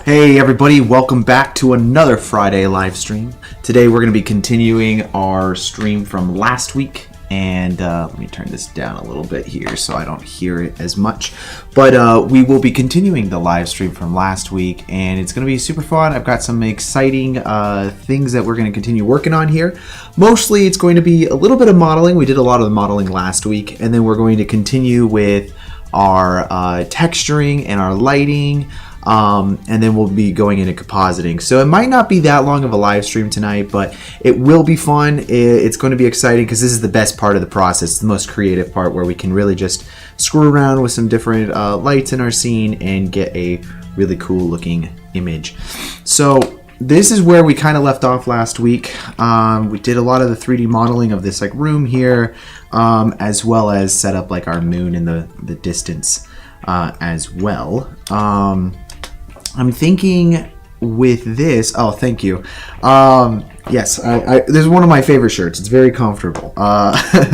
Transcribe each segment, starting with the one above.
Hey everybody, welcome back to another Friday live stream. Today we're going to be continuing our stream from last week, and let me turn this down a little bit here so I don't hear it as much. But we will be continuing the live stream from last week, and it's going to be super fun. I've got some exciting things that we're going to continue working on here. Mostly it's going to be a little bit of modeling. We did a lot of the modeling last week, and then we're going to continue with our texturing and our lighting. And then we'll be going into compositing. So it might not be that long of a live stream tonight, but it will be fun. It's going to be exciting because this is the best part of the process. It's the most creative part where we can really just screw around with some different lights in our scene and get a really cool looking image. So this is where we kind of left off last week. We did a lot of the 3D modeling of this like room here, as well as set up like our moon in the distance as well. I'm thinking with this, oh, thank you. Yes, this is one of my favorite shirts. It's very comfortable. But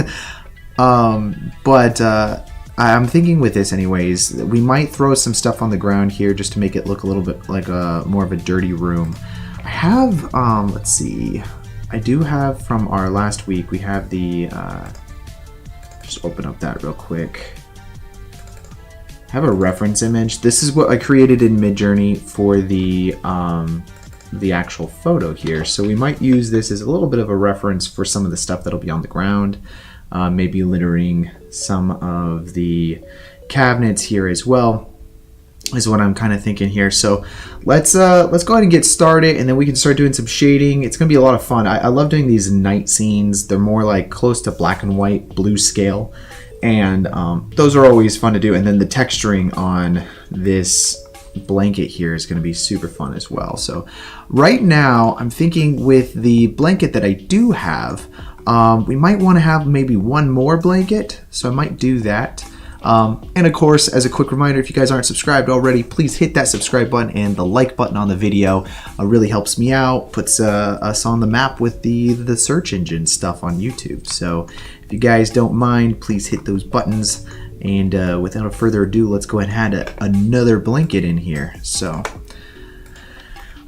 I'm thinking with this anyways, we might throw some stuff on the ground here just to make it look a little bit like more of a dirty room. I have, let's see, I do have from our last week, we have the, just open up that real quick. I have a reference image. This is what I created in Midjourney for the actual photo here. So we might use this as a little bit of a reference for some of the stuff that'll be on the ground, maybe littering some of the cabinets here as well, is what I'm kind of thinking here. So let's go ahead and get started, and then we can start doing some shading. It's gonna be a lot of fun. I love doing these night scenes. They're more like close to black and white, blue scale. And those are always fun to do. And then the texturing on this blanket here is going to be super fun as well. So right now I'm thinking with the blanket that I do have, we might want to have maybe one more blanket. So I might do that. And of course, as a quick reminder, if you guys aren't subscribed already, please hit that subscribe button and the like button on the video. Really helps me out, puts us on the map with the search engine stuff on YouTube. So if you guys don't mind, please hit those buttons. And without further ado, let's go ahead and add another blanket in here. So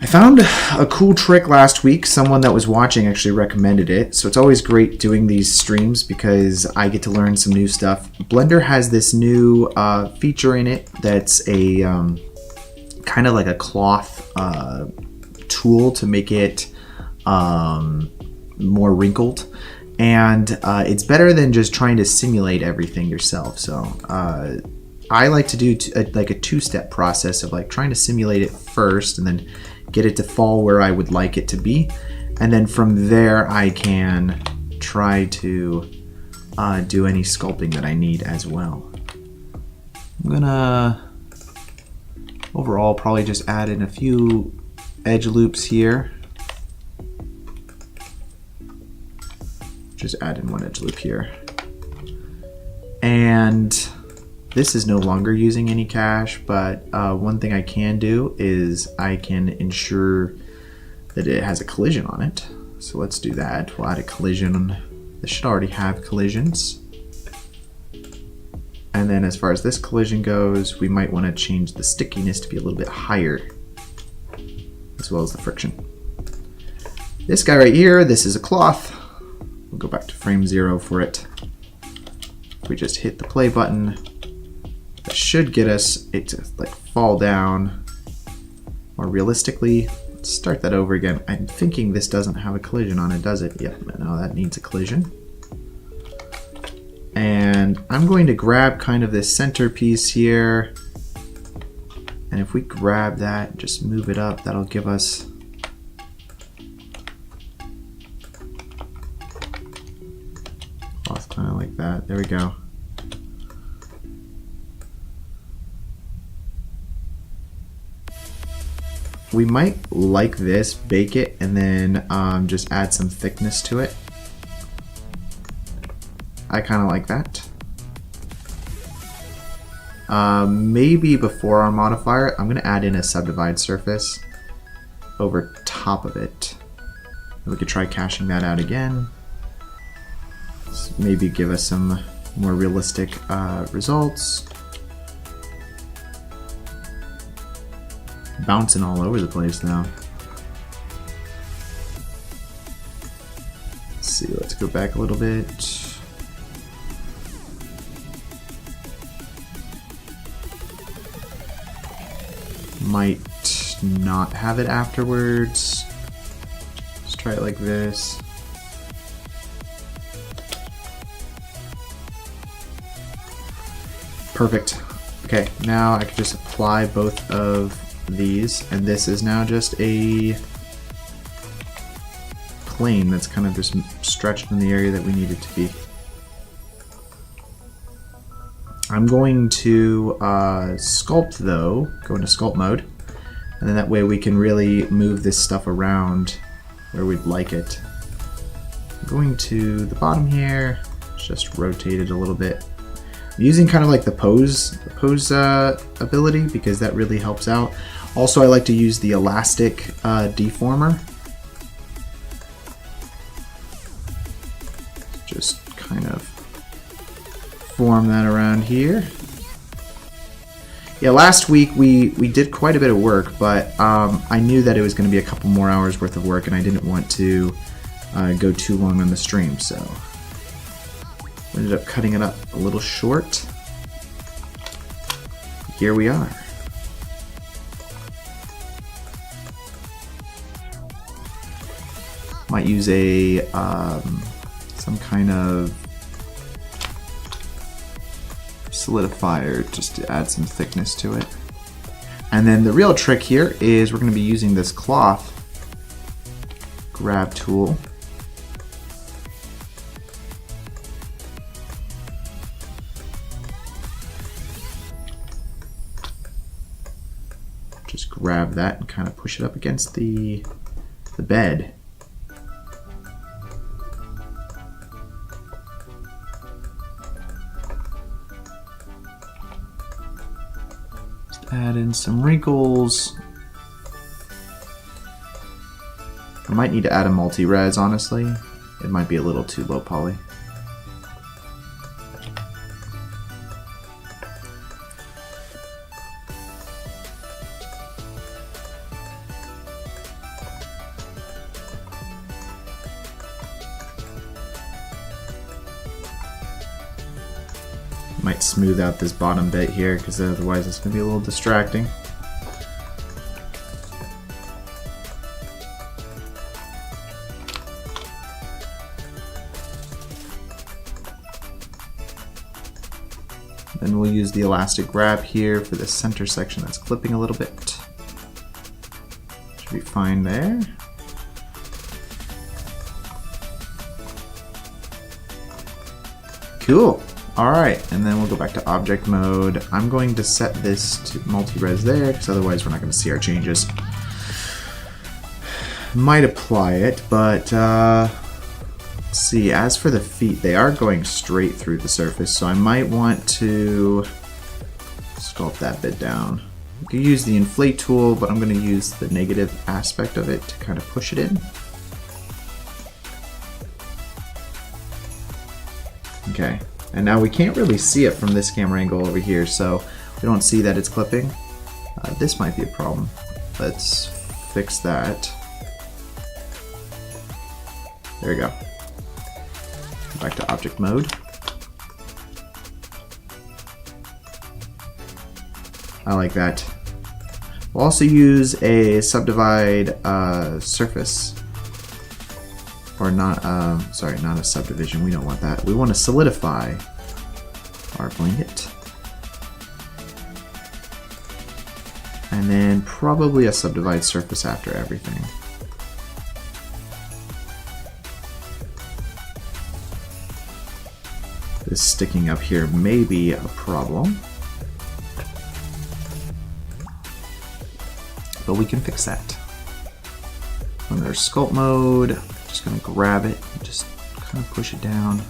I found a cool trick last week. Someone that was watching actually recommended it. So it's always great doing these streams because I get to learn some new stuff. Blender has this new feature in it that's a kind of like a cloth tool to make it more wrinkled. And it's better than just trying to simulate everything yourself. So I like to do like a two-step process of like trying to simulate it first and then get it to fall where I would like it to be, and then from there I can try to do any sculpting that I need as well. I'm gonna overall probably just add in a few edge loops here. Just add in one edge loop here, and this is no longer using any cache, but one thing I can do is I can ensure that it has a collision on it. So let's do that. We'll add a collision. This should already have collisions. And then as far as this collision goes, we might want to change the stickiness to be a little bit higher, as well as the friction. This guy right here, this is a cloth. We'll go back to frame 0 for it. If we just hit the play button, that should get us it to like fall down more realistically. Let's start that over again. I'm thinking this doesn't have a collision on it, does it? Yep, no, that needs a collision. And I'm going to grab kind of this center piece here. And if we grab that, just move it up, that'll give us cloth kind of like that. There we go. We might like this, bake it, and then just add some thickness to it. I kind of like that. Maybe before our modifier, I'm going to add in a subdivide surface over top of it. We could try caching that out again. Maybe give us some more realistic results. bouncing all over the place now. Let's see, let's go back a little bit. Might not have it afterwards. Let's try it like this. Perfect. Okay, now I can just apply both of these, and this is now just a plane that's kind of just stretched in the area that we need it to be. I'm going to sculpt though, go into sculpt mode, and then that way we can really move this stuff around where we'd like it. I'm going to the bottom here, just rotate it a little bit. I'm using kind of like the pose ability because that really helps out. Also, I like to use the elastic deformer. Just kind of form that around here. Yeah, last week we did quite a bit of work, but I knew that it was going to be a couple more hours worth of work, and I didn't want to go too long on the stream, so we ended up cutting it up a little short. Here we are. Might use a some kind of solidifier just to add some thickness to it. And then the real trick here is we're going to be using this cloth grab tool. Just grab that and kind of push it up against the bed. Add in some wrinkles. I might need to add a multi-res, honestly. It might be a little too low poly. Might smooth out this bottom bit here because otherwise it's going to be a little distracting. Then we'll use the elastic grab here for the center section that's clipping a little bit. Should be fine there. Cool. Alright, and then we'll go back to object mode. I'm going to set this to multi-res there, because otherwise we're not going to see our changes. Might apply it, but let's see, as for the feet, they are going straight through the surface, so I might want to sculpt that bit down. You can use the inflate tool, but I'm going to use the negative aspect of it to kind of push it in. Okay. And now we can't really see it from this camera angle over here, so we don't see that it's clipping. This might be a problem. Let's fix that. There we go. Back to object mode. I like that. We'll also use a subdivide surface. Or not, sorry, not a subdivision, we don't want that. We want to solidify our blanket. And then probably a subdivide surface after everything. This sticking up here may be a problem, but we can fix that. When there's sculpt mode, just gonna grab it and just kind of push it down.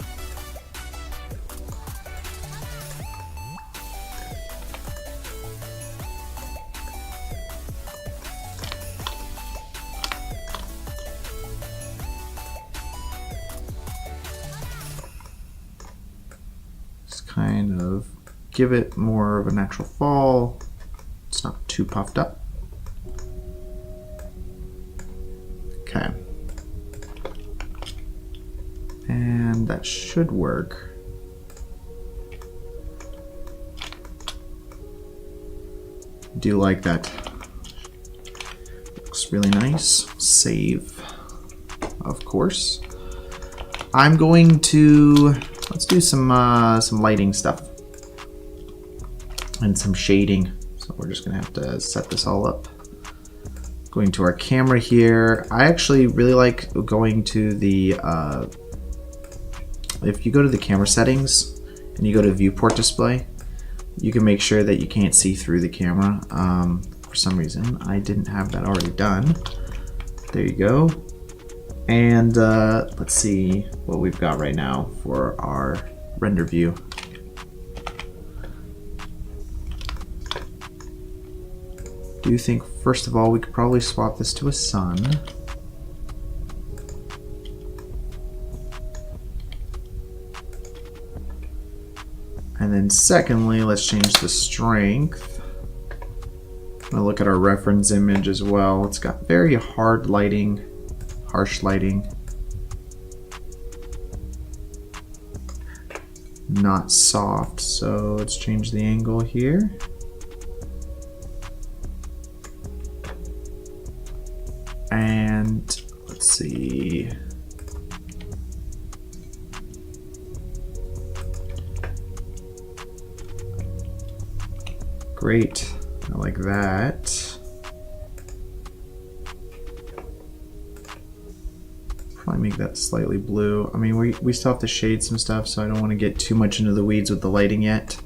Just kind of give it more of a natural fall. It's not too puffed up. Okay. And that should work. Do like that. Looks really nice. Save, of course. I'm going to let's do some lighting stuff and some shading. So we're just gonna have to set this all up. Going to our camera here. I actually really like going to the if you go to the camera settings and you go to viewport display, you can make sure that you can't see through the camera. For some reason, I didn't have that already done. There you go. And let's see what we've got right now for our render view. Do you think, first of all, we could probably swap this to a sun. And then secondly, let's change the strength. I'm gonna look at our reference image as well. It's got very hard lighting, harsh lighting. Not soft, so let's change the angle here. And let's see. Great, I like that. Probably make that slightly blue. I mean, we still have to shade some stuff, so I don't want to get too much into the weeds with the lighting yet.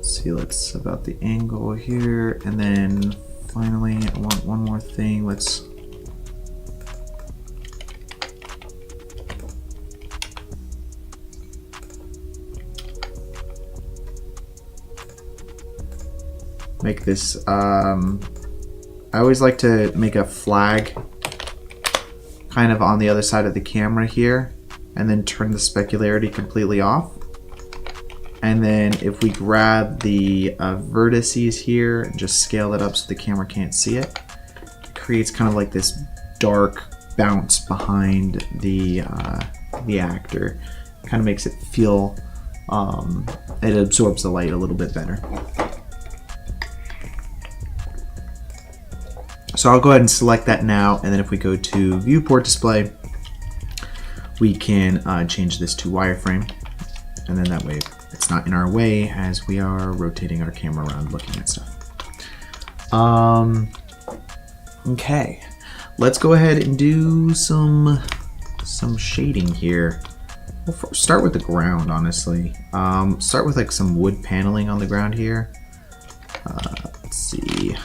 See, let's about the angle here, and then finally I want one more thing. Let's make this, I always like to make a flag kind of on the other side of the camera here, and then turn the specularity completely off. And then if we grab the vertices here and just scale that up so the camera can't see it, it creates kind of like this dark bounce behind the actor. Kind of makes it feel, it absorbs the light a little bit better. So I'll go ahead and select that now, and then if we go to viewport display, we can change this to wireframe, and then that way it's not in our way as we are rotating our camera around looking at stuff. Okay, let's go ahead and do some shading here. We'll start with the ground, honestly. Start with like some wood paneling on the ground here. Let's see.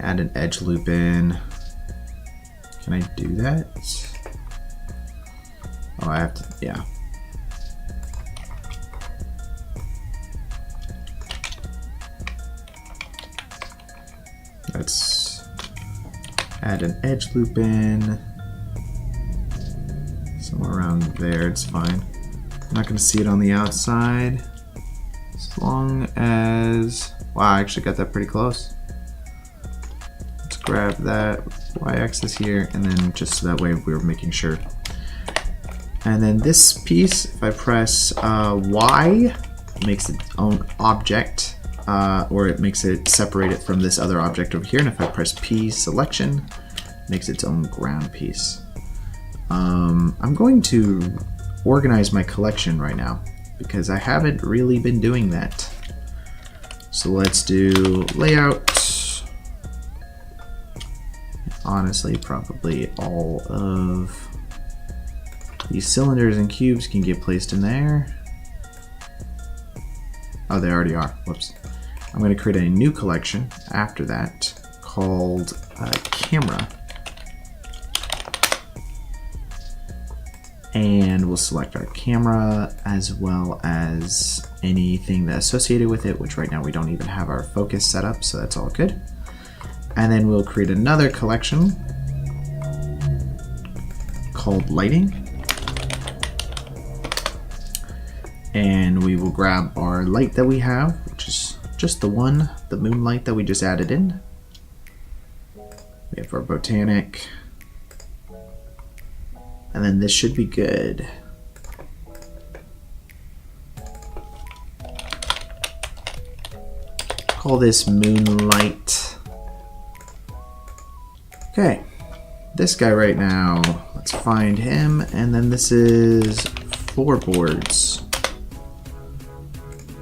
Add an edge loop in. Can I do that? Oh, I have to, yeah. Let's add an edge loop in. Somewhere around there, it's fine. I'm not gonna see it on the outside. As long as, wow, I actually got that pretty close. Grab that y-axis here, and then just so that way we're making sure. And then this piece, if I press Y, it makes its own object, or it makes it separate it from this other object over here. And if I press P selection, it makes its own ground piece. I'm going to organize my collection right now because I haven't really been doing that. So let's do layout. Honestly, probably all of these cylinders and cubes can get placed in there. Oh, they already are. Whoops. I'm going to create a new collection after that called camera. And we'll select our camera as well as anything that's associated with it, which right now we don't even have our focus set up, so that's all good. And then we'll create another collection called lighting. And we will grab our light that we have, which is just the moonlight that we just added in. We have our botanic. And then this should be good. Call this moonlight. Okay, this guy right now, let's find him. And then this is floorboards.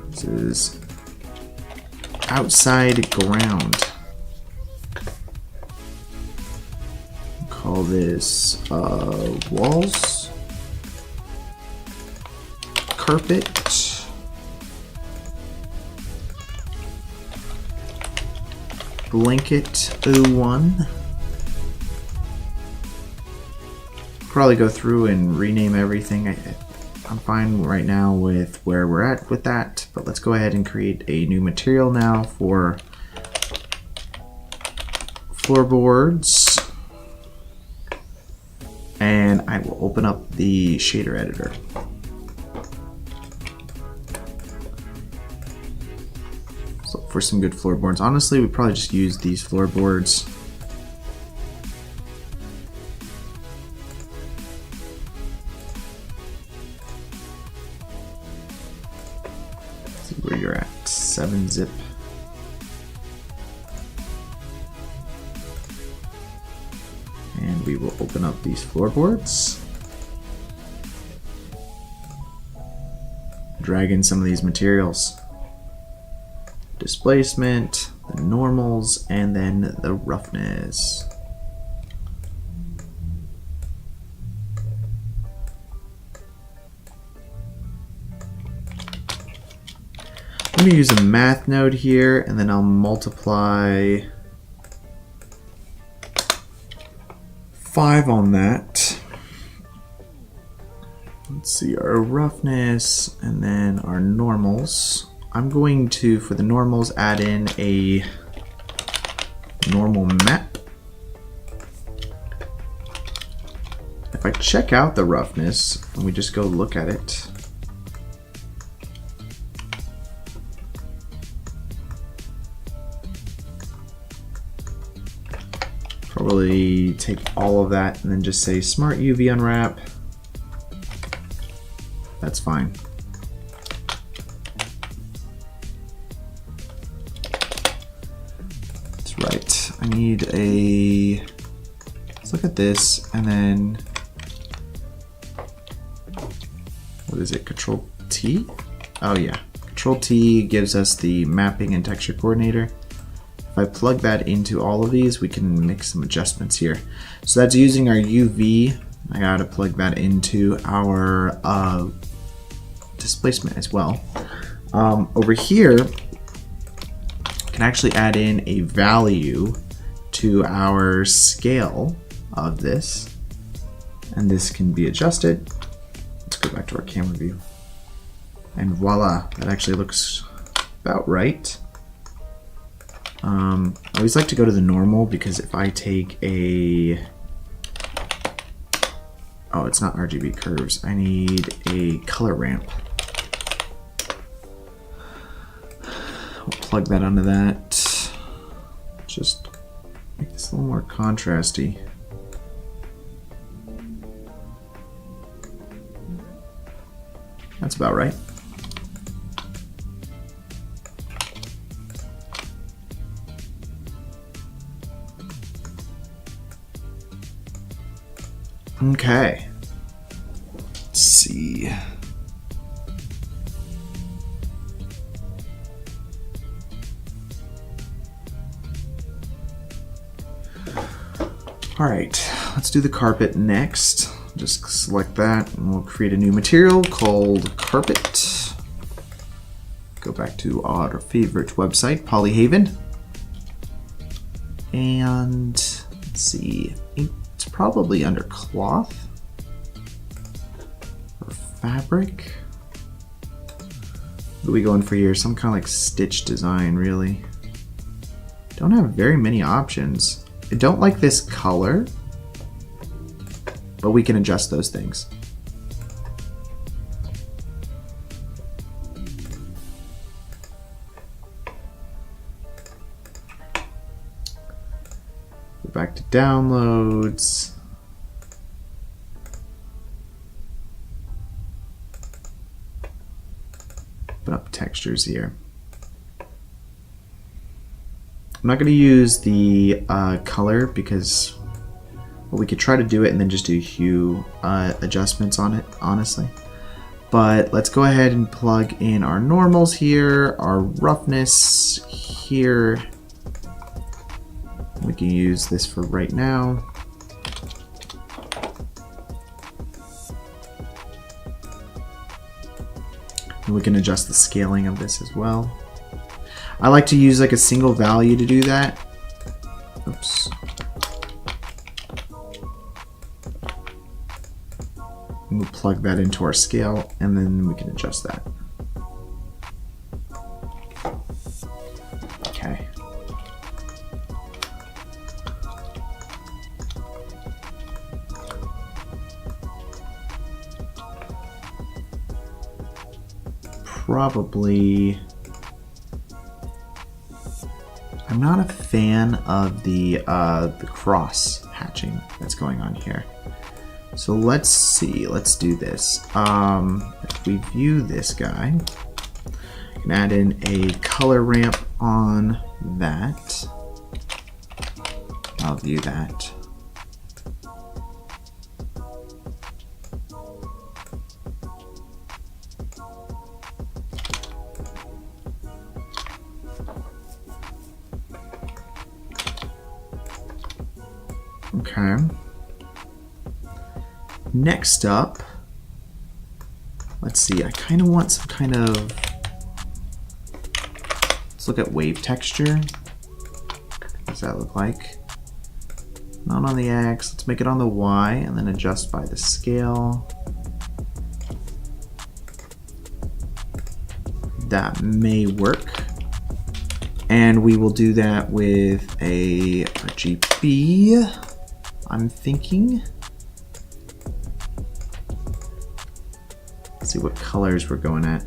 This is outside ground. Call this walls, carpet, blanket 01. Probably go through and rename everything. I'm fine right now with where we're at with that, but let's go ahead and create a new material now for floorboards. And I will open up the shader editor. So for some good floorboards, honestly, we probably just use these floorboards. Let's see where you're at. 7-zip. And we will open up these floorboards. Drag in some of these materials. Displacement, the normals, and then the roughness. I'm going to use a math node here, and then I'll multiply 5 on that. Let's see, our roughness and then our normals. I'm going to, for the normals, add in a normal map. If I check out the roughness and we just go look at it, probably take all of that and then just say smart UV unwrap. That's fine. That's right. I need a, let's look at this and then, what is it, Control T? Oh yeah, Control T gives us the mapping and texture coordinator. If I plug that into all of these, we can make some adjustments here. So that's using our UV. I gotta plug that into our displacement as well. Over here, I can actually add in a value to our scale of this, and this can be adjusted. Let's go back to our camera view. And voila, that actually looks about right. I always like to go to the normal because if I take a, oh, it's not RGB curves. I need a color ramp. I'll plug that onto that. Just make this a little more contrasty. That's about right. Okay. Let's see. All right, let's do the carpet next. Just select that and we'll create a new material called carpet. Go back to our favorite website, Polyhaven. And let's see. It's probably under cloth or fabric. What are we going for here? Some kind of like stitch design, really. Don't have very many options. I don't like this color, but we can adjust those things. back to downloads. Open up textures here. I'm not going to use the color because well, we could try to do it and then just do hue adjustments on it, honestly. But let's go ahead and plug in our normals here, our roughness here. We can use this for right now. And we can adjust the scaling of this as well. I like to use like a single value to do that. Oops. We'll plug that into our scale and then we can adjust that. Okay. Probably, I'm not a fan of the cross hatching that's going on here. So let's see, let's do this. If we view this guy, I can add in a color ramp on that. I'll view that. Okay. Next up, let's see, I kind of want some kind of, let's look at wave texture. What does that look like? Not on the X, let's make it on the Y and then adjust by the scale. That may work. And we will do that with a RGB, I'm thinking. See what colors we're going at.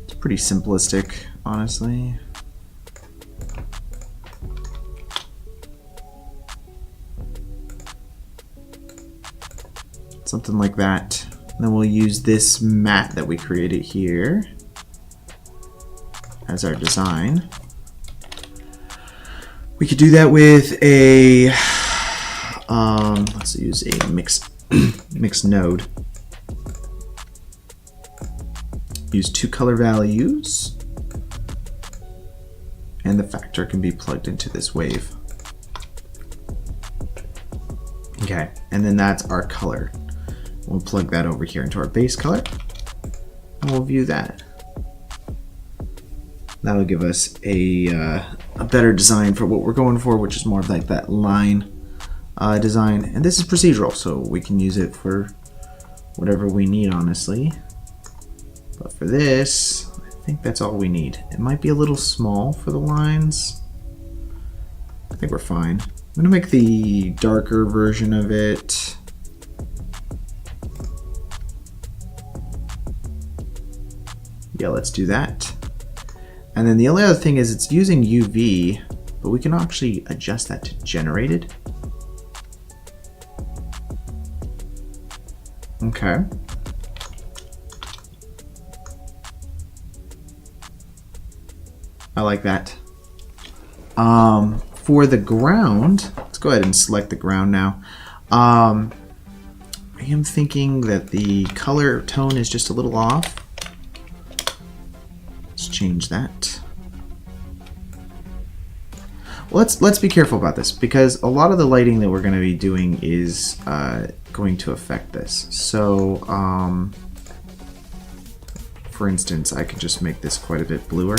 It's pretty simplistic, honestly. Something like that. And then we'll use this mat that we created here as our design. We could do that with a let's use a mixed node. Use 2 color values, and the factor can be plugged into this wave. Okay, and then that's our color. We'll plug that over here into our base color, and we'll view that. That'll give us a better design for what we're going for, which is more of like that line design. And this is procedural, so we can use it for whatever we need, honestly. But for this, I think that's all we need. It might be a little small for the lines. I think we're fine. I'm gonna make the darker version of it. Yeah, let's do that. And then the only other thing is it's using UV, but we can actually adjust that to generated. Okay. I like that. For the ground, let's go ahead and select the ground now. I am thinking that the color tone is just a little off. Let's change that. Well, let's be careful about this because a lot of the lighting that we're going to be doing is going to affect this. So, for instance, I could just make this quite a bit bluer,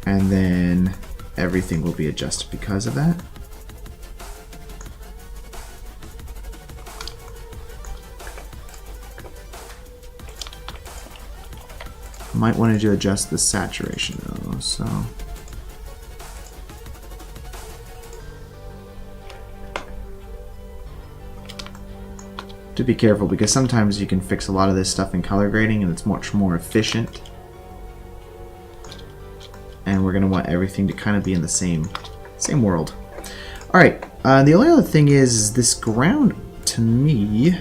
and then everything will be adjusted because of that. Might want to adjust the saturation though, so. To be careful because sometimes you can fix a lot of this stuff in color grading and it's much more efficient. and we're going to want everything to kind of be in the same world. All right, the only other thing is this ground, to me,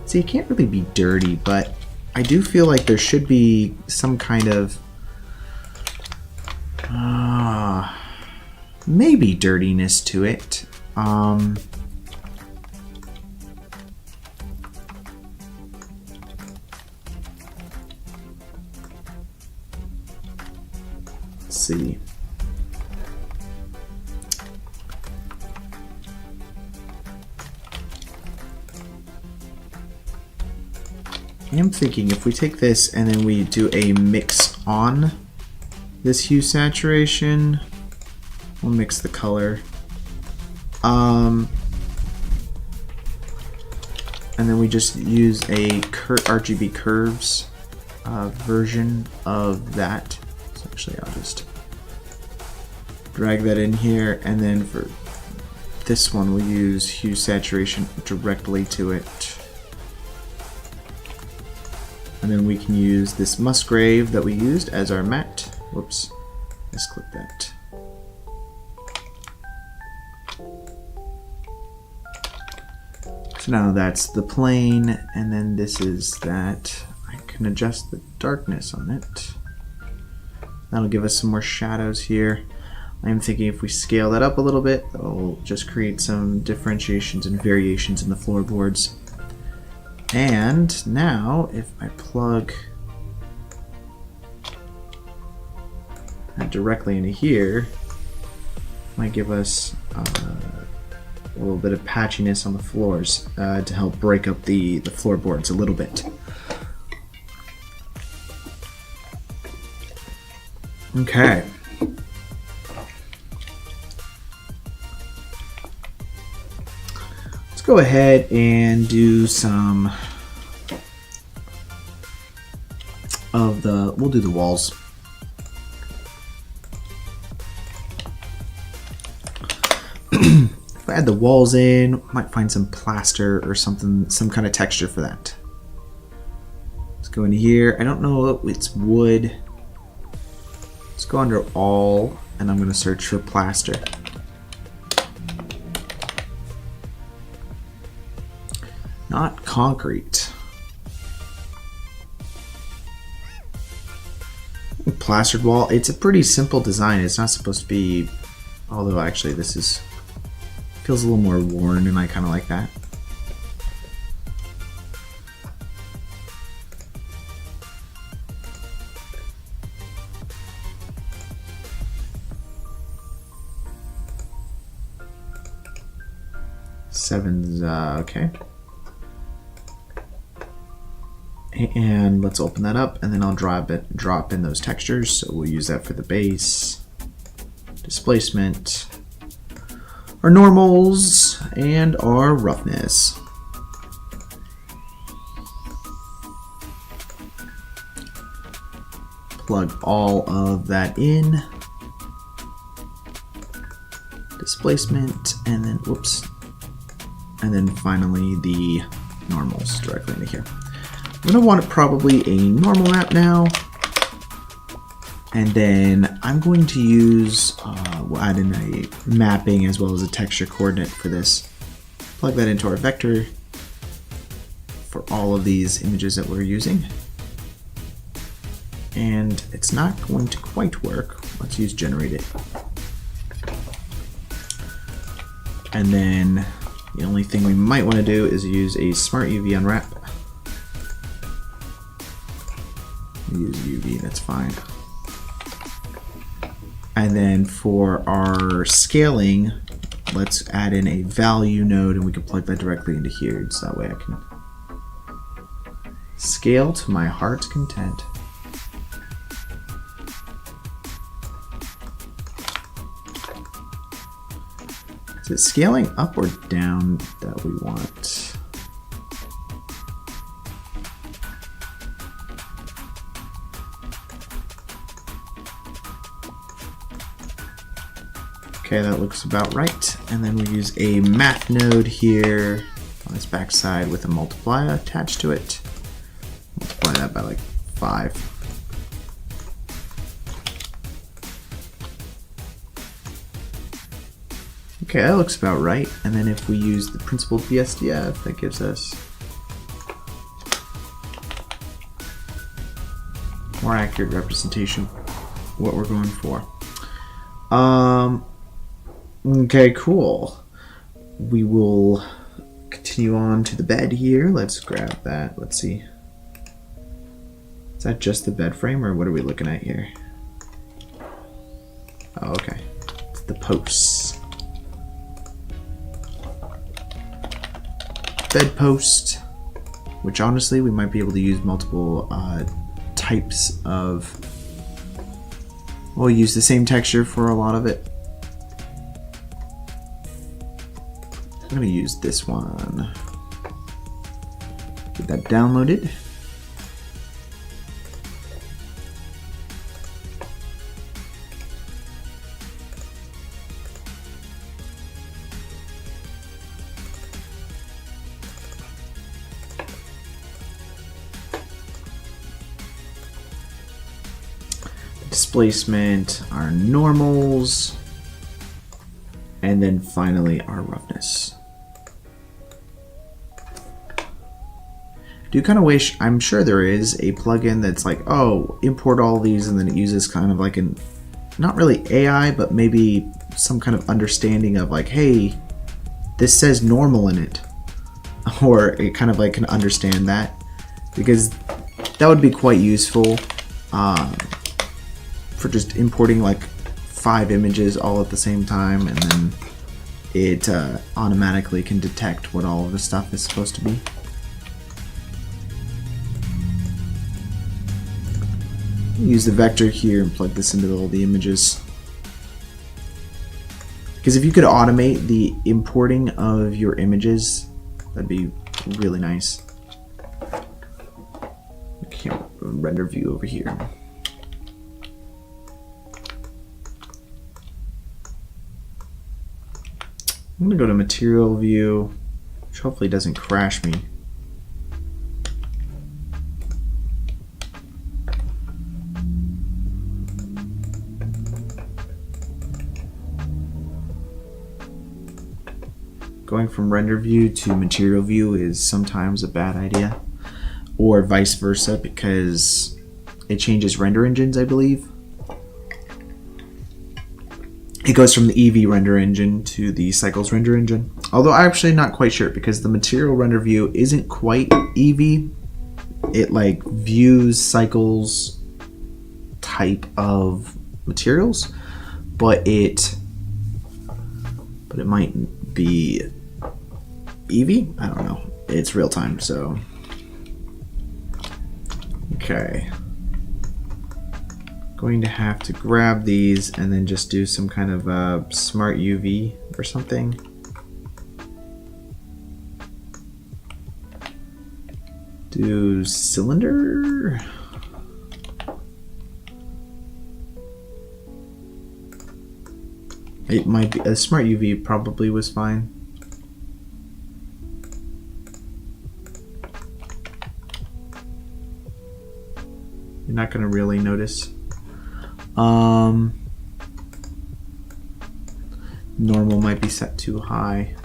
see, it can't really be dirty, but I do feel like there should be some kind of maybe dirtiness to it. Let's see. I am thinking if we take this and then we do a mix on this hue saturation, we'll mix the color. And then we just use a RGB curves version of that. So actually I'll just drag that in here, and then for this one we'll use hue saturation directly to it. And then we can use this Musgrave that we used as our matte. Whoops, let's click that. So now that's the plane, and then this is that. I can adjust the darkness on it. That'll give us some more shadows here. I'm thinking if we scale that up a little bit, that'll just create some differentiations and variations in the floorboards. And now, if I plug that directly into here, might give us a little bit of patchiness on the floors to help break up the floorboards a little bit. Okay. Let's go ahead and do some of the, we'll do the walls. If I add the walls in, might find some plaster or something, some kind of texture for that. Let's go into here. I don't know if it's wood. Let's go under all, and I'm going to search for plaster. Not concrete. Plastered wall. It's a pretty simple design. It's not supposed to be, although actually this is feels a little more worn, and I kind of like that. Seven's okay. And let's open that up, and then I'll drop in those textures. So we'll use that for the base, displacement, our normals, and our roughness. Plug all of that in. Displacement, and then whoops. And then finally the normals directly into here. I'm going to want probably a normal map now. And then I'm going to use, we'll add in a mapping as well as a texture coordinate for this. Plug that into our vector for all of these images that we're using. And it's not going to quite work. Let's use generate it. And then the only thing we might want to do is use a smart UV unwrap. Use UV, that's fine. And then for our scaling, let's add in a value node, and we can plug that directly into here, so that way I can scale to my heart's content. Is it scaling up or down that we want? Okay, that looks about right. And then we use a math node here on this backside with a multiplier attached to it. Multiply that by like 5. Okay, that looks about right. And then if we use the principled VSDF, that gives us more accurate representation of what we're going for. Okay, cool. We will continue on to the bed here. Let's grab that. Let's see. Is that just the bed frame, or what are we looking at here? Oh, okay. It's the posts. Bed post, which honestly we might be able to use multiple types of. We'll use the same texture for a lot of it. I'm gonna use this one. Get that downloaded. Displacement, our normals, and then finally our roughness. Do kind of wish, I'm sure there is a plugin that's like, oh, import all these, and then it uses kind of like an, not really AI, but maybe some kind of understanding of like, hey, this says normal in it, or it kind of like can understand that, because that would be quite useful for just importing like 5 images all at the same time, and then it automatically can detect what all of the stuff is supposed to be. Use the vector here and plug this into all the images. Because if you could automate the importing of your images, that'd be really nice. Okay, render view over here. I'm gonna go to material view, which hopefully doesn't crash me. Going from render view to material view is sometimes a bad idea, or vice versa, because it changes render engines, I believe. It goes from the Eevee render engine to the Cycles render engine. Although I'm actually not quite sure, because the material render view isn't quite Eevee. It like views Cycles type of materials, but it might be Eevee? I don't know. It's real time, so. Okay. Going to have to grab these and then just do some kind of smart UV or something. Do cylinder? It might be a smart UV, probably was fine. You're not gonna really notice. Normal might be set too high,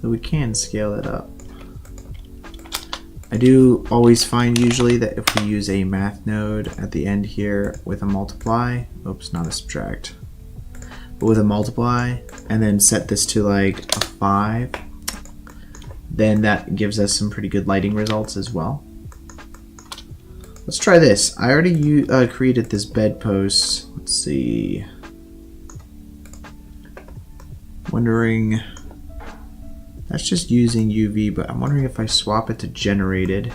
but we can scale it up. I do always find usually that if we use a math node at the end here with a multiply, oops, not a subtract, but with a multiply, and then set this to like a 5, then that gives us some pretty good lighting results as well. Let's try this. I already created this bedpost. Let's see. Wondering, that's just using UV, but I'm wondering if I swap it to generated.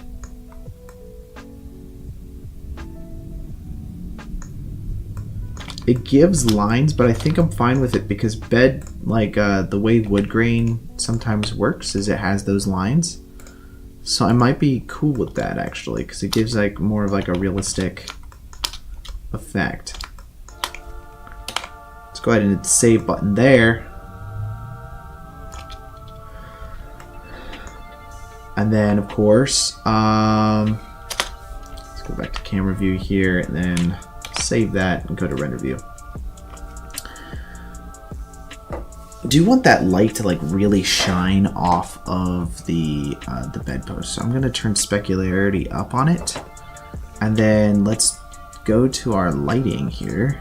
It gives lines, but I think I'm fine with it because bed, like the way wood grain sometimes works, is it has those lines. So I might be cool with that actually, because it gives like more of like a realistic effect. Let's go ahead and hit the save button there. And then of course, let's go back to camera view here and then save that and go to render view. do want that light to like really shine off of the bedpost. So I'm gonna turn specularity up on it, and then let's go to our lighting here,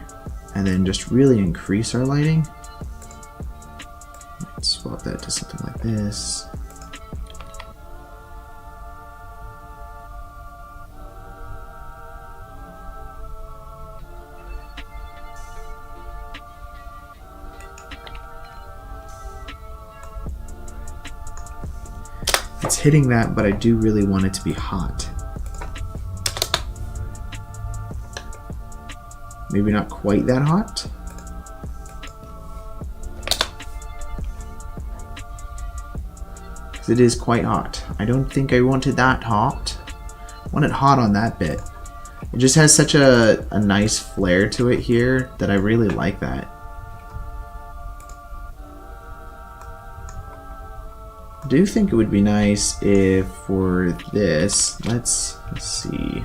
and then just really increase our lighting. Let's swap that to something like this. It's hitting that, but I do really want it to be hot. Maybe not quite that hot. Because it is quite hot. I don't think I want it that hot. I want it hot on that bit. It just has such a nice flare to it here that I really like that. I do think it would be nice if for this, let's see.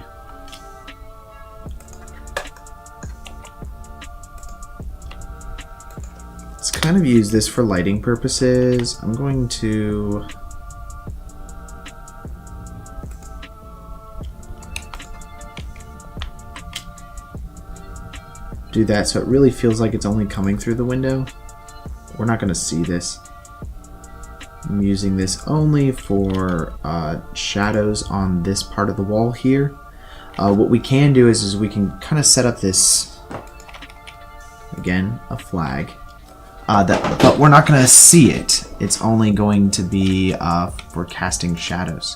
Let's kind of use this for lighting purposes. I'm going to do that so it really feels like it's only coming through the window. We're not going to see this. I'm using this only for shadows on this part of the wall here. What we can do is we can kind of set up this, again, a flag, but we're not going to see it. It's only going to be for casting shadows.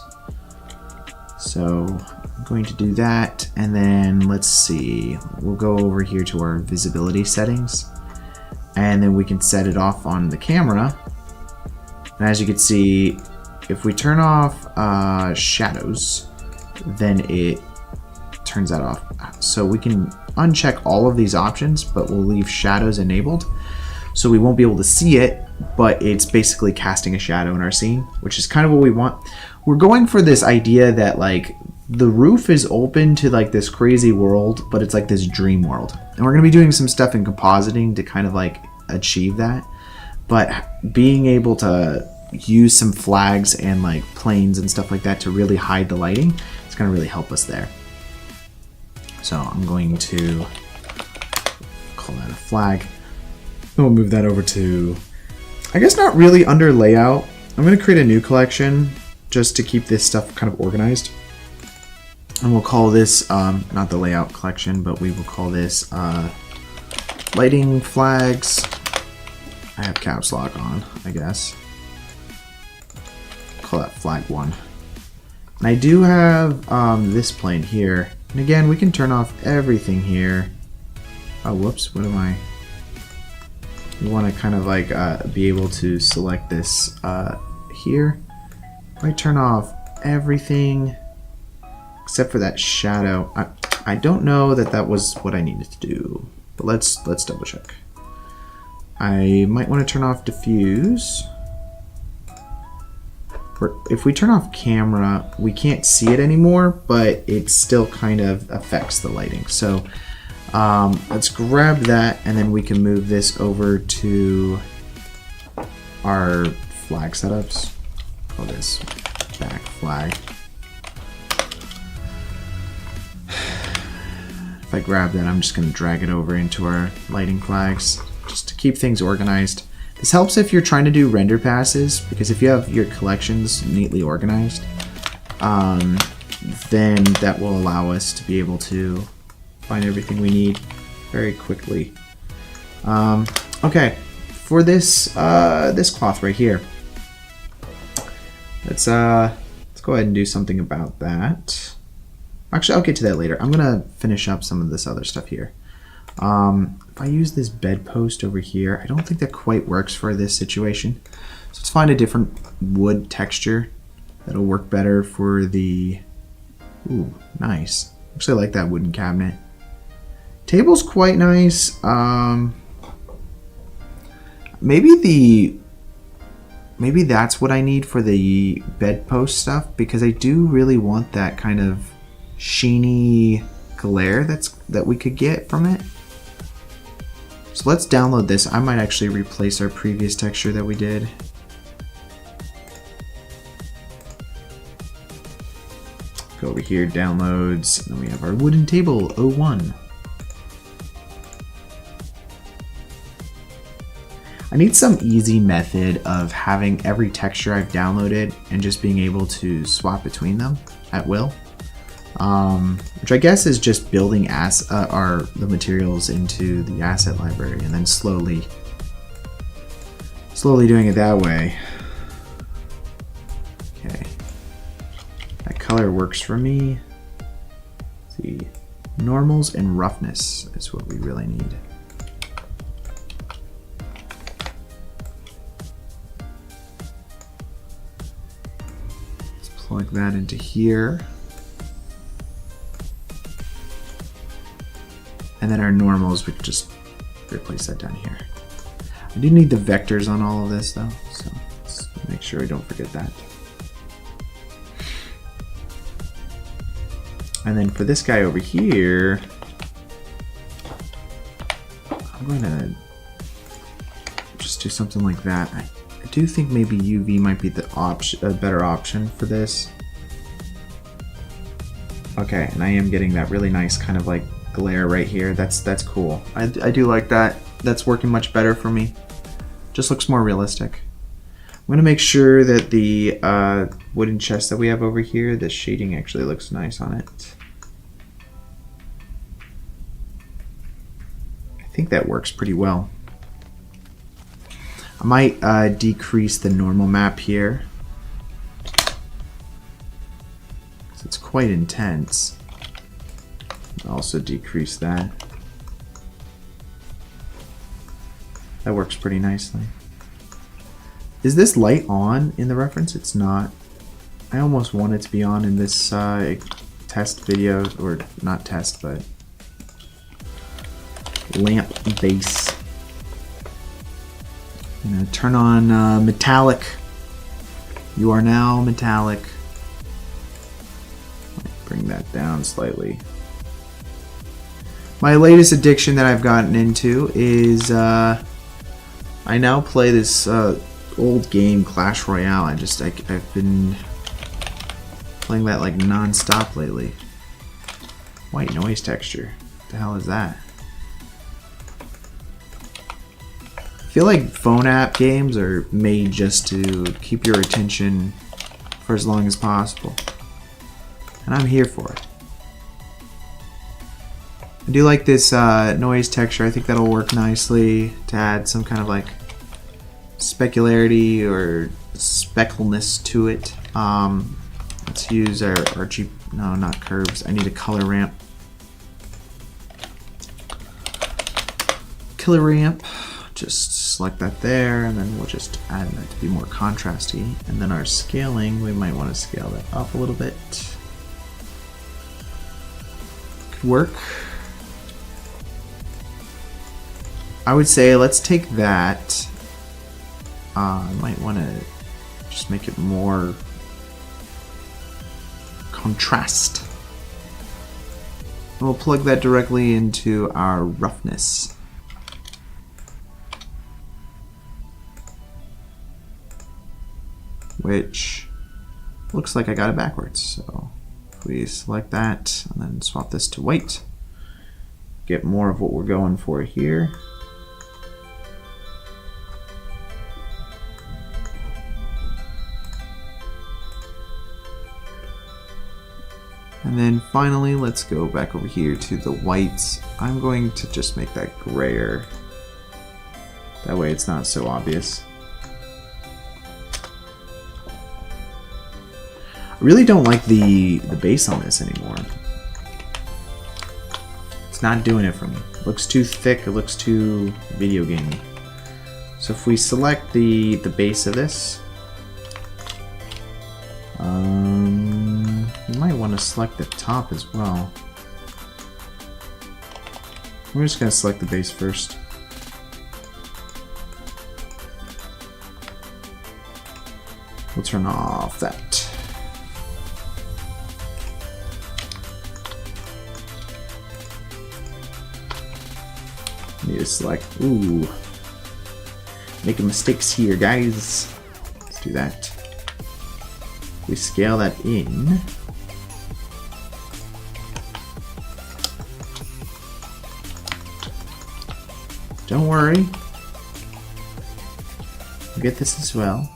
So I'm going to do that, and then let's see. We'll go over here to our visibility settings, and then we can set it off on the camera. And as you can see, if we turn off shadows, then it turns that off. So we can uncheck all of these options, but we'll leave shadows enabled. So we won't be able to see it, but it's basically casting a shadow in our scene, which is kind of what we want. We're going for this idea that like the roof is open to like this crazy world, but it's like this dream world. And we're going to be doing some stuff in compositing to kind of like achieve that. But being able to use some flags and like planes and stuff like that to really hide the lighting, it's going to really help us there. So I'm going to call that a flag. We'll move that over to, I guess not really under layout. I'm going to create a new collection just to keep this stuff kind of organized. And we'll call this, not the layout collection, but we will call this lighting flags. I have caps lock on, I guess. Call that flag 1. And I do have this plane here. And again, we can turn off everything here. Oh, whoops, what am I? We want to kind of like be able to select this here. If I turn off everything except for that shadow, I don't know that that was what I needed to do, but let's double check. I might want to turn off diffuse. If we turn off camera, we can't see it anymore, but it still kind of affects the lighting. So let's grab that, and then we can move this over to our flag setups. Call this back flag. If I grab that, I'm just going to drag it over into our lighting flags just to keep things organized. This helps if you're trying to do render passes, because if you have your collections neatly organized, then that will allow us to be able to find everything we need very quickly. Okay, for this this cloth right here, let's go ahead and do something about that. Actually, I'll get to that later. I'm gonna finish up some of this other stuff here. If I use this bedpost over here, I don't think that quite works for this situation. So let's find a different wood texture that'll work better for the... Ooh, nice. Actually, I like that wooden cabinet. Table's quite nice. Maybe that's what I need for the bedpost stuff, because I do really want that kind of sheeny glare that we could get from it. So let's download this. I might actually replace our previous texture that we did. Go over here, downloads, and then we have our wooden table 01. I need some easy method of having every texture I've downloaded and just being able to swap between them at will. Which I guess is just building the materials into the asset library and then slowly doing it that way. Okay, that color works for me. Let's see, normals and roughness is what we really need. Let's plug that into here. And then our normals, we could just replace that down here. I do need the vectors on all of this though, so let's make sure I don't forget that. And then for this guy over here, I'm going to just do something like that. I do think maybe UV might be the a better option for this. Okay, and I am getting that really nice kind of like glare right here. That's cool. I do like that. That's working much better for me. Just looks more realistic. I'm going to make sure that the wooden chest that we have over here, the shading actually looks nice on it. I think that works pretty well. I might decrease the normal map here. It's quite intense. Also decrease that. That works pretty nicely. Is this light on in the reference? It's not. I almost want it to be on in this test video, or not test, but lamp base. I'm gonna turn on metallic. You are now metallic. Bring that down slightly. My latest addiction that I've gotten into is I now play this old game, Clash Royale. I've been playing that like non-stop lately. White noise texture. What the hell is that? I feel like phone app games are made just to keep your attention for as long as possible. And I'm here for it. I do like this noise texture. I think that'll work nicely to add some kind of like specularity or speckleness to it. Let's use our no, not curves. I need a color ramp. Color ramp. Just select that there, and then we'll just add that to be more contrasty. And then our scaling, we might want to scale that up a little bit. Could work. I would say let's take that. I might want to just make it more contrast. And we'll plug that directly into our roughness. Which looks like I got it backwards. So if we select that and then swap this to white, get more of what we're going for here. And then finally, let's go back over here to the whites. I'm going to just make that grayer. That way it's not so obvious. I really don't like the base on this anymore. It's not doing it for me. It looks too thick, it looks too video gamey. So if we select the base of this, you might want to select the top as well. We're just going to select the base first. We'll turn off that. You just select, ooh, making mistakes here, guys. Let's do that. We scale that in. Don't worry. We'll get this as well.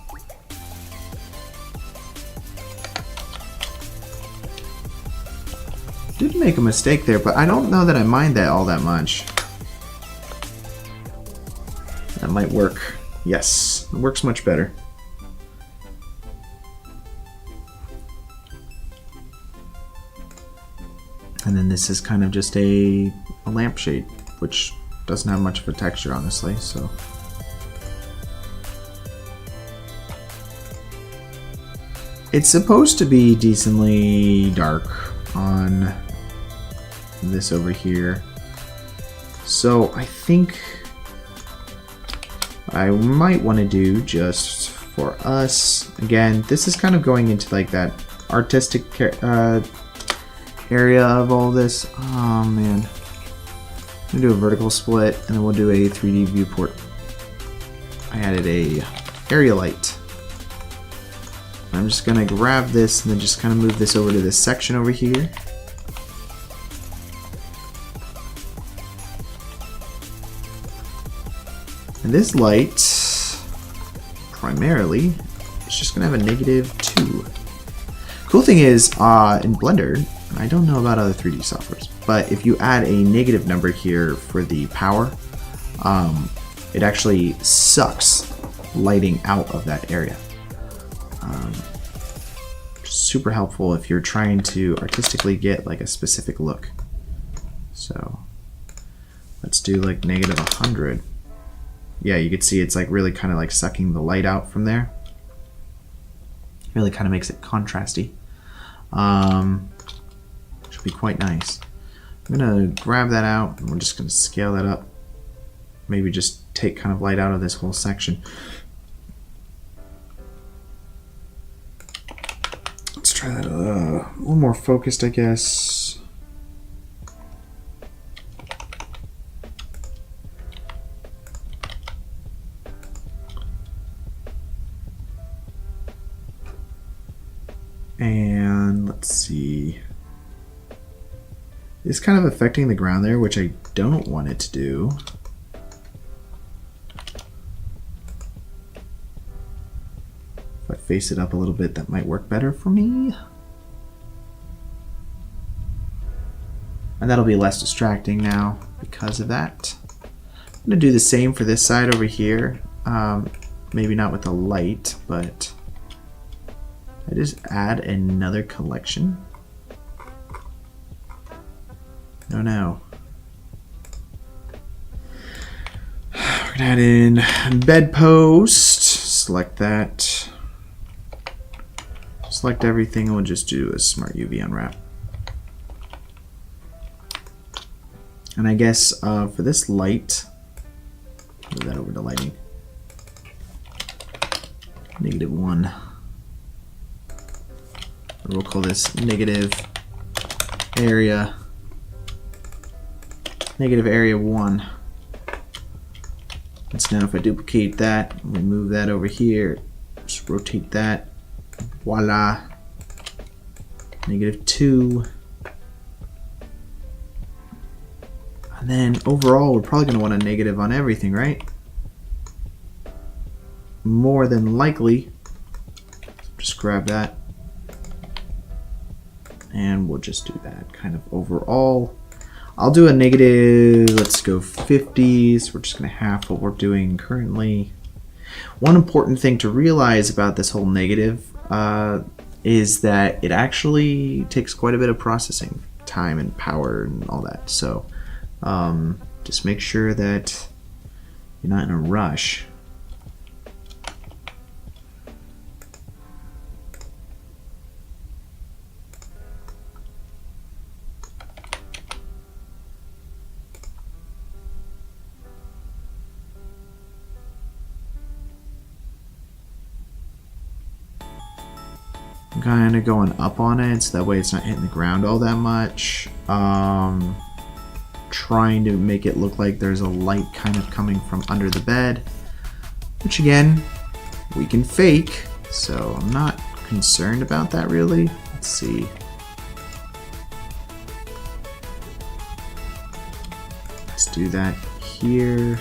Did make a mistake there, but I don't know that I mind that all that much. That might work. Yes, it works much better. And then this is kind of just a lampshade, which doesn't have much of a texture, honestly, so. It's supposed to be decently dark on this over here. So I think I might want to do just for us, again, this is kind of going into like that artistic area of all this. Oh man. I'm gonna do a vertical split and then we'll do a 3D viewport. I added a area light. I'm just gonna grab this and then just kind of move this over to this section over here. And this light, primarily, is just gonna have a -2. Cool thing is, in Blender, I don't know about other 3D softwares, but if you add a negative number here for the power, it actually sucks lighting out of that area. Super helpful if you're trying to artistically get like a specific look. So let's do like -100. Yeah, you can see it's like really kind of like sucking the light out from there. Really kind of makes it contrasty. Should be quite nice. I'm gonna grab that out and we're just gonna scale that up. Maybe just take kind of light out of this whole section. Let's try that a little more focused, I guess. And let's see. It's kind of affecting the ground there, which I don't want it to do. If I face it up a little bit, that might work better for me. And that'll be less distracting now because of that. I'm gonna do the same for this side over here. Maybe not with the light, but I just add another collection. Oh no. We're gonna add in bedpost. Select that. Select everything and we'll just do a smart UV unwrap. And I guess for this light, move that over to lighting. -1. We'll call this negative area 1. And so now if I duplicate that, we move that over here, just rotate that, voila, -2. And then overall, we're probably going to want a negative on everything, right? More than likely. Just grab that. And we'll just do that kind of overall. I'll do a negative, let's go 50. So we're just going to half what we're doing currently. One important thing to realize about this whole negative is that it actually takes quite a bit of processing time and power and all that. So just make sure that you're not in a rush. I'm kind of going up on it so that way it's not hitting the ground all that much. trying to make it look like there's a light kind of coming from under the bed, which again, we can fake, so I'm not concerned about that really. Let's see. Let's do that here.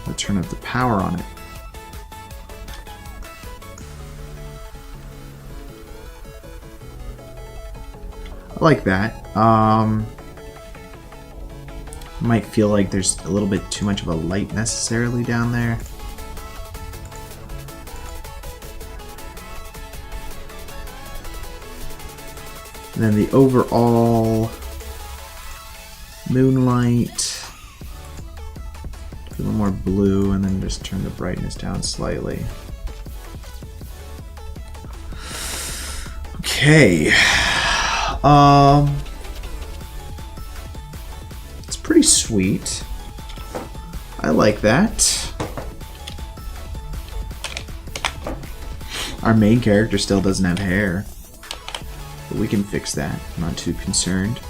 I'll turn up the power on it. I like that. Might feel like there's a little bit too much of a light necessarily down there. And then the overall moonlight, a little more blue, and then just turn the brightness down slightly. Okay. It's pretty sweet. I like that. Our main character still doesn't have hair, but we can fix that. I'm not too concerned.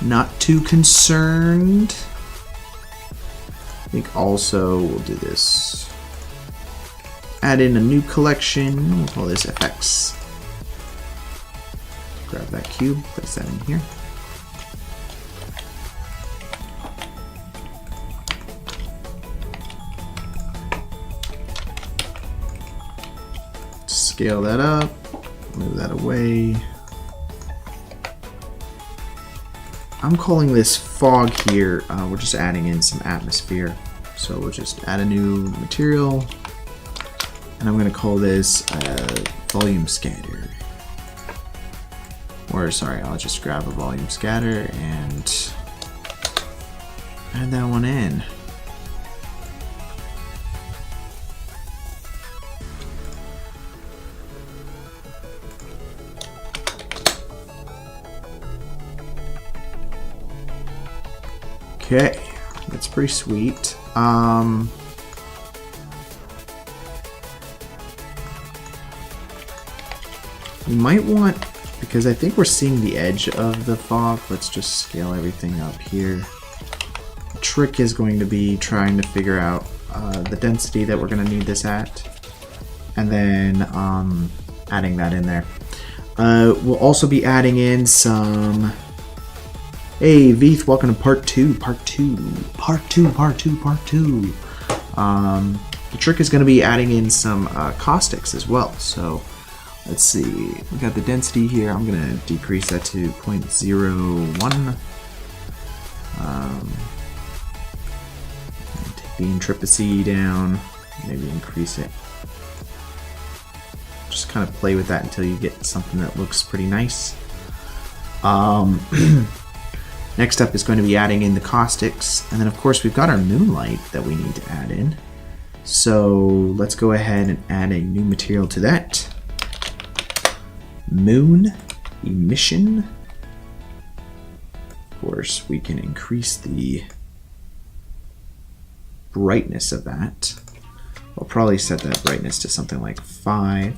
Not too concerned. I think also we'll do this. Add in a new collection. We'll call this FX. Grab that cube, place that in here. Scale that up, move that away. I'm calling this fog here. We're just adding in some atmosphere. So we'll just add a new material. And I'm going to call this volume scatter. Or sorry, I'll just grab a volume scatter and add that one in. Okay, that's pretty sweet. We might want, because I think we're seeing the edge of the fog, let's just scale everything up here. The trick is going to be trying to figure out the density that we're going to need this at, and then adding that in there. We'll also be adding in some... Hey, Veeth, welcome to part two. The trick is going to be adding in some caustics as well, so... Let's see, we got the density here. I'm going to decrease that to 0.01. Take the intricacy down, maybe increase it. Just kind of play with that until you get something that looks pretty nice. Next up is going to be adding in the caustics. And then of course we've got our moonlight that we need to add in. So let's go ahead and add a new material to that. Moon emission. Of course, we can increase the brightness of that. I'll probably set that brightness to something like 5.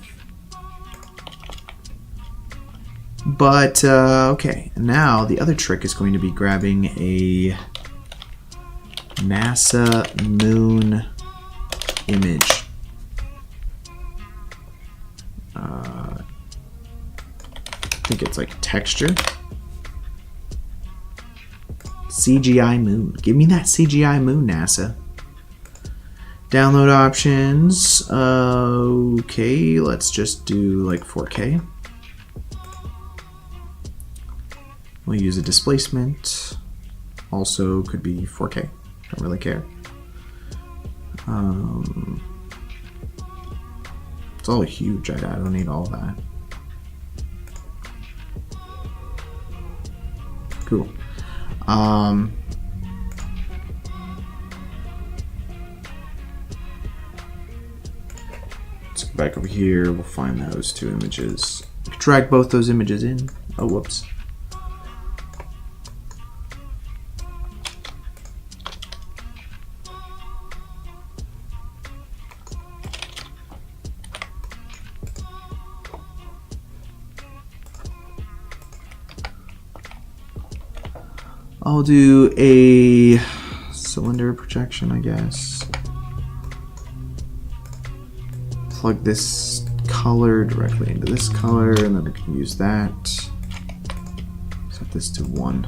But, okay, now the other trick is going to be grabbing a NASA moon image. I think it's like texture. CGI moon. Give me that CGI moon, NASA. Download options. Okay, let's just do like 4K. We'll use a displacement. Also could be 4K. Don't really care. It's all huge. I don't need all that. Cool. Let's go back over here. We'll find those two images. Drag both those images in. Oh, whoops. I'll do a cylinder projection, I guess. Plug this color directly into this color, and then we can use that. Set this to 1.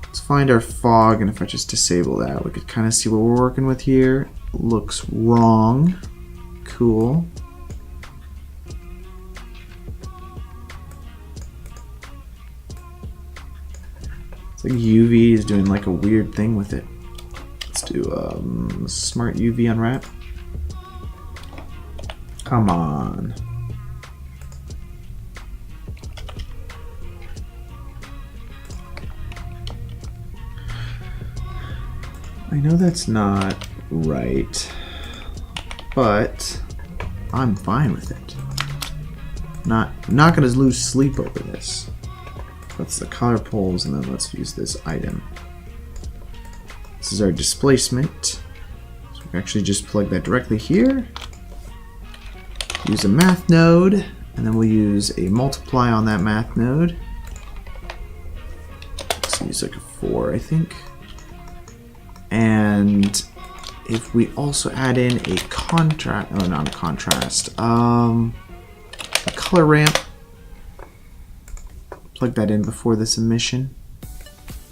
Let's find our fog, and if I just disable that, we could kind of see what we're working with here. Looks wrong. Cool. It's like UV is doing like a weird thing with it. Let's do smart UV unwrap. Come on. I know that's not right, but I'm fine with it. I'm not gonna lose sleep over this. That's the color poles, and then let's use this item. This is our displacement. So we can actually just plug that directly here. Use a math node, and then we'll use a multiply on that math node. Let's use like a 4, I think. And if we also add in a contrast, oh, not a contrast, a color ramp, plug that in before this emission,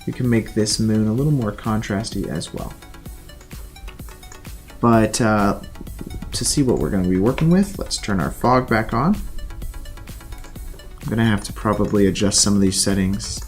we can make this moon a little more contrasty as well. But to see what we're going to be working with, let's turn our fog back on. I'm going to have to probably adjust some of these settings.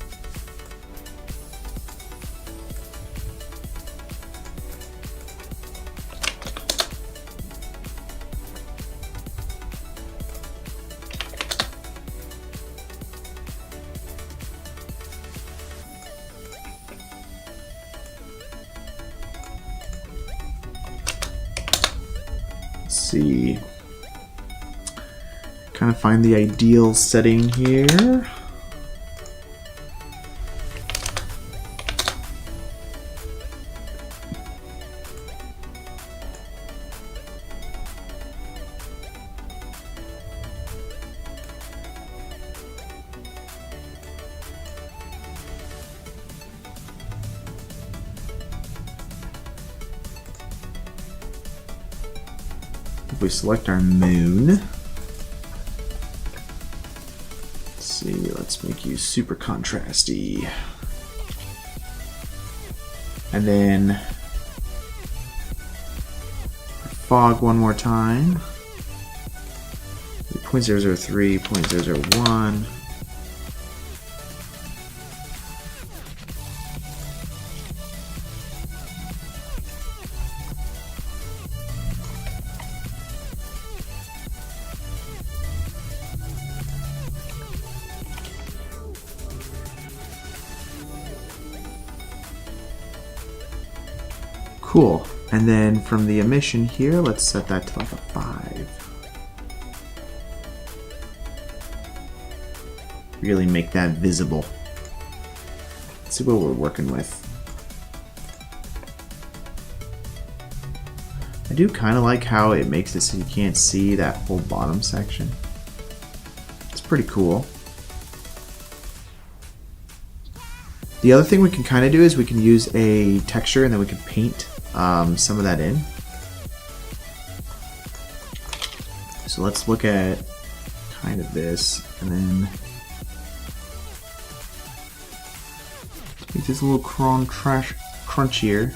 See, kind of find the ideal setting here. If we select our moon, let's see, let's make you super contrasty. And then fog one more time. 0.003, 0.001. Cool. And then from the emission here, let's set that to like a 5. Really make that visible. Let's see what we're working with. I do kind of like how it makes it so you can't see that whole bottom section. It's pretty cool. The other thing we can kind of do is we can use a texture and then we can paint some of that in. So let's look at kind of this, and then make this a little crunchier.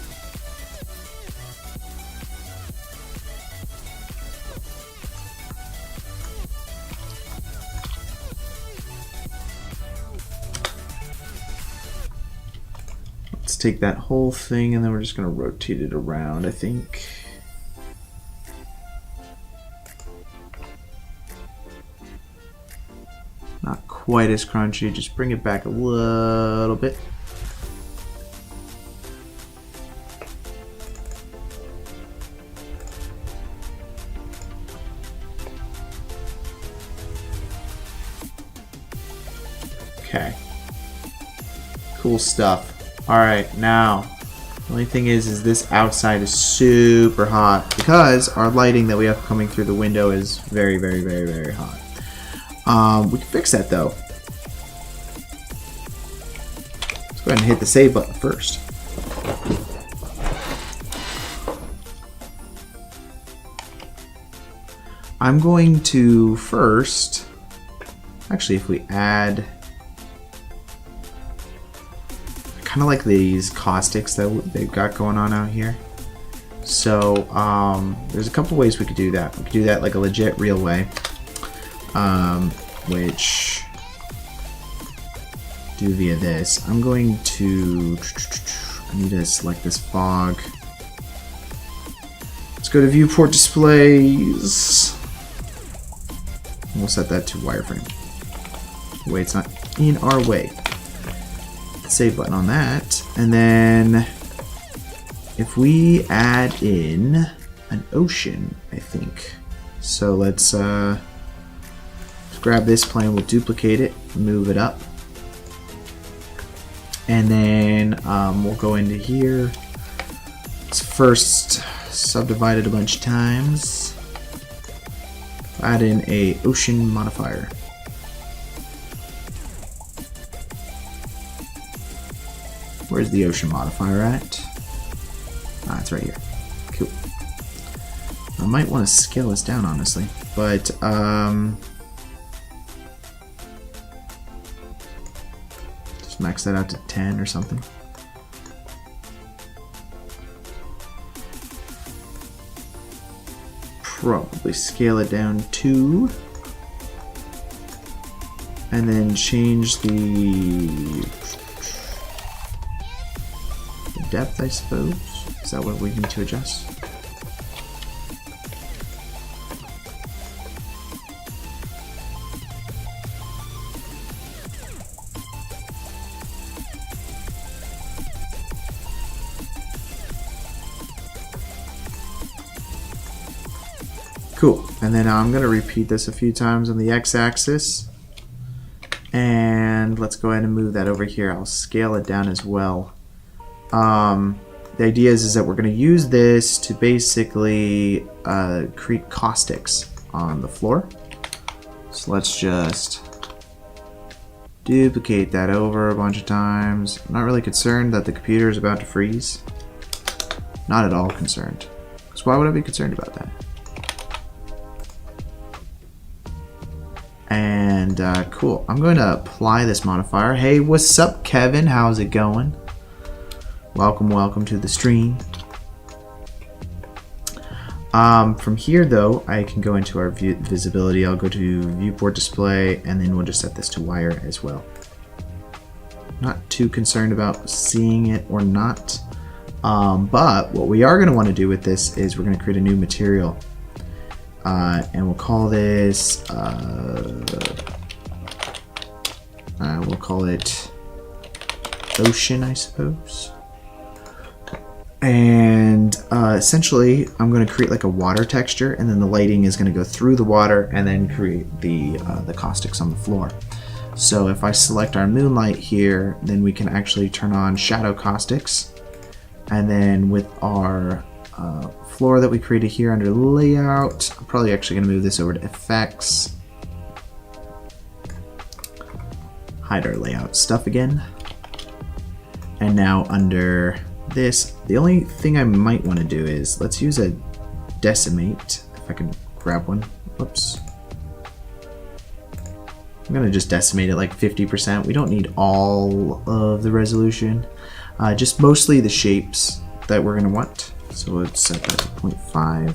Let's take that whole thing and then we're just going to rotate it around, I think. Not quite as crunchy, just bring it back a little bit. Okay. Cool stuff. Alright, now, the only thing is this outside is super hot because our lighting that we have coming through the window is very, very, very, very hot. We can fix that though. Let's Go ahead and hit the save button first. I'm going to first, actually if we add, I kind of like these caustics that they've got going on out here. So there's a couple ways we could do that. We could do that like a legit real way, which do via this. I'm going to, I need to select this fog. Let's go to viewport displays. We'll set that to wireframe. Wait, it's not in our way. Save button on that. And then if we add in an ocean, I think. So let's grab this plane, we'll duplicate it, move it up. And then we'll go into here. Let's first subdivide it a bunch of times. Add in a ocean modifier. Where's the ocean modifier at? Ah, it's right here. Cool. I might want to scale this down, honestly, but just max that out to 10 or something. Probably scale it down 2, and then change the depth, I suppose. Is that what we need to adjust? Cool, and then I'm going to repeat this a few times on the x-axis, and let's go ahead and move that over here. I'll scale it down as well. The idea is that we're going to use this to basically create caustics on the floor. So let's just duplicate that over a bunch of times. I'm not really concerned that the computer is about to freeze. Not at all concerned. Because why would I be concerned about that? And cool, I'm going to apply this modifier. Hey, what's up, Kevin? How's it going? Welcome, welcome to the stream. From here, though, I can go into our visibility. I'll go to viewport display, and then we'll just set this to wire as well. Not too concerned about seeing it or not. But what we are going to want to do with this is we're going to create a new material. And we'll call this, we'll call it ocean, I suppose. And essentially, I'm going to create like a water texture, and then the lighting is going to go through the water and then create the caustics on the floor. So if I select our moonlight here, then we can actually turn on shadow caustics. And then with our floor that we created here under layout, I'm probably actually going to move this over to effects. Hide our layout stuff again. And now under this, the only thing I might want to do is let's use a decimate. If I can grab one. Whoops. I'm going to just decimate it like 50%. We don't need all of the resolution. Just mostly the shapes that we're going to want. So let's set that to 0.5.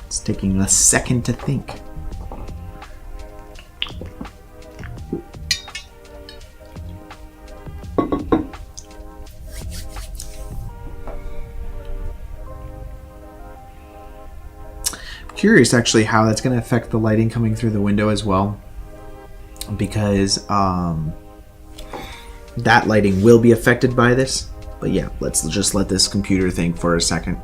It's taking a second to think. Curious actually how that's going to affect the lighting coming through the window as well, because that lighting will be affected by this. But yeah, let's just let this computer think for a second.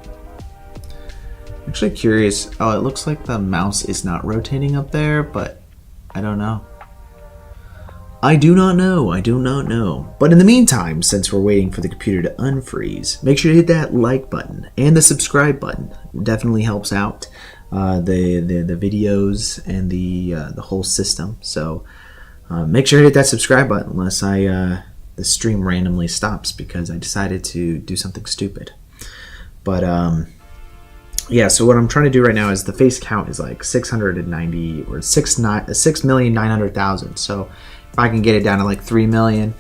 Actually curious. Oh, it looks like the mouse is not rotating up there, but I don't know. I do not know. But in the meantime, since we're waiting for the computer to unfreeze, make sure to hit that like button and the subscribe button. It definitely helps out. the videos and the whole system. So make sure to hit that subscribe button unless the stream randomly stops because I decided to do something stupid. But yeah, so what I'm trying to do right now is the face count is like 690 or 6,900,000. So if I can get it down to like 3 million,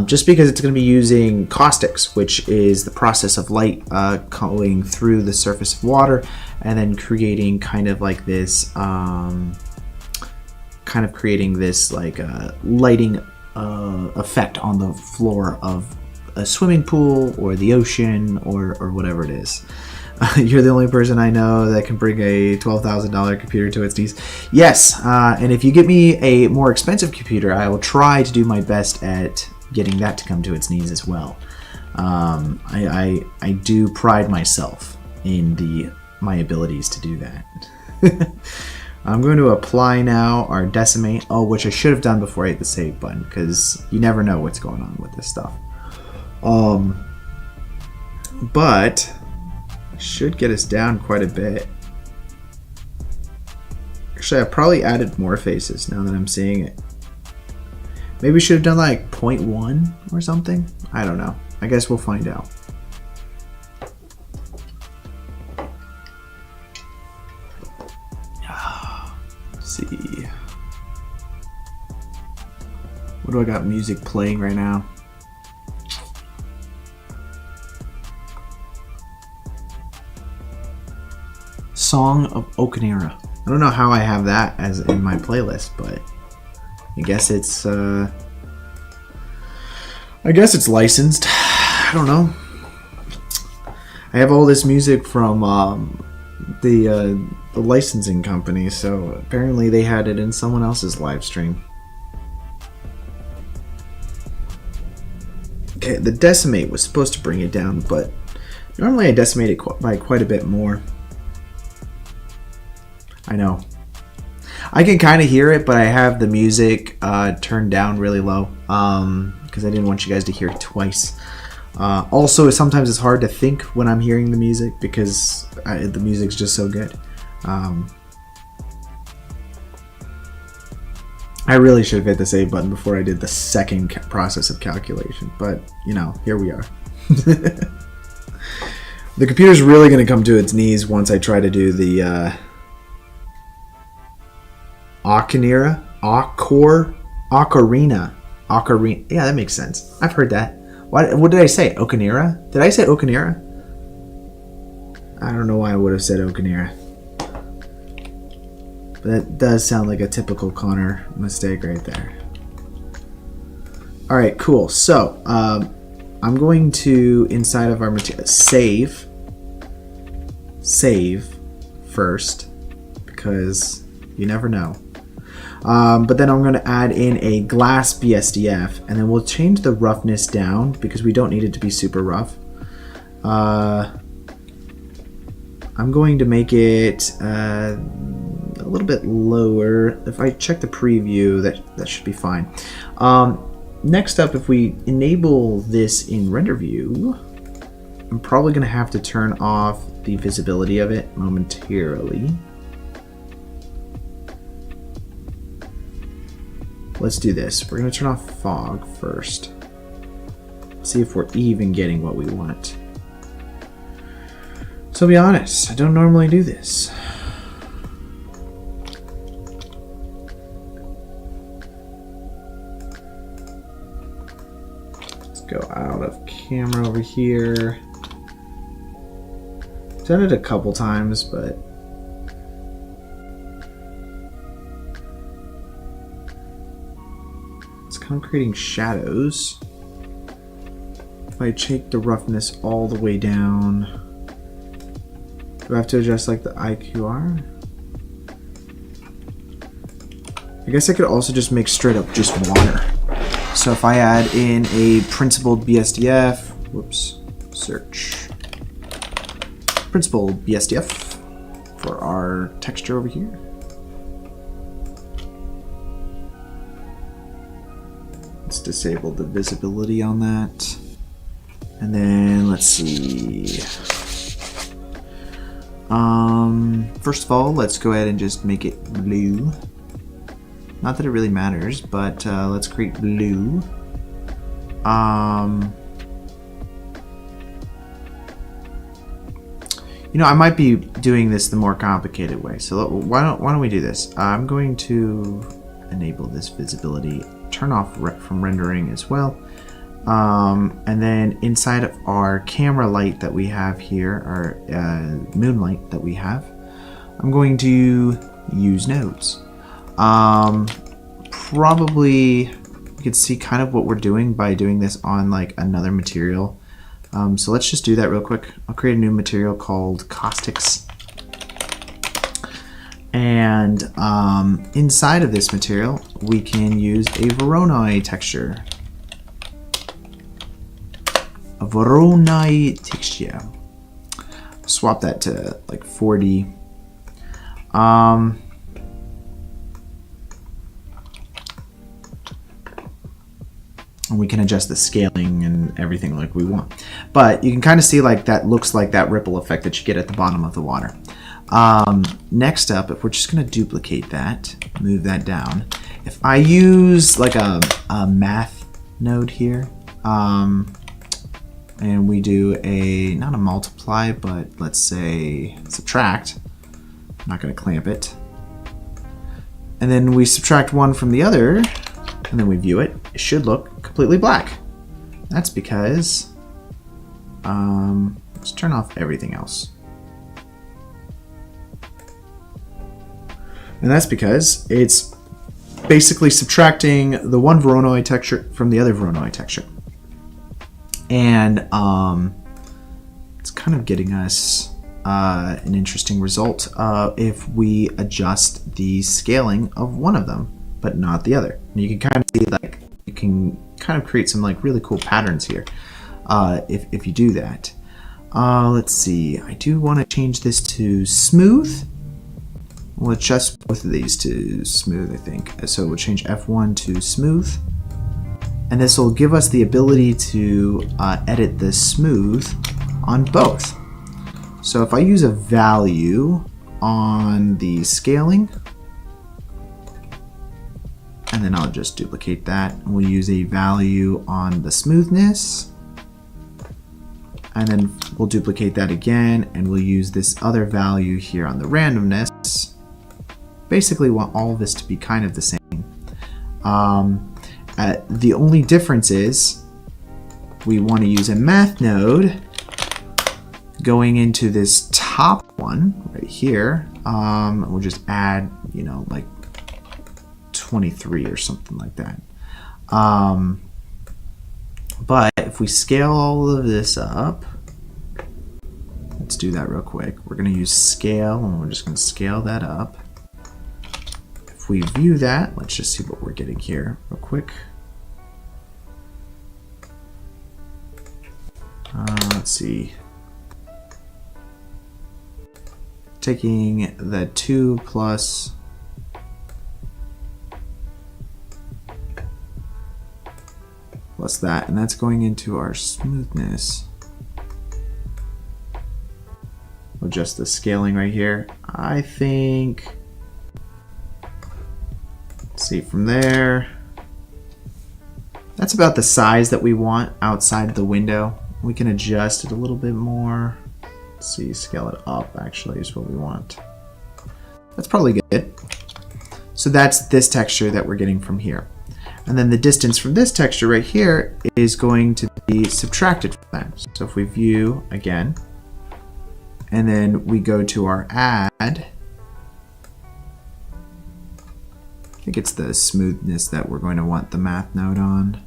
just because it's going to be using caustics, which is the process of light going through the surface of water and then creating kind of like this, lighting effect on the floor of a swimming pool or the ocean or whatever it is. You're the only person I know that can bring a $12,000 computer to its knees. Yes, and if you get me a more expensive computer, I will try to do my best at getting that to come to its knees as well. I do pride myself in my abilities to do that. I'm going to apply now our decimate. Oh, which I should have done before I hit the save button because you never know what's going on with this stuff. But should get us down quite a bit. Actually, I probably added more faces now that I'm seeing it. Maybe we should have done like 0.1 or something. I don't know. I guess we'll find out. Let's see. What do I got music playing right now? Song of Okanera. I don't know how I have that as in my playlist, but I guess it's licensed. I don't know. I have all this music from the licensing company, so apparently they had it in someone else's live stream. Okay, the decimate was supposed to bring it down, but normally I decimate it by quite a bit more. I know. I can kind of hear it, but I have the music turned down really low because I didn't want you guys to hear it twice. Also, sometimes it's hard to think when I'm hearing the music because the music's just so good. I really should have hit the save button before I did the second process of calculation, but you know, here we are. The computer's really going to come to its knees once I try to do the Ocarina. Yeah, that makes sense. I've heard that. What did I say? Okanera? Did I say Okanera? I don't know why I would have said Okanera. But that does sound like a typical Connor mistake right there. Alright, cool. So, I'm going to, inside of our material, save first, because you never know. But then I'm going to add in a glass BSDF, and then we'll change the roughness down because we don't need it to be super rough. I'm going to make it a little bit lower. If I check the preview, that should be fine. Next up, if we enable this in render view, I'm probably going to have to turn off the visibility of it momentarily. Let's do this. We're going to turn off fog first. See if we're even getting what we want. So I'll be honest, I don't normally do this. Let's go out of camera over here. Done it a couple times, but I'm creating shadows. If I take the roughness all the way down, do I have to adjust like the IQR? I guess I could also just make straight up just water. So if I add in a principled BSDF, whoops, search. Principled BSDF for our texture over here. Let's disable the visibility on that. And then let's see. First of all, let's go ahead and just make it blue. Not that it really matters, but let's create blue. You know, I might be doing this the more complicated way. So why don't we do this? I'm going to enable this visibility, turn off from rendering as well. And then inside of our camera light that we have here, our moonlight that we have, I'm going to use nodes. Probably you can see kind of what we're doing by doing this on like another material. So let's just do that real quick. I'll create a new material called caustics. And inside of this material, we can use a Voronoi texture. A Voronoi texture. Swap that to like 4D. And we can adjust the scaling and everything like we want. But you can kind of see like that looks like that ripple effect that you get at the bottom of the water. Next up, if we're just going to duplicate that, move that down. If I use like a math node here, and we do not a multiply, but let's say subtract. I'm not going to clamp it. And then we subtract one from the other, and then we view it. It should look completely black. That's because, let's turn off everything else. And that's because it's basically subtracting the one Voronoi texture from the other Voronoi texture. And it's kind of getting us an interesting result if we adjust the scaling of one of them, but not the other. And you can kind of see like, you can kind of create some like really cool patterns here if you do that. Let's see, I do want to change this to smooth. We'll adjust both of these to smooth, I think. So we'll change F1 to smooth. And this will give us the ability to edit the smooth on both. So if I use a value on the scaling, and then I'll just duplicate that. We'll use a value on the smoothness. And then we'll duplicate that again, and we'll use this other value here on the randomness. Basically want all of this to be kind of the same. The only difference is we want to use a math node going into this top one right here. We'll just add, you know, like 23 or something like that. But if we scale all of this up, let's do that real quick. We're going to use scale, and we're just going to scale that up. If we view that, let's just see what we're getting here real quick. Let's see. Taking the 2 plus that, and that's going into our smoothness. We'll adjust the scaling right here. I think, let's see, from there, that's about the size that we want outside the window. We can adjust it a little bit more. Let's see, scale it up actually is what we want. That's probably good. So that's this texture that we're getting from here. And then the distance from this texture right here is going to be subtracted from that. So if we view again, and then we go to our add, I think it's the smoothness that we're going to want the math node on.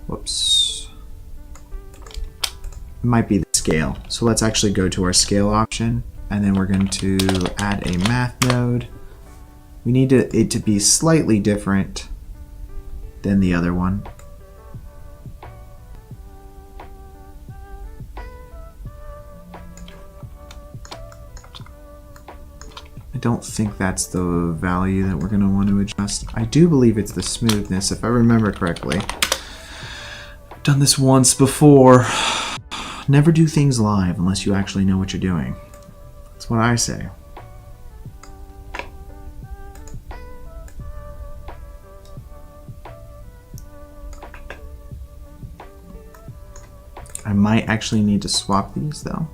Whoops. It might be the scale. So let's actually go to our scale option, and then we're going to add a math node. We need it to be slightly different than the other one. I don't think that's the value that we're going to want to adjust. I do believe it's the smoothness, if I remember correctly. I've done this once before. Never do things live unless you actually know what you're doing. That's what I say. I might actually need to swap these though.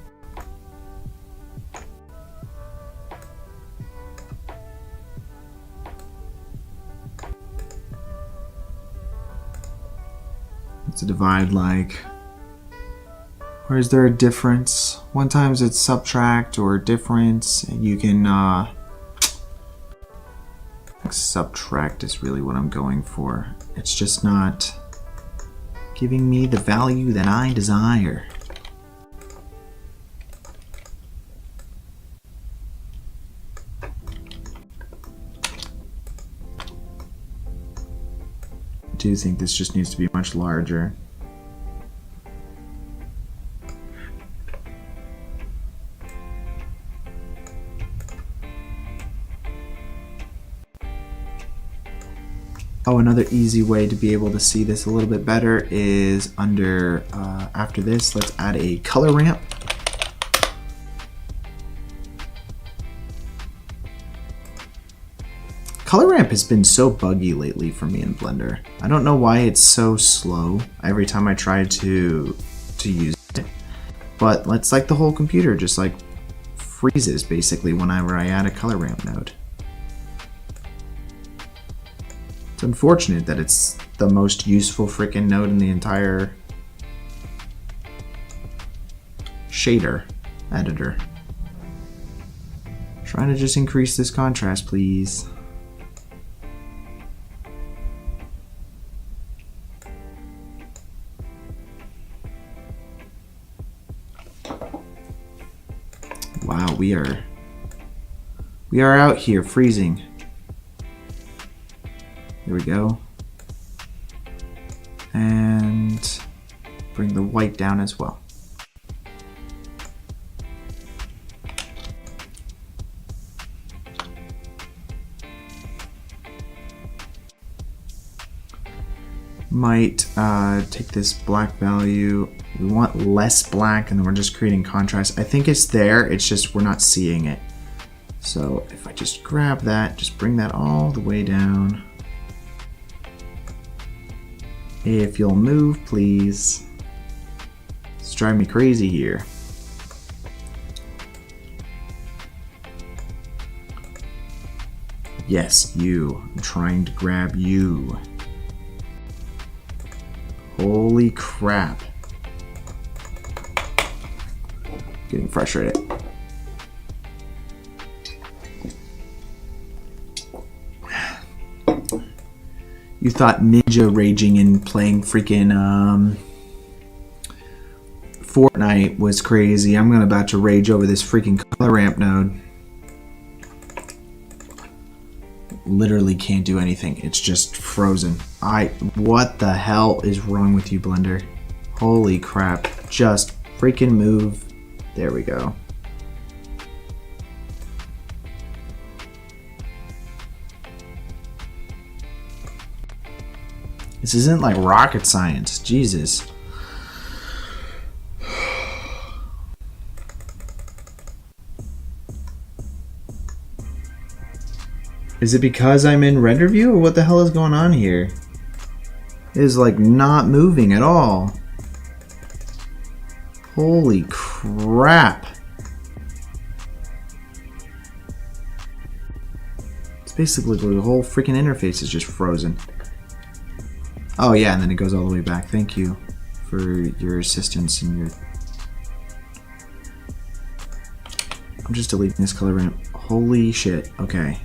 It's a divide like, or is there a difference? One times it's subtract or difference. You can subtract is really what I'm going for. It's just not giving me the value that I desire. I do think this just needs to be much larger. Oh, another easy way to be able to see this a little bit better is under, after this, let's add a color ramp. Color ramp has been so buggy lately for me in Blender. I don't know why it's so slow every time I try to use it. But it's like the whole computer just like freezes basically whenever I add a color ramp node. It's unfortunate that it's the most useful freaking node in the entire shader editor. Trying to just increase this contrast, please. Wow, we are out here freezing. There we go. And bring the white down as well. Might take this black value. We want less black and then we're just creating contrast. I think it's there, it's just we're not seeing it. So if I just grab that, just bring that all the way down. If you'll move, please. It's driving me crazy here. Yes, you. I'm trying to grab you. Holy crap. Getting frustrated. You thought ninja raging and playing freaking Fortnite was crazy. I'm about to rage over this freaking color ramp node. Literally can't do anything. It's just frozen. What the hell is wrong with you, Blender? Holy crap. Just freaking move. There we go. This isn't like rocket science. Jesus. Is it because I'm in render view or what the hell is going on here? It is like not moving at all. Holy crap. It's basically the whole freaking interface is just frozen. Oh yeah, and then it goes all the way back. Thank you for your assistance and your... I'm just deleting this color ramp. Holy shit. Okay.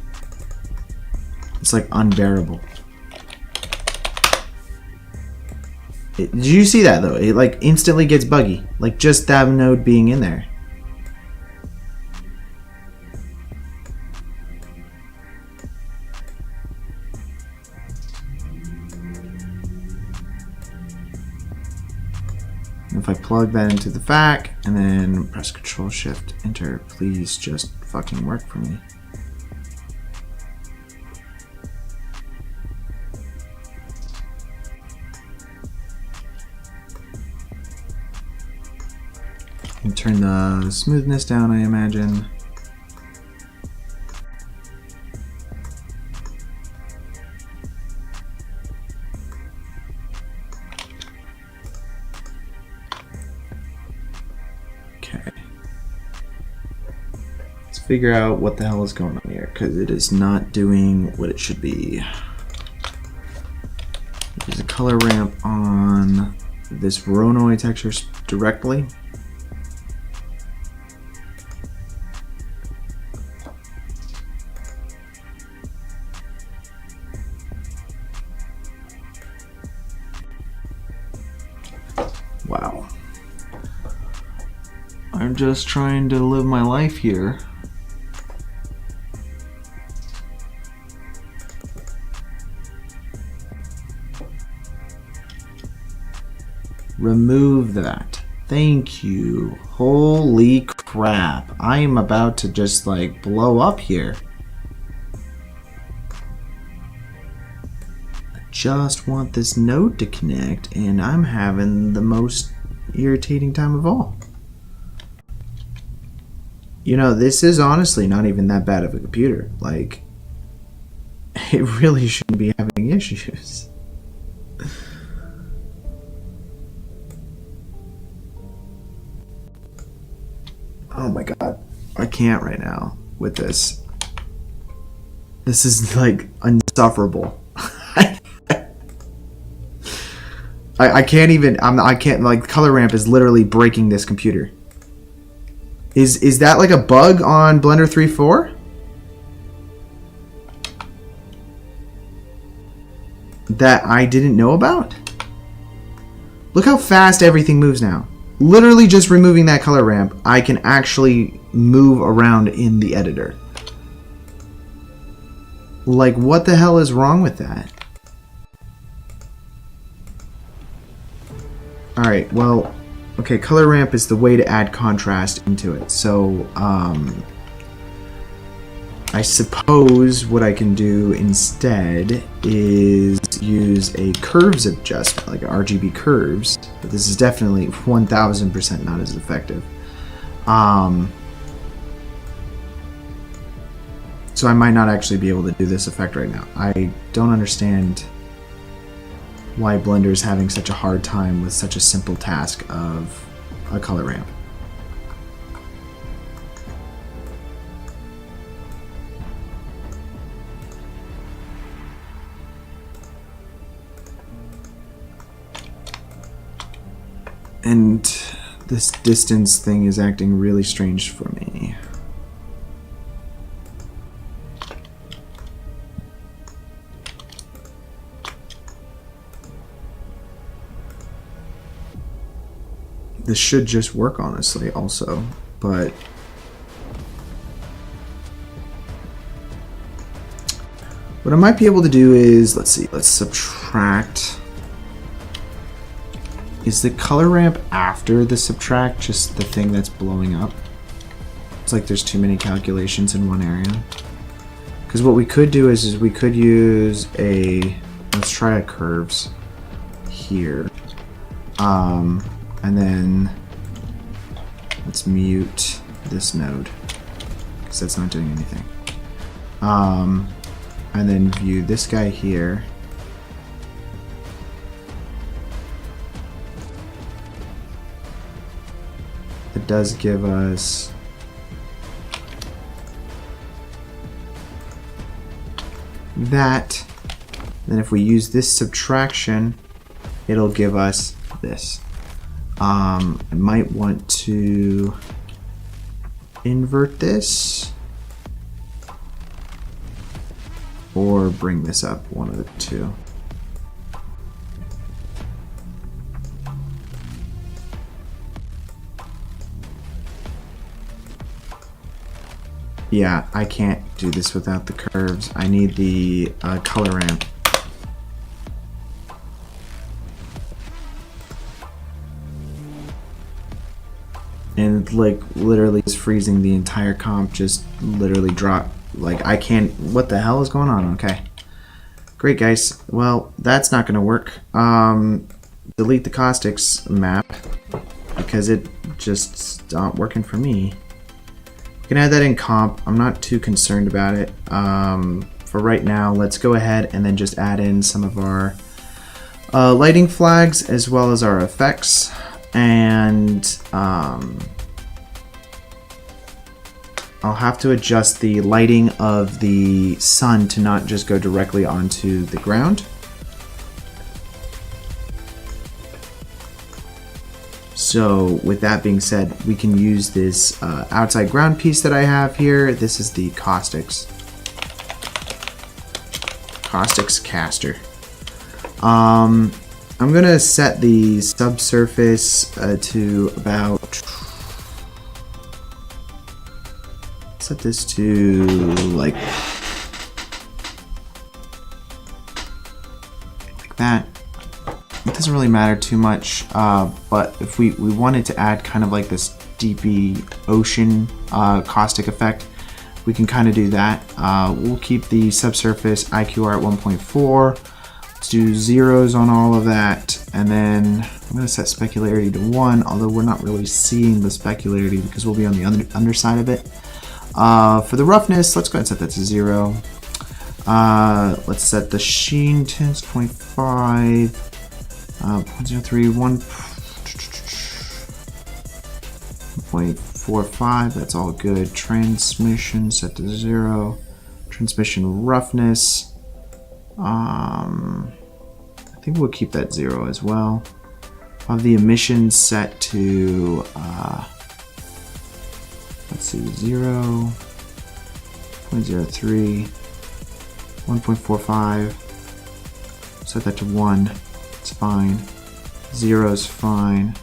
It's like unbearable. Did you see that though? It like instantly gets buggy. Like just that node being in there. If I plug that into the vac and then press Control Shift Enter, please just fucking work for me. And turn the smoothness down, I imagine. figure out what the hell is going on here, because it is not doing what it should be. There's a color ramp on this Voronoi texture directly. Wow. I'm just trying to live my life here. Remove that. Thank you. Holy crap. I am about to just like blow up here. I just want this node to connect and I'm having the most irritating time of all. You know, this is honestly not even that bad of a computer. Like, it really shouldn't be having issues. Oh my god. I can't right now with this. This is like insufferable. I can't even, I can't, like, color ramp is literally breaking this computer. Is that like a bug on Blender 3.4? That I didn't know about? Look how fast everything moves now. Literally just removing that color ramp, I can actually move around in the editor. Like, what the hell is wrong with that? Alright, well, okay, color ramp is the way to add contrast into it. So, I suppose what I can do instead is use a curves adjustment, like RGB curves. But this is definitely 1000% not as effective. So I might not actually be able to do this effect right now. I don't understand why Blender is having such a hard time with such a simple task of a color ramp. And this distance thing is acting really strange for me. This should just work, honestly, also, but what I might be able to do is, let's see, let's subtract. Is the color ramp after the subtract just the thing that's blowing up? It's like there's too many calculations in one area. Because what we could do is we could use a, let's try a curves here. And then let's mute this node because that's not doing anything. And then view this guy here. It does give us that. Then if we use this subtraction, it'll give us this. I might want to invert this or bring this up, one of the two. Yeah, I can't do this without the curves. I need the color ramp. And like literally is freezing the entire comp, just literally drop. Like I can't, what the hell is going on? Okay. Great guys. Well, that's not gonna work. Delete the caustics map because it just stopped working for me. You can add that in comp. I'm not too concerned about it. For right now, let's go ahead and then just add in some of our lighting flags as well as our effects. And I'll have to adjust the lighting of the sun to not just go directly onto the ground. So with that being said, we can use this outside ground piece that I have here. This is the caustics caster. I'm gonna set the subsurface to about, set this to like that. It doesn't really matter too much, but if we wanted to add kind of like this deepy ocean caustic effect, we can kind of do that. We'll keep the subsurface IQR at 1.4. Let's do zeros on all of that, and then I'm going to set specularity to 1, although we're not really seeing the specularity because we'll be on the underside of it. For the roughness, let's go ahead and set that to 0. Let's set the sheen to 0.5, 0.03, 1.45, that's all good. Transmission set to 0. Transmission roughness, I think we'll keep that 0 as well. I'll have the emissions set to, let's see, 0, 0.03, 1.45, set that to 1, it's fine. 0 is fine.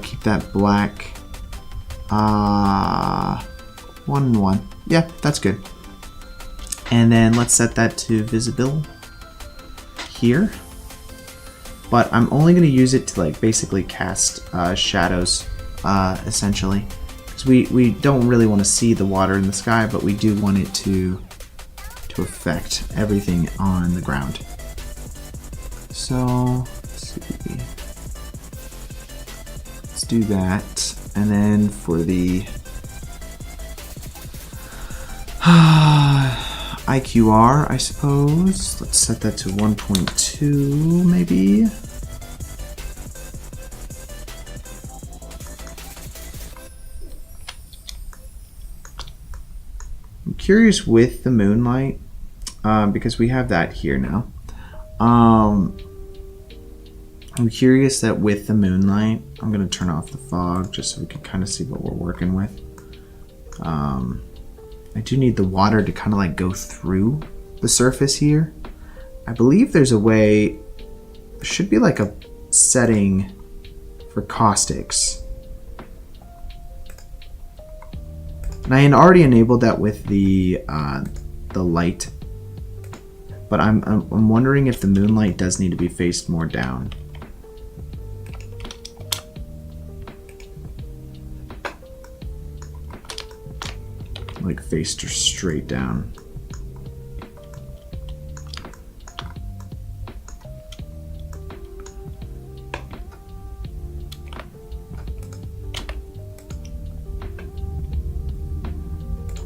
Keep that black. 1 and 1. Yeah, that's good. And then let's set that to visible here. But I'm only going to use it to like basically cast shadows, essentially. Because we don't really want to see the water in the sky, but we do want it to affect everything on the ground. So let's see. Let's do that. And then for the IQR, I suppose, let's set that to 1.2 maybe. I'm curious with the moonlight, because we have that here now. I'm curious that with the moonlight, I'm going to turn off the fog just so we can kind of see what we're working with. I do need the water to kind of like go through the surface here. I believe there's a way, there should be like a setting for caustics. And I had already enabled that with the light. But I'm wondering if the moonlight does need to be faced more down. Like faced straight down.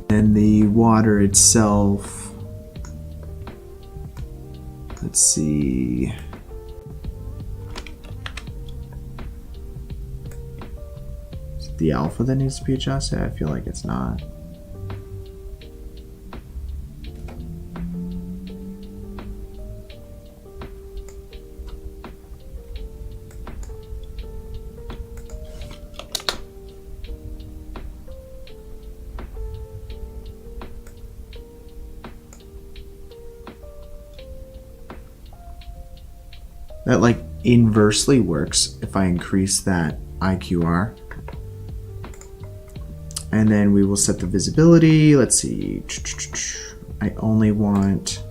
And the water itself, let's see. Is it the alpha that needs to be adjusted? I feel like it's not. That like inversely works if I increase that IQR. And then we will set the visibility. Let's see. I only want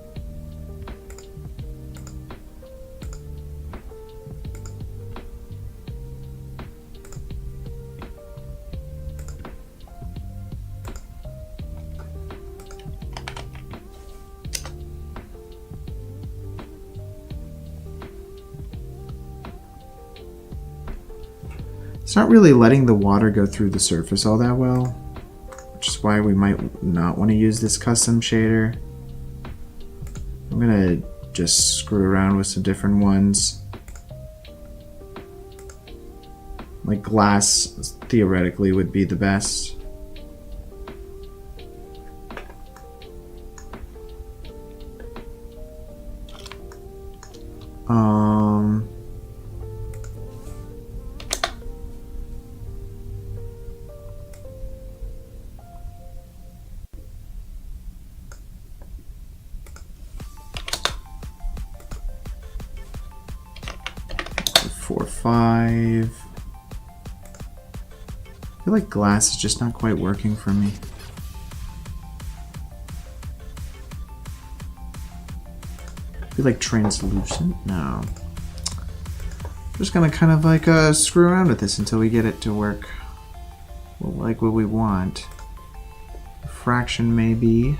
It's not really letting the water go through the surface all that well, which is why we might not want to use this custom shader. I'm gonna just screw around with some different ones. Like glass theoretically would be the best. Um, four, five. I feel like glass is just not quite working for me. I feel like translucent? No. Just gonna kind of like screw around with this until we get it to work like what we want. Fraction maybe.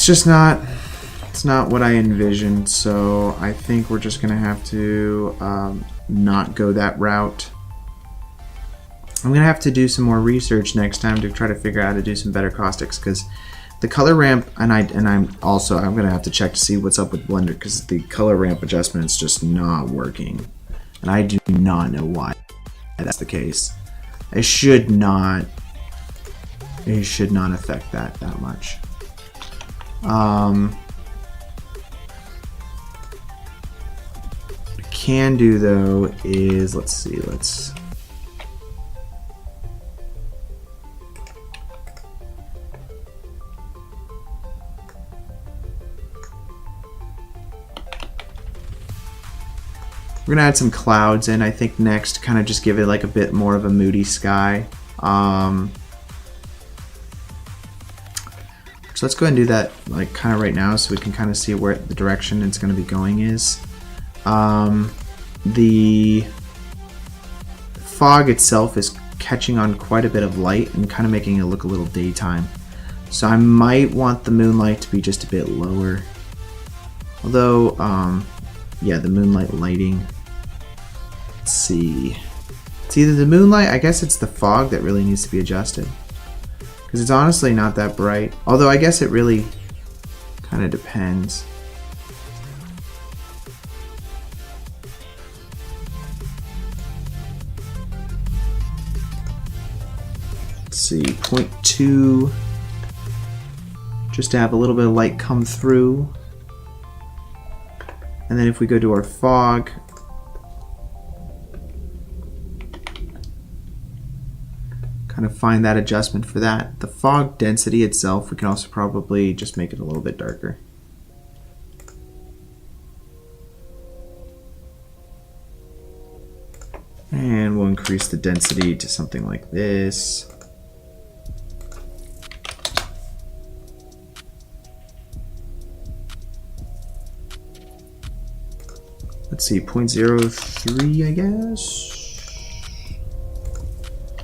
It's not what I envisioned, so I think we're just gonna have to not go that route. I'm gonna have to do some more research next time to try to figure out how to do some better caustics, because the color ramp, and I'm gonna have to check to see what's up with Blender, because the color ramp adjustment is just not working, and I do not know why that's the case. It should not affect that much. What I can do though is, let's see, we're gonna add some clouds in, I think, next, kind of just give it like a bit more of a moody sky. So let's go ahead and do that like kind of right now, so we can kind of see where the direction it's going to be going is. The fog itself is catching on quite a bit of light and kind of making it look a little daytime. So I might want the moonlight to be just a bit lower. Although, yeah, the moonlight lighting. Let's see. It's either the moonlight, I guess it's the fog that really needs to be adjusted. Because it's honestly not that bright. Although I guess it really kind of depends. Let's see, 0.2. Just to have a little bit of light come through. And then if we go to our fog, kind of find that adjustment for that. The fog density itself, we can also probably just make it a little bit darker. And we'll increase the density to something like this. Let's see, 0.03, I guess.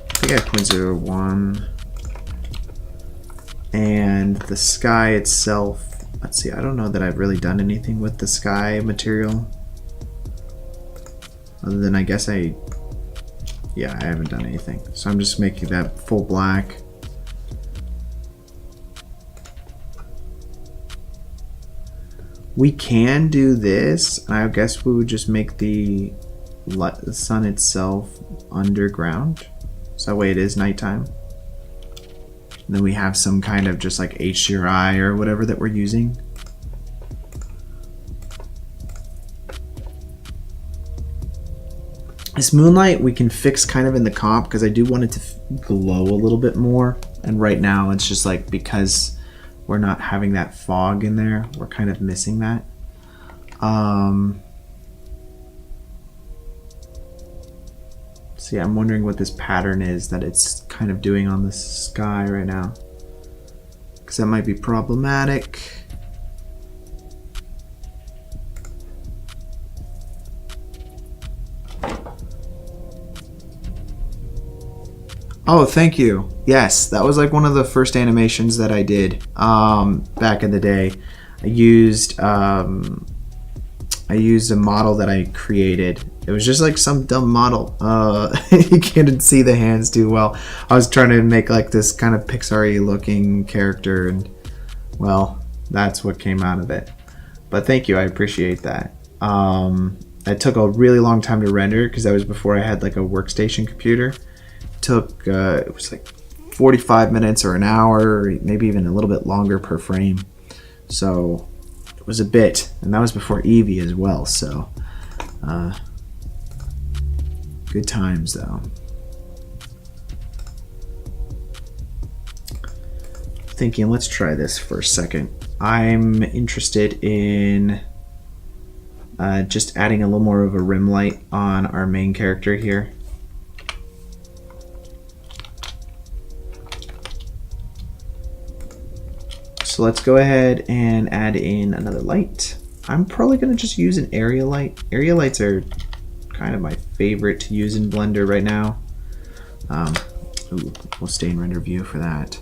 I think I have 0.01. And the sky itself, let's see, I don't know that I've really done anything with the sky material. Other than I guess I haven't done anything. So I'm just making that full black. We can do this. I guess we would just make the sun itself underground. So that way it is nighttime. And then we have some kind of just like HDRI or whatever that we're using. This moonlight we can fix kind of in the comp, because I do want it to glow a little bit more. And right now it's just like, because we're not having that fog in there, we're kind of missing that. See, I'm wondering what this pattern is that it's kind of doing on the sky right now, because that might be problematic. Oh, thank you. Yes, that was like one of the first animations that I did back in the day. I used a model that I created. It was just like some dumb model. You can't see the hands too well. I was trying to make like this kind of Pixar-y looking character, and well, that's what came out of it. But thank you, I appreciate that. It took a really long time to render because that was before I had like a workstation computer. It took it was like 45 minutes or an hour, or maybe even a little bit longer per frame. So it was a bit, and that was before Eevee as well. So good times though. Thinking, let's try this for a second. I'm interested in just adding a little more of a rim light on our main character here. So let's go ahead and add in another light. I'm probably going to just use an area light. Area lights are kind of my favorite to use in Blender right now. Ooh, we'll stay in render view for that.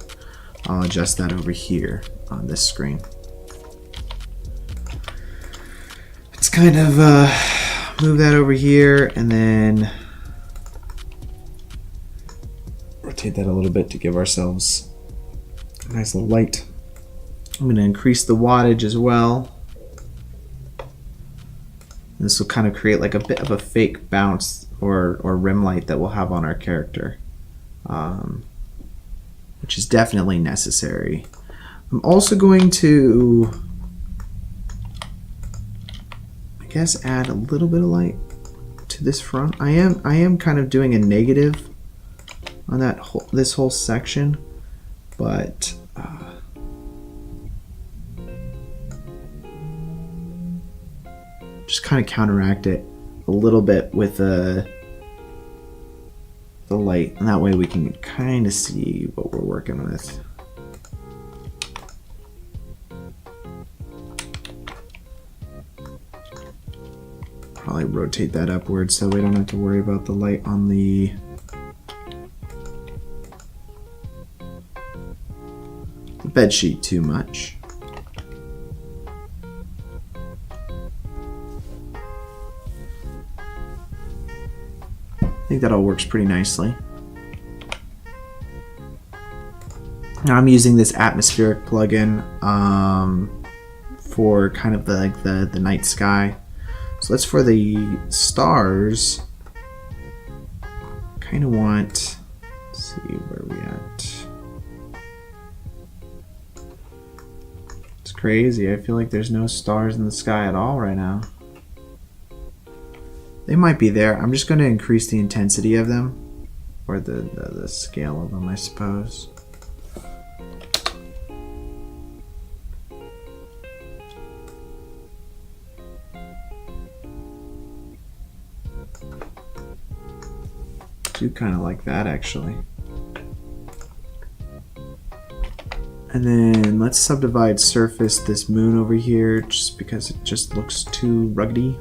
I'll adjust that over here on this screen. Let's kind of move that over here and then rotate that a little bit to give ourselves a nice little light. I'm going to increase the wattage as well. This will kind of create like a bit of a fake bounce or rim light that we'll have on our character, which is definitely necessary. I'm also going to, I guess, add a little bit of light to this front. I am kind of doing a negative on this whole section, but just kind of counteract it a little bit with the light, and that way we can kind of see what we're working with. Probably rotate that upwards so we don't have to worry about the light on the bed sheet too much. I think that all works pretty nicely. Now I'm using this atmospheric plugin for kind of the night sky. So let's, for the stars, kind of want, let's see where we at. It's crazy. I feel like there's no stars in the sky at all right now. They might be there. I'm just going to increase the intensity of them, or the scale of them, I suppose. I do kind of like that, actually. And then let's subdivide surface this moon over here, just because it just looks too ruggedy.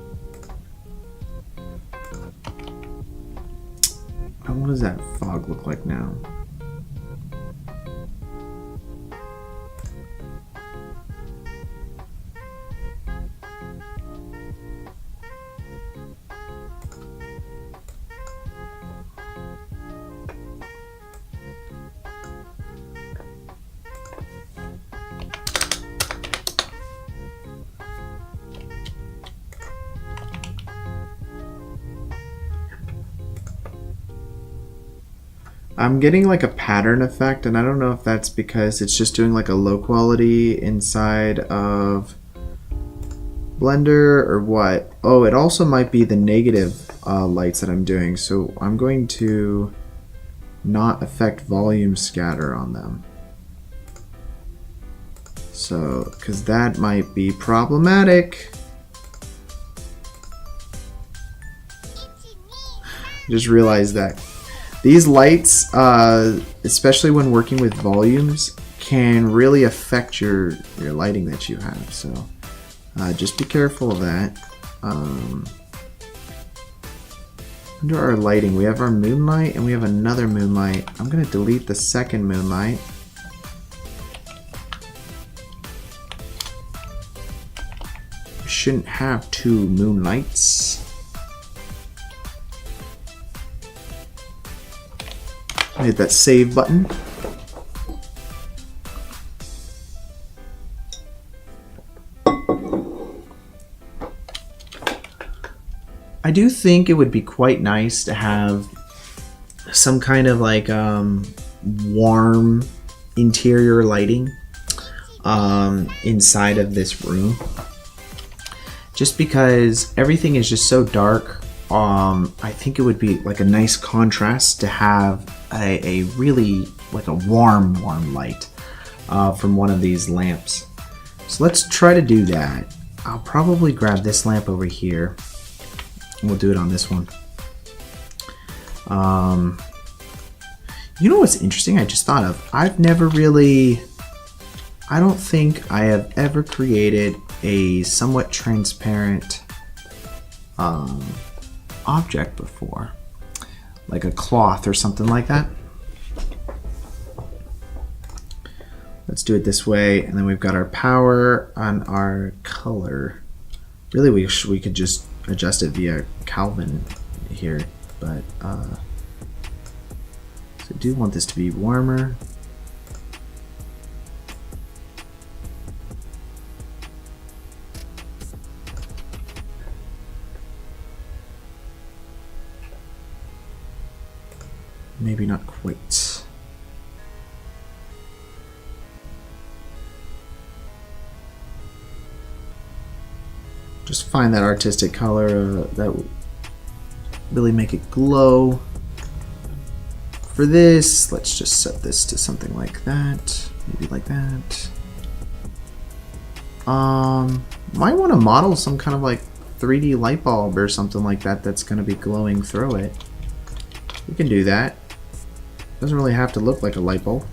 What does that fog look like now? I'm getting like a pattern effect, and I don't know if that's because it's just doing like a low quality inside of Blender or what. Oh, it also might be the negative lights that I'm doing, so I'm going to not affect volume scatter on them. So, because that might be problematic. Just realized that these lights, especially when working with volumes, can really affect your lighting that you have. So just be careful of that. Under our lighting, we have our moonlight and we have another moonlight. I'm going to delete the second moonlight. shouldn't have two moonlights. Hit that save button. I do think it would be quite nice to have some kind of like warm interior lighting inside of this room, just because everything is just so dark. I think it would be like a nice contrast to have a really like a warm light from one of these lamps. So let's try to do that. I'll probably grab this lamp over here. We'll do it on this one. You know what's interesting? I just thought of. I don't think I have ever created a somewhat transparent object before, like a cloth or something like that. Let's do it this way, and then we've got our power on our color. Really, we could just adjust it via Kelvin here, but so I do want this to be warmer. Maybe not quite. Just find that artistic color that will really make it glow. For this, let's just set this to something like that. Maybe like that. Might want to model some kind of like 3D light bulb or something like that that's going to be glowing through it. We can do that. Doesn't really have to look like a light bulb.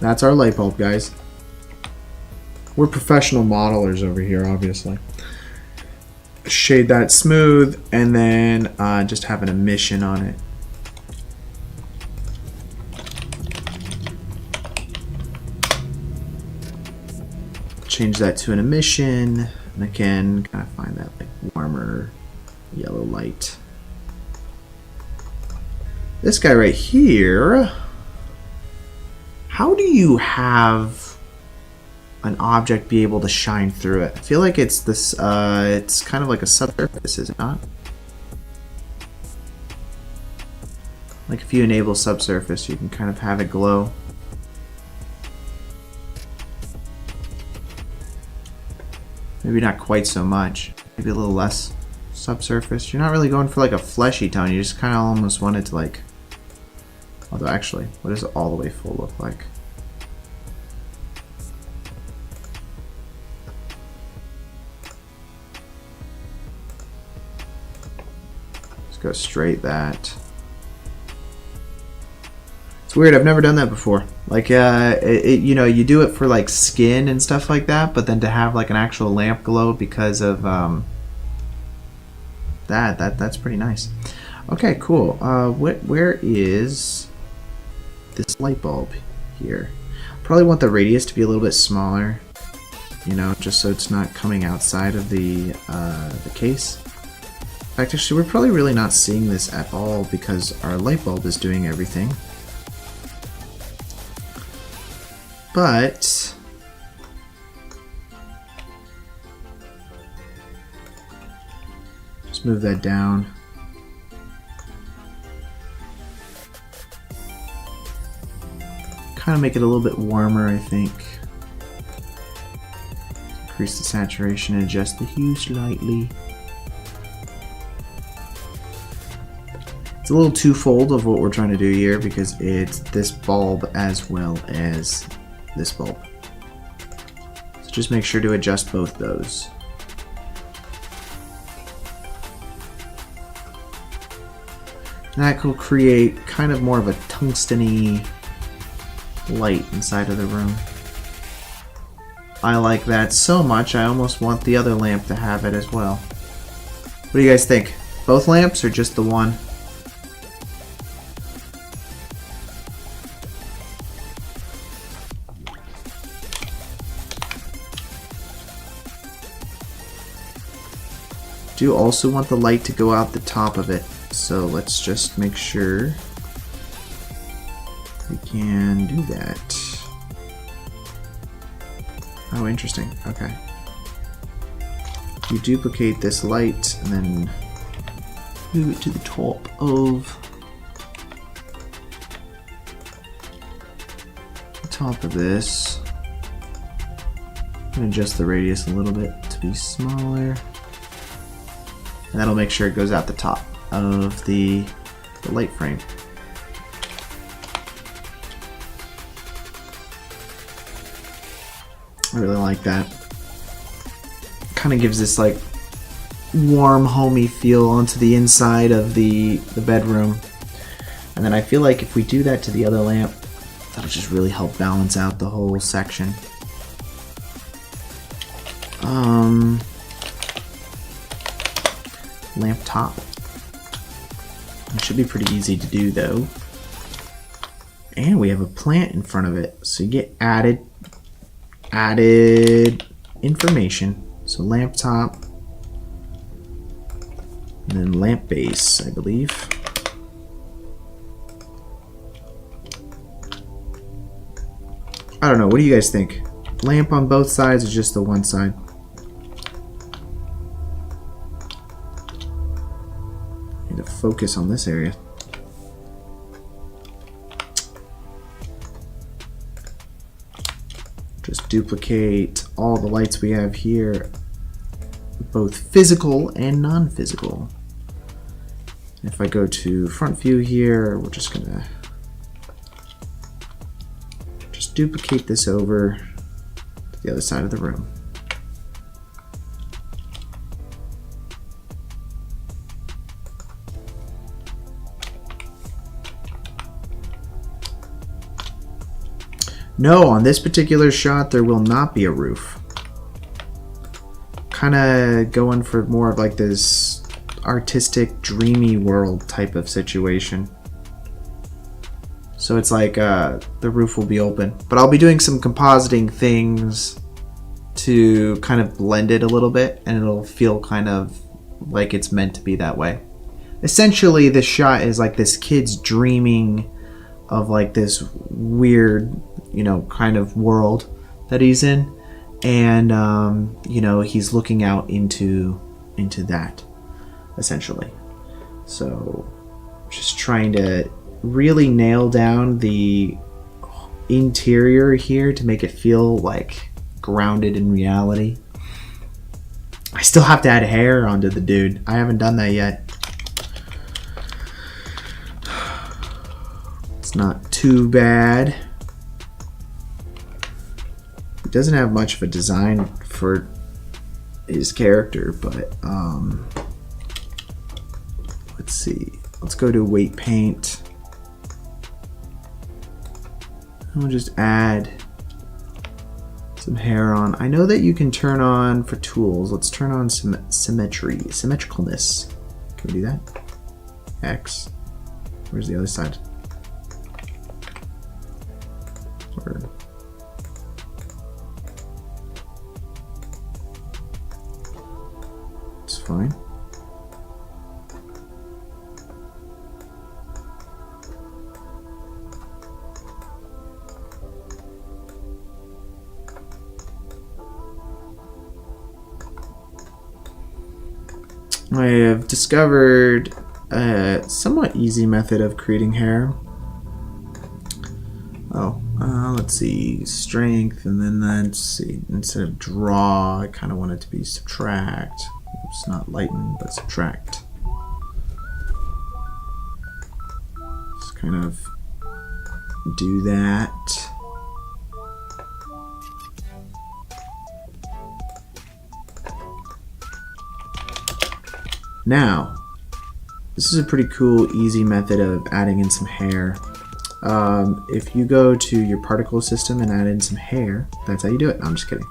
That's our light bulb, guys. We're professional modelers over here, obviously. Shade that smooth, and then just have an emission on it. Change that to an emission, and again, kind of find that like warmer yellow light. This guy right here. How do you have an object be able to shine through it? I feel like it's this. It's kind of like a subsurface, is it not? Like if you enable subsurface, you can kind of have it glow. Maybe not quite so much. Maybe a little less subsurface. You're not really going for like a fleshy tone. You just kind of almost want it to like. Although actually, what does it all the way full look like? Let's go straight that. It's weird, I've never done that before. Like, you know, you do it for like skin and stuff like that, but then to have like an actual lamp glow because of that's pretty nice. Okay, cool. Where is this light bulb here? Probably want the radius to be a little bit smaller, you know, just so it's not coming outside of the case. In fact, actually, we're probably really not seeing this at all because our light bulb is doing everything. But just move that down. Kind of make it a little bit warmer, I think. Increase the saturation and adjust the hue slightly. It's a little twofold of what we're trying to do here because it's this bulb as well as this bulb. So just make sure to adjust both those. And that will create kind of more of a tungsten-y light inside of the room. I like that so much, I almost want the other lamp to have it as well. What do you guys think? Both lamps or just the one? Do also want the light to go out the top of it, so let's just make sure we can do that. Oh, interesting. Okay. You duplicate this light and then move it to the top of this. I'm gonna adjust the radius a little bit to be smaller. And that'll make sure it goes out the top of the light frame. I really like that. Kind of gives this like warm, homey feel onto the inside of the bedroom. And then I feel like if we do that to the other lamp, that'll just really help balance out the whole section. Lamp top. It should be pretty easy to do though. And we have a plant in front of it, so you get added information. So lamp top, and then lamp base, I believe. I don't know, what do you guys think? Lamp on both sides or just the one side? Need to focus on this area. Just duplicate all the lights we have here, both physical and non-physical. If I go to front view here, we're just gonna just duplicate this over to the other side of the room. No, on this particular shot, there will not be a roof. Kind of going for more of like this artistic, dreamy world type of situation. So it's like the roof will be open. But I'll be doing some compositing things to kind of blend it a little bit, and it'll feel kind of like it's meant to be that way. Essentially, this shot is like this kid's dreaming of like this weird, you know, kind of world that he's in, and you know, he's looking out into that, essentially. So just trying to really nail down the interior here to make it feel like grounded in reality. I still have to add hair onto the dude. I haven't done that yet. It's not too bad. He doesn't have much of a design for his character, but let's see. Let's go to weight paint. We'll just add some hair on. I know that you can turn on for tools. Let's turn on some symmetricalness. Can we do that? X. Where's the other side? Or it's fine. I have discovered a somewhat easy method of creating hair. Let's see, strength, and then let's see, instead of draw, I kind of want it to be subtract. It's not lighten, but subtract. Just kind of do that. Now, this is a pretty cool, easy method of adding in some hair. If you go to your particle system and add in some hair, that's how you do it. No, I'm just kidding.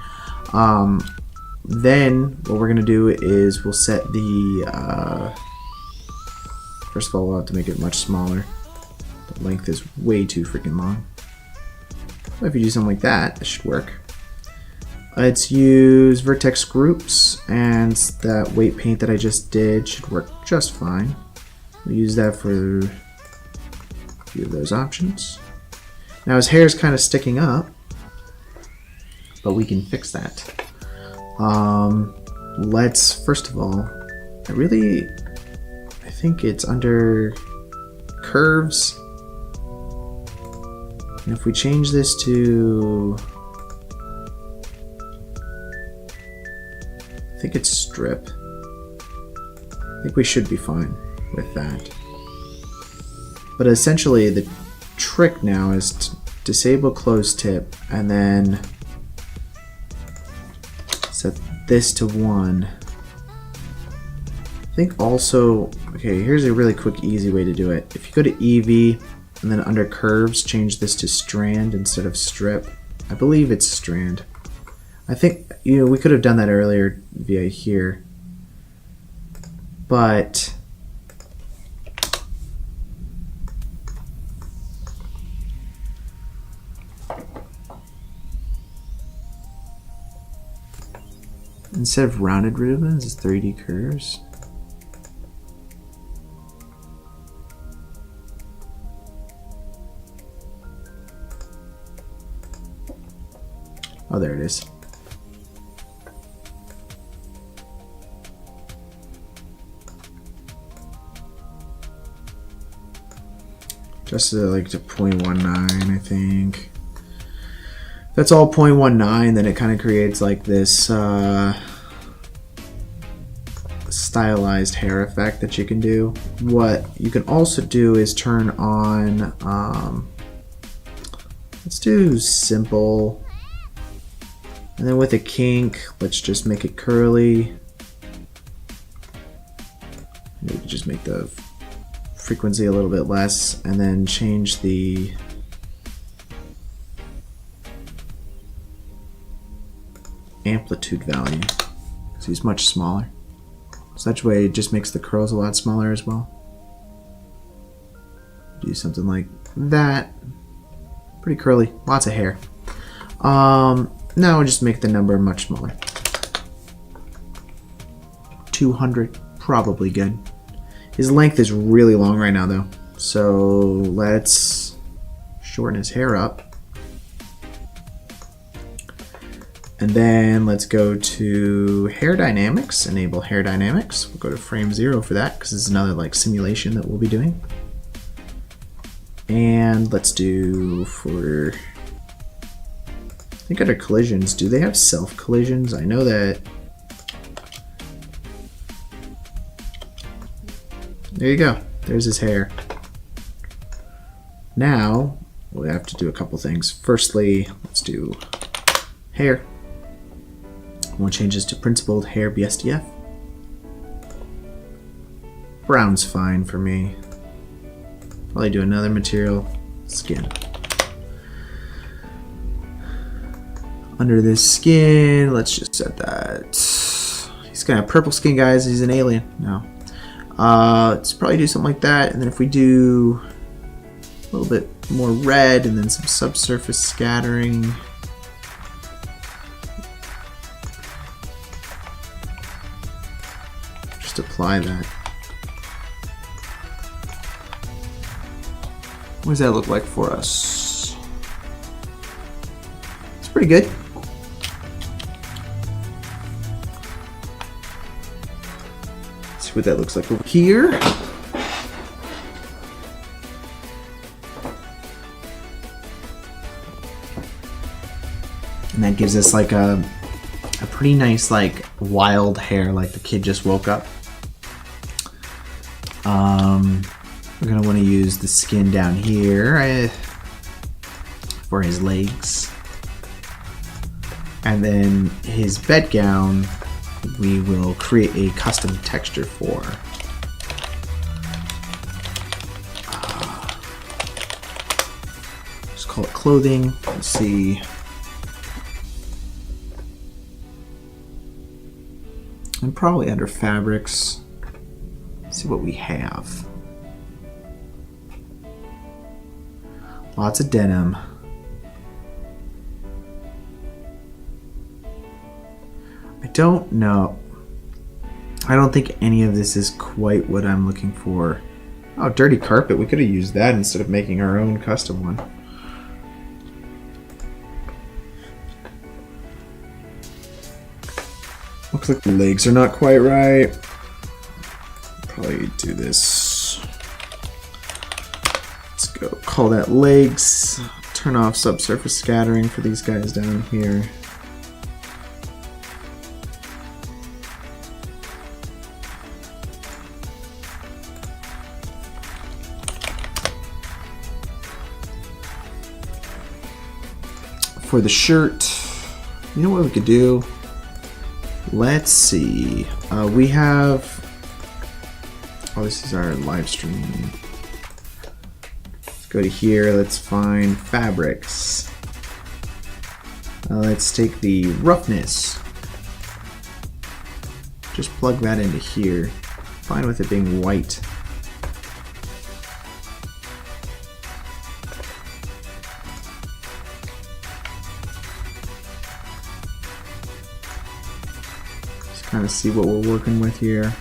Then what we're gonna do is we'll set the first of all, we'll have to make it much smaller. The length is way too freaking long. But if you do something like that, it should work. Let's use vertex groups, and that weight paint that I just did should work just fine. We'll use that for a few of those options. Now his hair is kind of sticking up, but we can fix that. Let's, first of all, I think it's under curves. And if we change this to, I think it's strip. I think we should be fine with that. But essentially the trick now is to disable close tip and then set this to 1. I think also, okay, here's a really quick, easy way to do it. If you go to Eevee and then under curves, change this to strand instead of strip. I believe it's strand. I think, we could have done that earlier via here. But instead of rounded ribbons, it's 3D curves. Oh, there it is. Just to 0.19, I think. That's all 0.19, then it kind of creates like this stylized hair effect that you can do. What you can also do is turn on, let's do simple. And then with a kink, let's just make it curly. Maybe just make the frequency a little bit less, and then change the amplitude value because he's much smaller. So that way it just makes the curls a lot smaller as well. Do something like that. Pretty curly, lots of hair. Now we'll just make the number much smaller. 200, probably good. His length is really long right now though. So let's shorten his hair up. And then let's go to hair dynamics, enable hair dynamics. We'll go to frame 0 for that because it's another simulation that we'll be doing. And let's do for, I think under collisions, do they have self collisions? I know that. There you go. There's his hair. Now we have to do a couple things. Firstly, let's do hair. We'll change this to principled hair BSDF. Brown's fine for me. Probably do another material, skin. Under this skin, let's just set that. He's gonna have purple skin, guys. He's an alien. No. Let's probably do something like that, and then if we do a little bit more red and then some subsurface scattering. Just apply that. What does that look like for us? It's pretty good. Let's see what that looks like over here. And that gives us like a pretty nice wild hair, like the kid just woke up. We're gonna want to use the skin down here for his legs, and then his bed gown we will create a custom texture for. Just call it clothing. Let's see. And probably under fabrics. Let's see what we have. Lots of denim. I don't know. I don't think any of this is quite what I'm looking for. Oh, dirty carpet. We could have used that instead of making our own custom one. Looks like the legs are not quite right. Probably do this. Let's go call that legs. Turn off subsurface scattering for these guys down here. For the shirt, you know what we could do? Let's see. We have. Oh, this is our live stream. Let's go to here. Let's find fabrics. Let's take the roughness. Just plug that into here. Fine with it being white. Kind of see what we're working with here.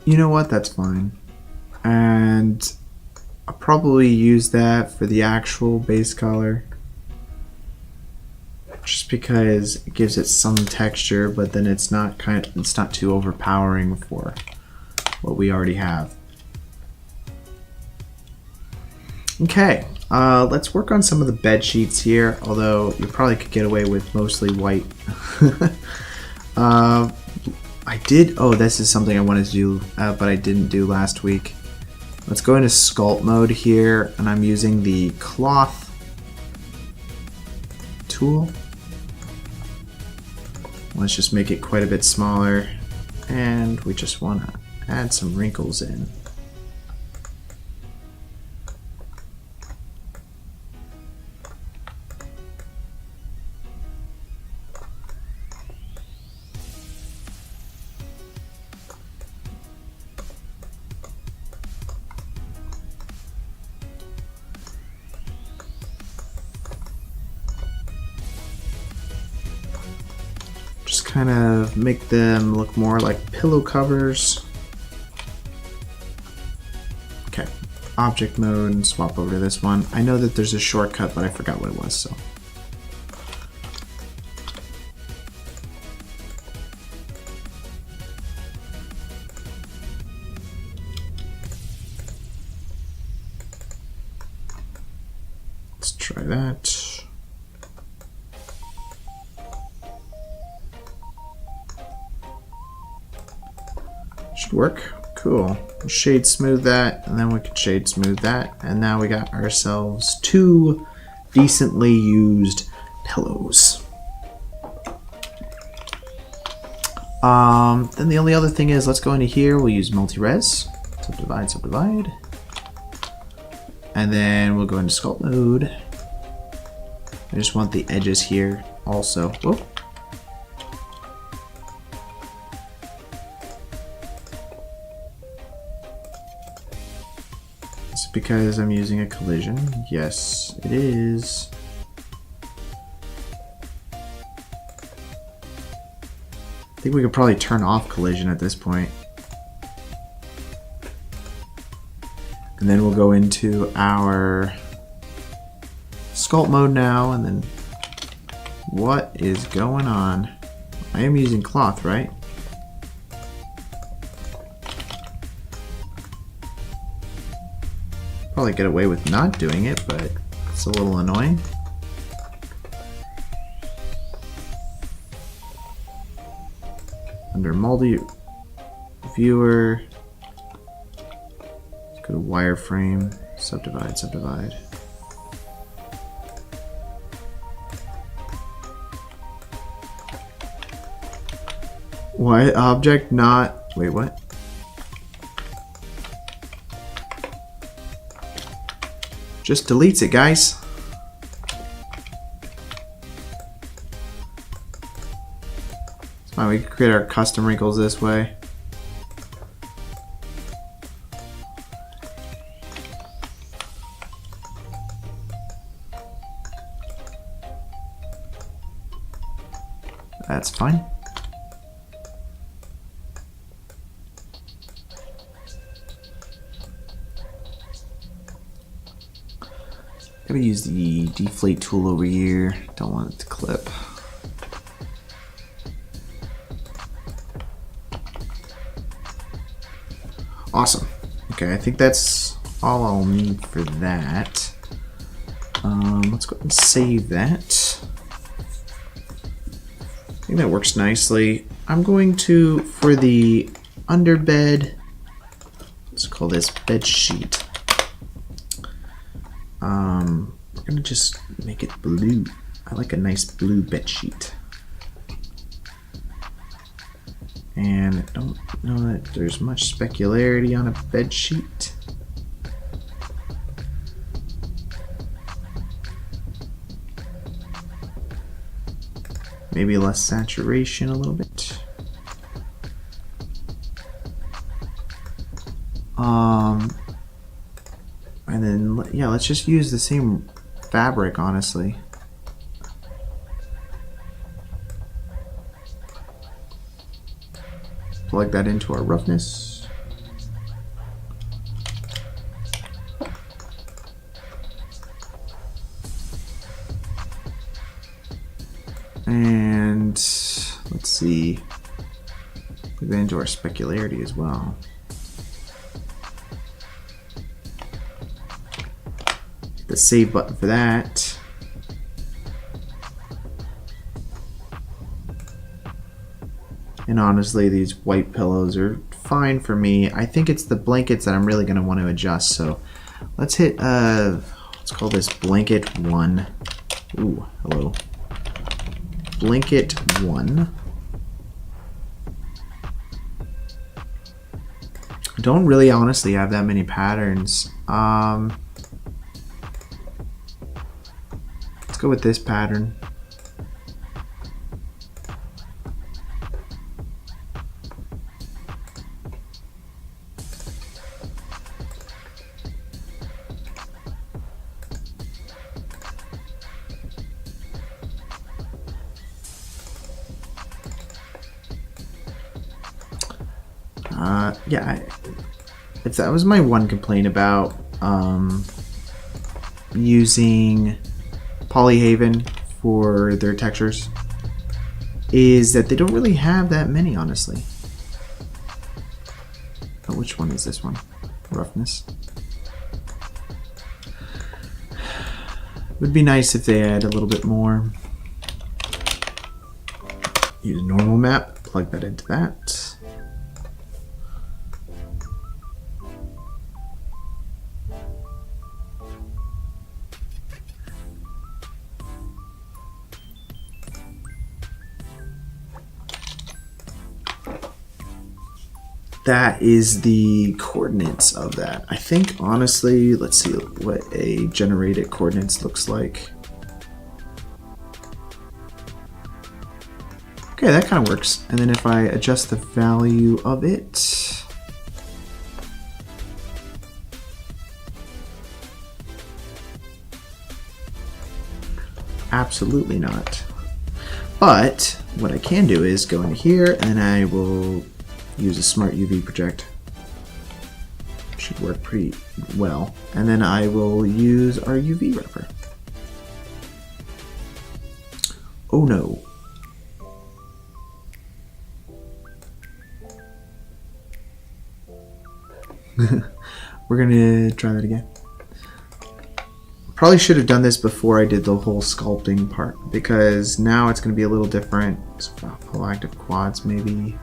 You know what? That's fine. And I'll probably use that for the actual base color. Just because it gives it some texture, but then it's not too overpowering for what we already have. Okay, let's work on some of the bed sheets here, although you probably could get away with mostly white. Oh, this is something I wanted to do, but I didn't do last week. Let's go into sculpt mode here, and I'm using the cloth tool. Let's just make it quite a bit smaller, and we just want to add some wrinkles in. Just kind of make them look more like pillow covers. Okay, object mode and swap over to this one. I know that there's a shortcut, but I forgot what it was, so. Let's try that. Should work. Cool. We'll shade smooth that, and then we can shade smooth that, and now we got ourselves 2 decently used pillows. Then the only other thing is, let's go into here. We'll use multi-res. Subdivide, subdivide. And then we'll go into sculpt mode. I just want the edges here also. Whoop. It's because I'm using a collision. Yes, it is. I think we could probably turn off collision at this point. And then we'll go into our sculpt mode now, and then what is going on? I am using cloth, right? Probably get away with not doing it, but it's a little annoying. Under multi viewer, let's go to wireframe, subdivide, subdivide. Why object not? Wait, what? just deletes it, guys. That's fine, we can create our custom wrinkles this way. That's fine. Gotta use the deflate tool over here. Don't want it to clip. Awesome. Okay, I think that's all I'll need for that. Let's go ahead and save that. I think that works nicely. I'm going to, for the underbed, let's call this bed sheet. We're gonna just make it blue. I like a nice blue bed sheet. And I don't know that there's much specularity on a bed sheet. Maybe less saturation a little bit. And then, yeah, let's just use the same fabric, honestly. Plug that into our roughness. And let's see, plug that into our specularity as well. Hit the save button for that. And honestly, these white pillows are fine for me. I think it's the blankets that I'm really going to want to adjust. So let's hit, let's call this blanket 1. Ooh, hello. Blanket 1. I don't really honestly have that many patterns. Let's go with this pattern. Yeah, if that was my one complaint about using Polyhaven for their textures, is that they don't really have that many, honestly. Oh, which one is this one? Roughness. Would be nice if they had a little bit more. Use normal map, plug that into that. That is the coordinates of that. I think, honestly, let's see what a generated coordinates looks like. Okay, that kind of works. And then if I adjust the value of it, absolutely not. But what I can do is go into here and I will use a smart UV project. Should work pretty well. And then I will use our UV wrapper. Oh no. We're gonna try that again. Probably should have done this before I did the whole sculpting part, because now it's gonna be a little different. Pull active quads maybe.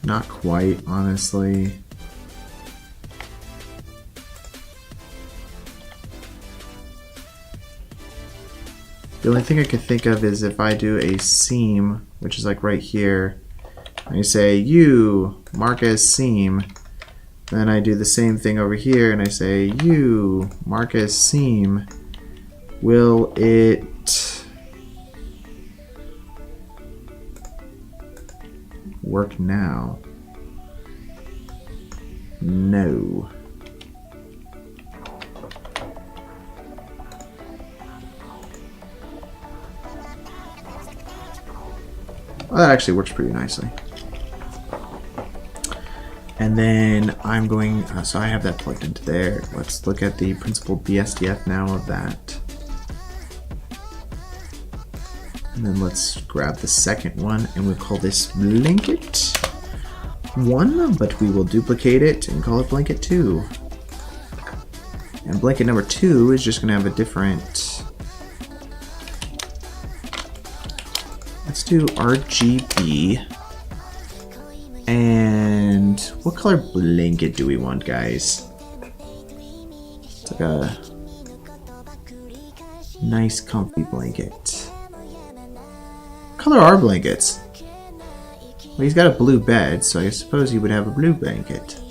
Not quite, honestly. The only thing I could think of is if I do a seam, which is like right here, and I say you mark as seam, then I do the same thing over here and I say you mark as seam. Will it work now? No. Well, that actually works pretty nicely. And then I'm going, so I have that plugged into there. Let's look at the principled BSDF now of that. And then let's grab the second one and we'll call this blanket 1, but we will duplicate it and call it blanket 2. And blanket number 2 is just going to have a different, let's do RGB. And what color blanket do we want, guys? It's like a nice comfy blanket. What color are blankets? Well, he's got a blue bed, so I suppose he would have a blue blanket.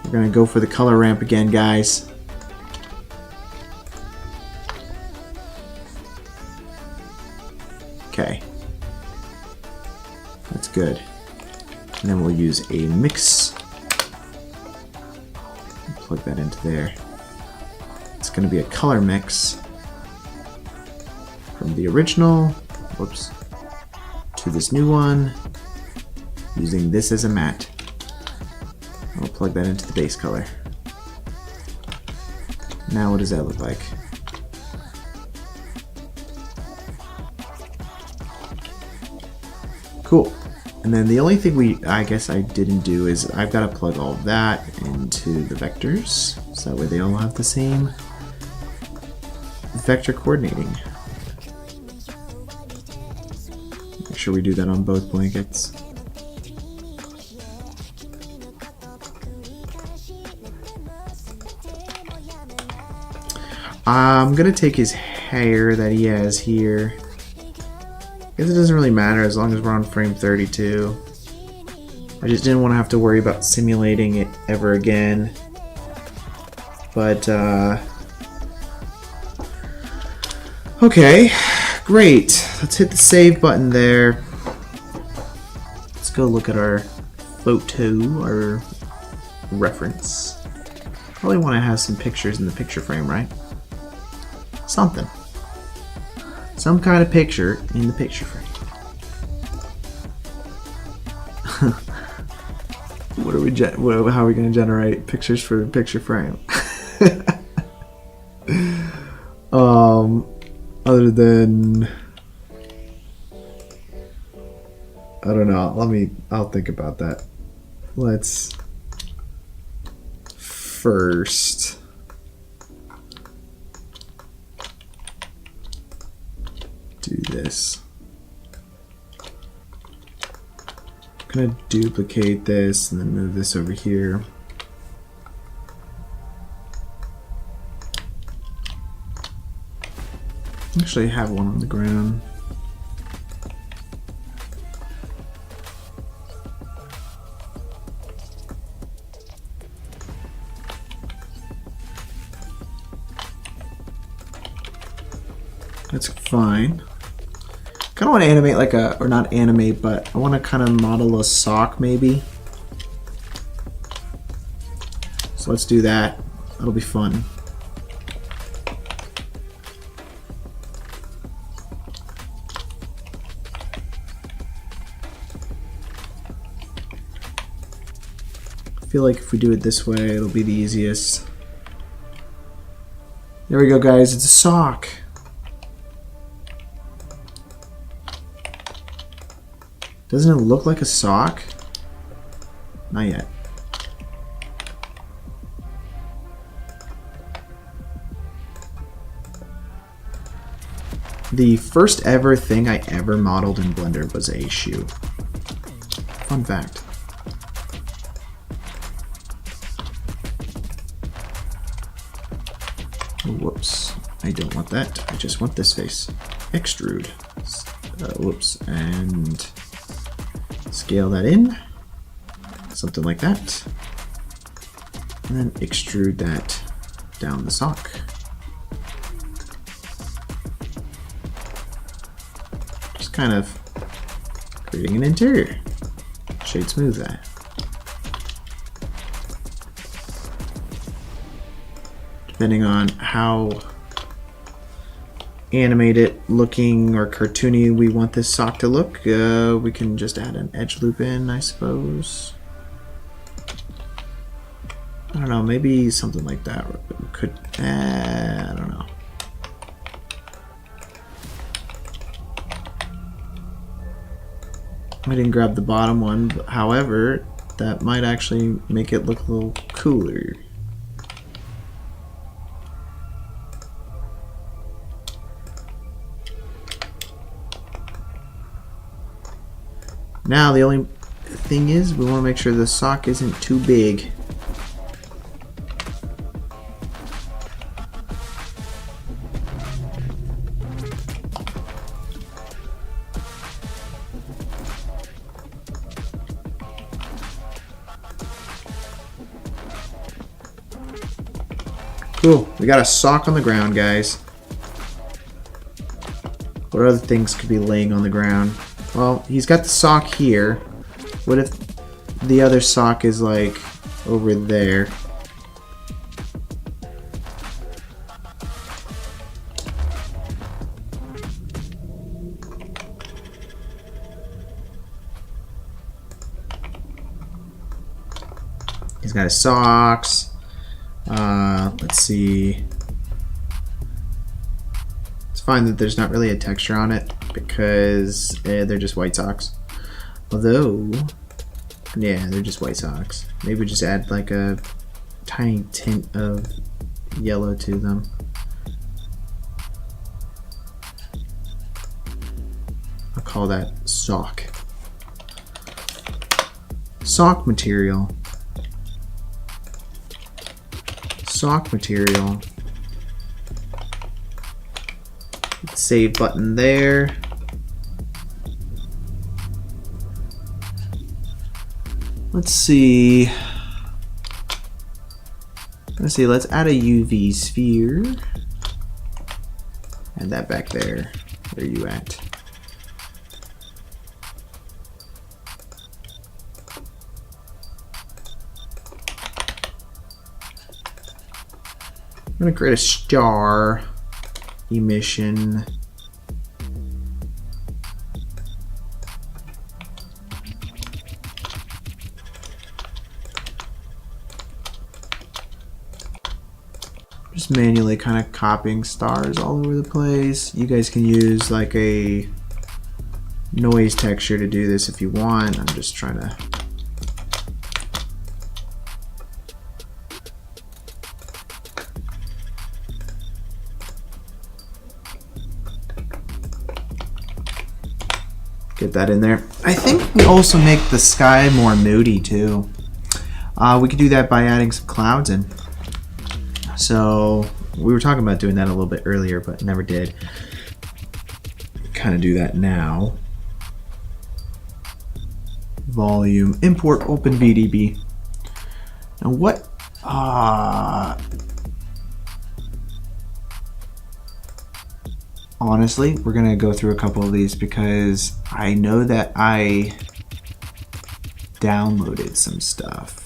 We're gonna go for the color ramp again, guys. Okay, that's good. And then we'll use a mix. Plug that into there. It's going to be a color mix from the original, whoops, to this new one, using this as a matte. I'll plug that into the base color. Now what does that look like? Cool. And then the only thing I guess I didn't do is I've got to plug all of that into the vectors, so that way they all have the same vector coordinating. Make sure we do that on both blankets. I'm gonna take his hair that he has here. I guess it doesn't really matter as long as we're on frame 32. I just didn't want to have to worry about simulating it ever again. But, okay, great. Let's hit the save button there. Let's go look at our photo, our reference. Probably want to have some pictures in the picture frame, right? Something. Some kind of picture in the picture frame. How are we going to generate pictures for the picture frame? Other than, I don't know. I'll think about that. Let's first do this. I'm gonna duplicate this and then move this over here. Actually, I have one on the ground. That's fine. Kind of want to animate like a, or not animate, but I want to kind of model a sock maybe. So let's do that. That'll be fun. I feel like if we do it this way, it'll be the easiest. There we go, guys. It's a sock. Doesn't it look like a sock? Not yet. The first ever thing I ever modeled in Blender was a shoe. Fun fact. Whoops. I don't want that. I just want this face. Extrude. Whoops. And scale that in. Something like that. And then extrude that down the sock. Just kind of creating an interior. Shade smooth that. Depending on how animated looking or cartoony we want this sock to look, we can just add an edge loop in, I suppose. I don't know, maybe something like that could, I don't know. I didn't grab the bottom one, but however, that might actually make it look a little cooler. Now the only thing is we want to make sure the sock isn't too big. Cool, we got a sock on the ground, guys. What other things could be laying on the ground? Well, he's got the sock here. What if the other sock is like over there? He's got his socks. Let's see. It's fine that there's not really a texture on it because they're just white socks. Although, yeah, they're just white socks. Maybe just add like a tiny tint of yellow to them. I'll call that sock. Sock material. Sock material. Save button there. Let's see. Let's add a UV sphere. Add that back there. Where are you at? I'm gonna create a star emission. Just manually kind of copying stars all over the place. You guys can use like a noise texture to do this if you want. I'm just trying to get that in there. I think we also make the sky more moody too. We could do that by adding some clouds in. So we were talking about doing that a little bit earlier, but never did. Kind of do that now. Volume, import OpenVDB. Now what? Honestly, we're gonna go through a couple of these because I know that I downloaded some stuff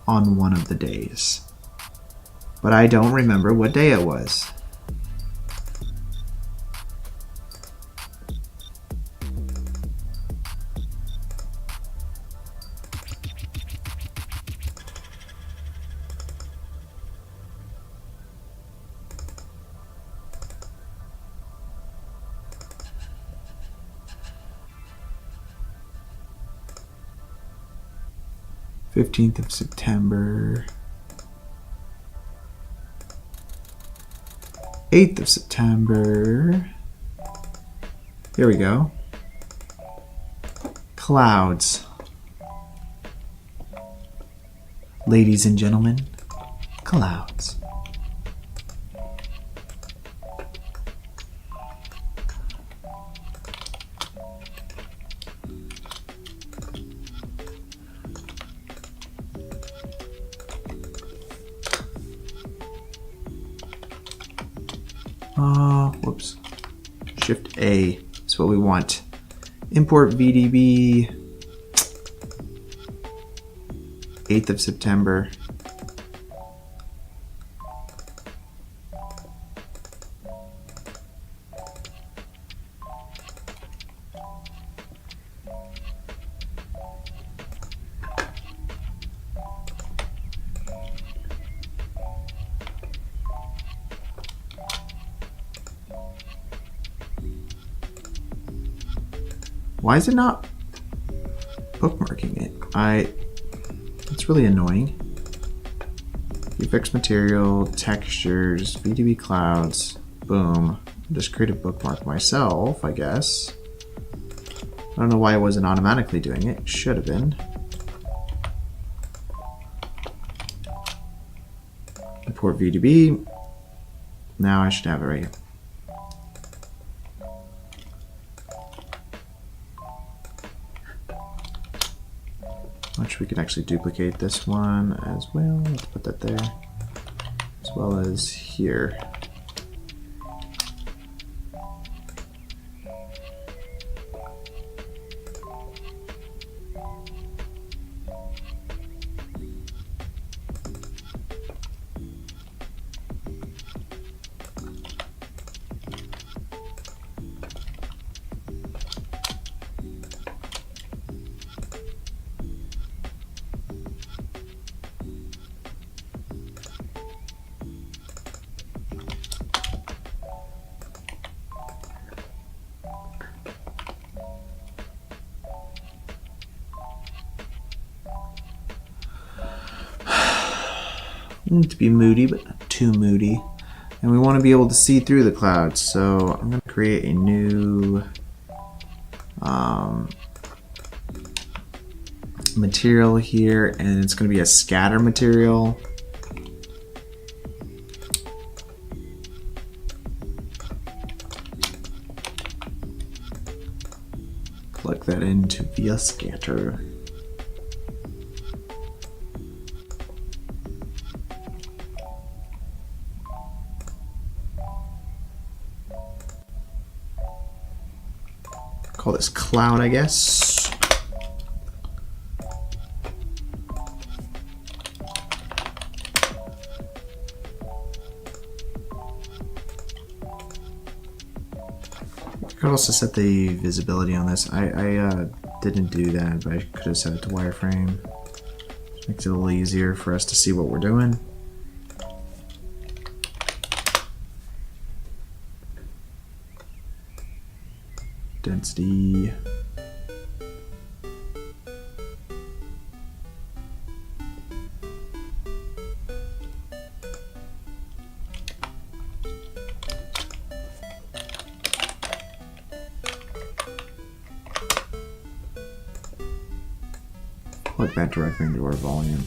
on one of the days, but I don't remember what day it was. Fifteenth of September, 8th of September. There we go. Clouds. Ladies and gentlemen, clouds. Whoops. Shift A is what we want. Import VDB 8th of September. Why is it not bookmarking it? It's really annoying. Fix material, textures, VDB clouds, boom. Just create a bookmark myself, I guess. I don't know why it wasn't automatically doing it. It should have been. Import VDB. Now I should have it right here. Which we can actually duplicate this one as well. Let's put that there, as well as here. To be moody, but not too moody. And we want to be able to see through the clouds, so I'm going to create a new material here, and it's going to be a scatter material. Plug that into via scatter. Call this cloud, I guess. I could also set the visibility on this. I didn't do that, but I could have set it to wireframe. Just makes it a little easier for us to see what we're doing. Density. Plug that directly into our volume.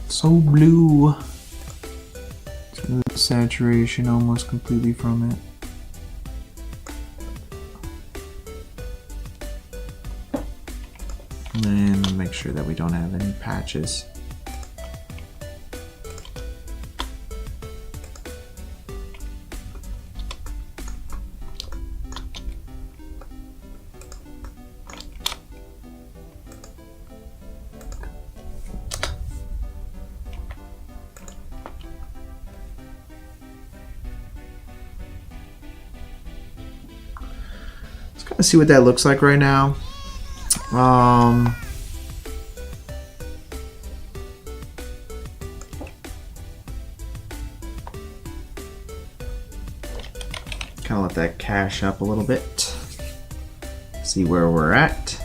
So blue. Smooth saturation almost completely from it. And then make sure that we don't have any patches. Let's see what that looks like right now. Kind of let that cache up a little bit. See where we're at.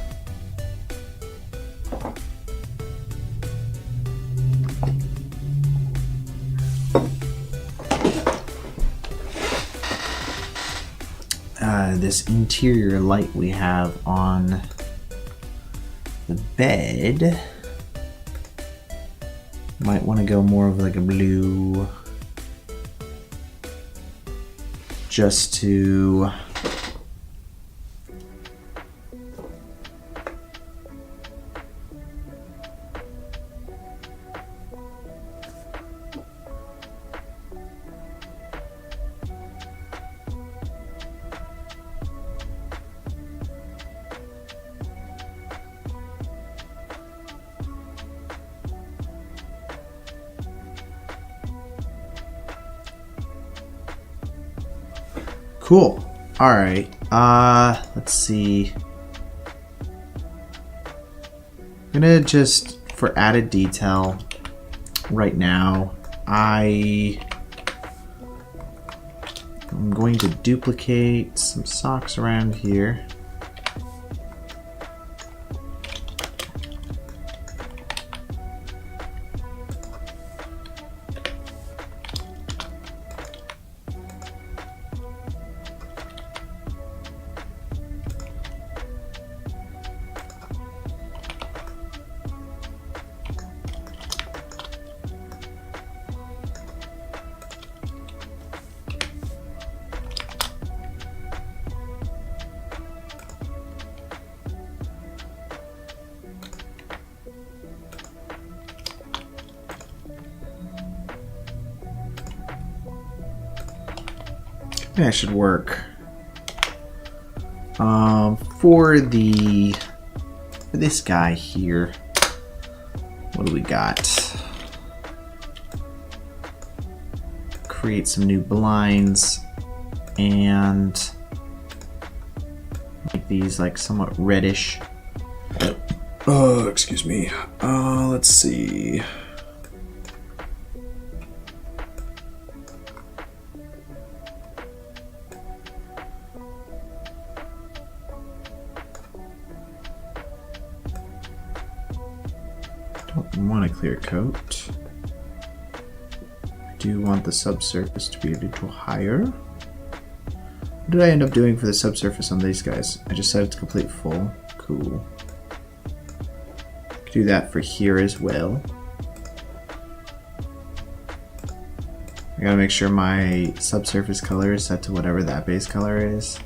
this interior light we have on the bed. Might want to go more of like a blue, just to cool. All right. Let's see. I'm gonna just, for added detail, right now, I'm going to duplicate some socks around here. That should work. For this guy here, what do we got? Create some new blinds and make these like somewhat reddish. Excuse me. Let's see. Don't want a clear coat. I do want the subsurface to be a little higher. What did I end up doing for the subsurface on these guys? I just set it to complete full. Cool. Do that for here as well. I gotta make sure my subsurface color is set to whatever that base color is.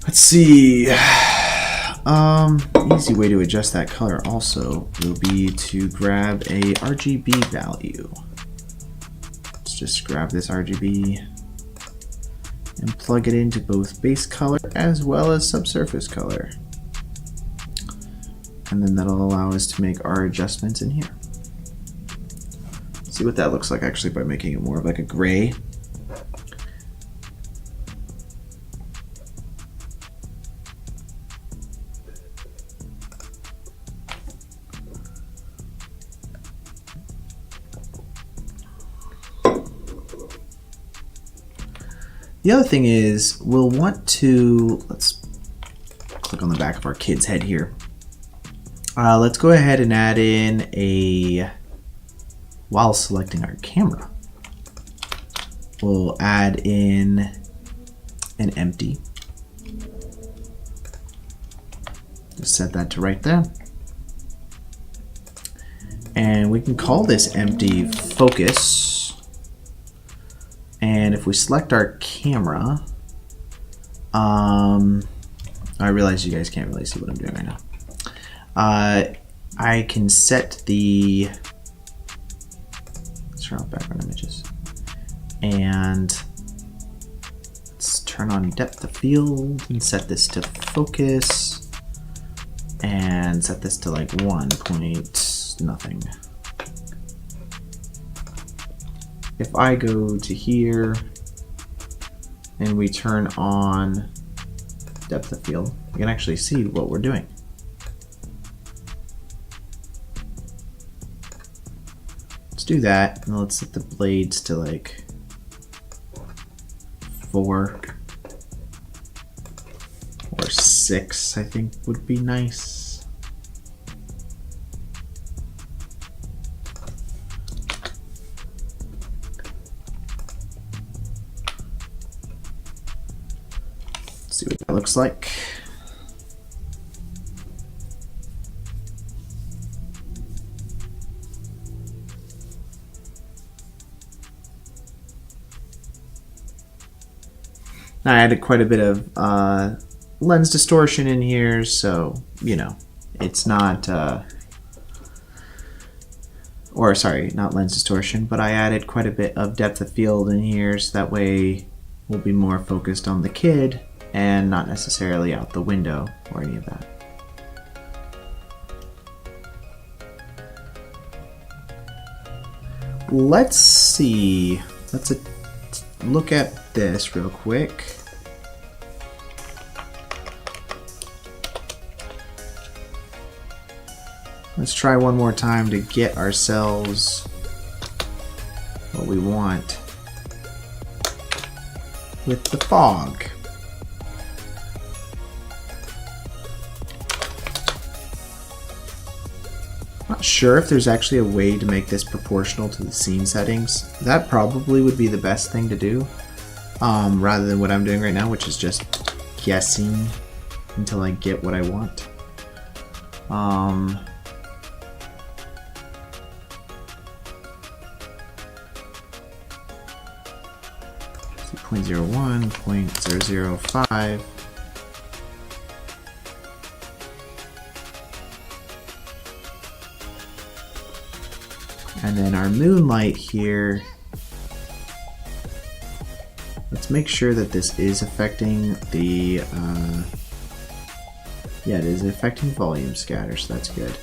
Let's see. Easy way to adjust that color also will be to grab a RGB value. Let's just grab this RGB and plug it into both base color as well as subsurface color. And then that'll allow us to make our adjustments in here. See what that looks like actually by making it more of like a gray. The other thing is, we'll want to, let's click on the back of our kid's head here. Let's go ahead and add in a, while selecting our camera, we'll add in an empty. Just set that to right there. And we can call this empty focus. And if we select our camera, I realize you guys can't really see what I'm doing right now. I can set the, let's turn off background images, and let's turn on depth of field and set this to focus, and set this to like 1 point nothing. if I go to here and we turn on depth of field, you can actually see what we're doing. Let's do that, and let's set the blades to like 4 or 6, I think would be nice. Let's see what that looks like. I added quite a bit of lens distortion in here, so, you know, it's not, or sorry, not lens distortion, but I added quite a bit of depth of field in here, so that way we'll be more focused on the kid and not necessarily out the window or any of that. Let's see, let's look at this real quick. Let's try one more time to get ourselves what we want with the fog. Not sure if there's actually a way to make this proportional to the scene settings. That probably would be the best thing to do, rather than what I'm doing right now, which is just guessing until I get what I want. 0.01, 0.005. And then our moonlight here, let's make sure that this is affecting the, yeah, it is affecting volume scatter, so that's good.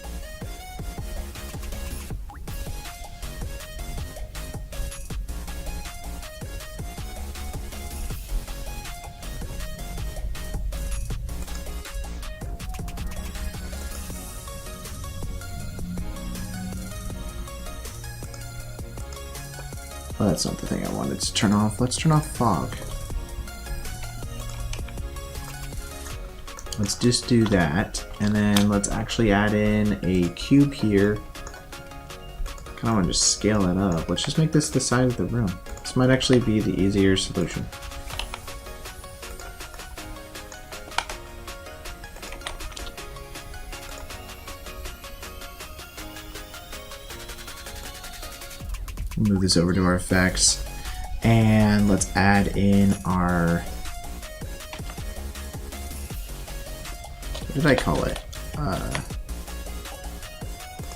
Well, that's not the thing I wanted to turn off. Let's turn off fog. Let's just do that, and then let's actually add in a cube here. Kind of want to just scale that up. Let's just make this the side of the room. This might actually be the easier solution. Move this over to our effects, and let's add in our, what did I call it? I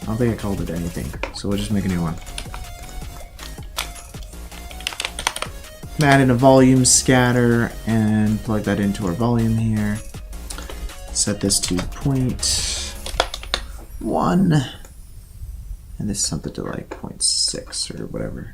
don't think I called it anything, so we'll just make a new one. Add in a volume scatter and plug that into our volume here. Set this to 0.1. And this is something to like 0.6 or whatever.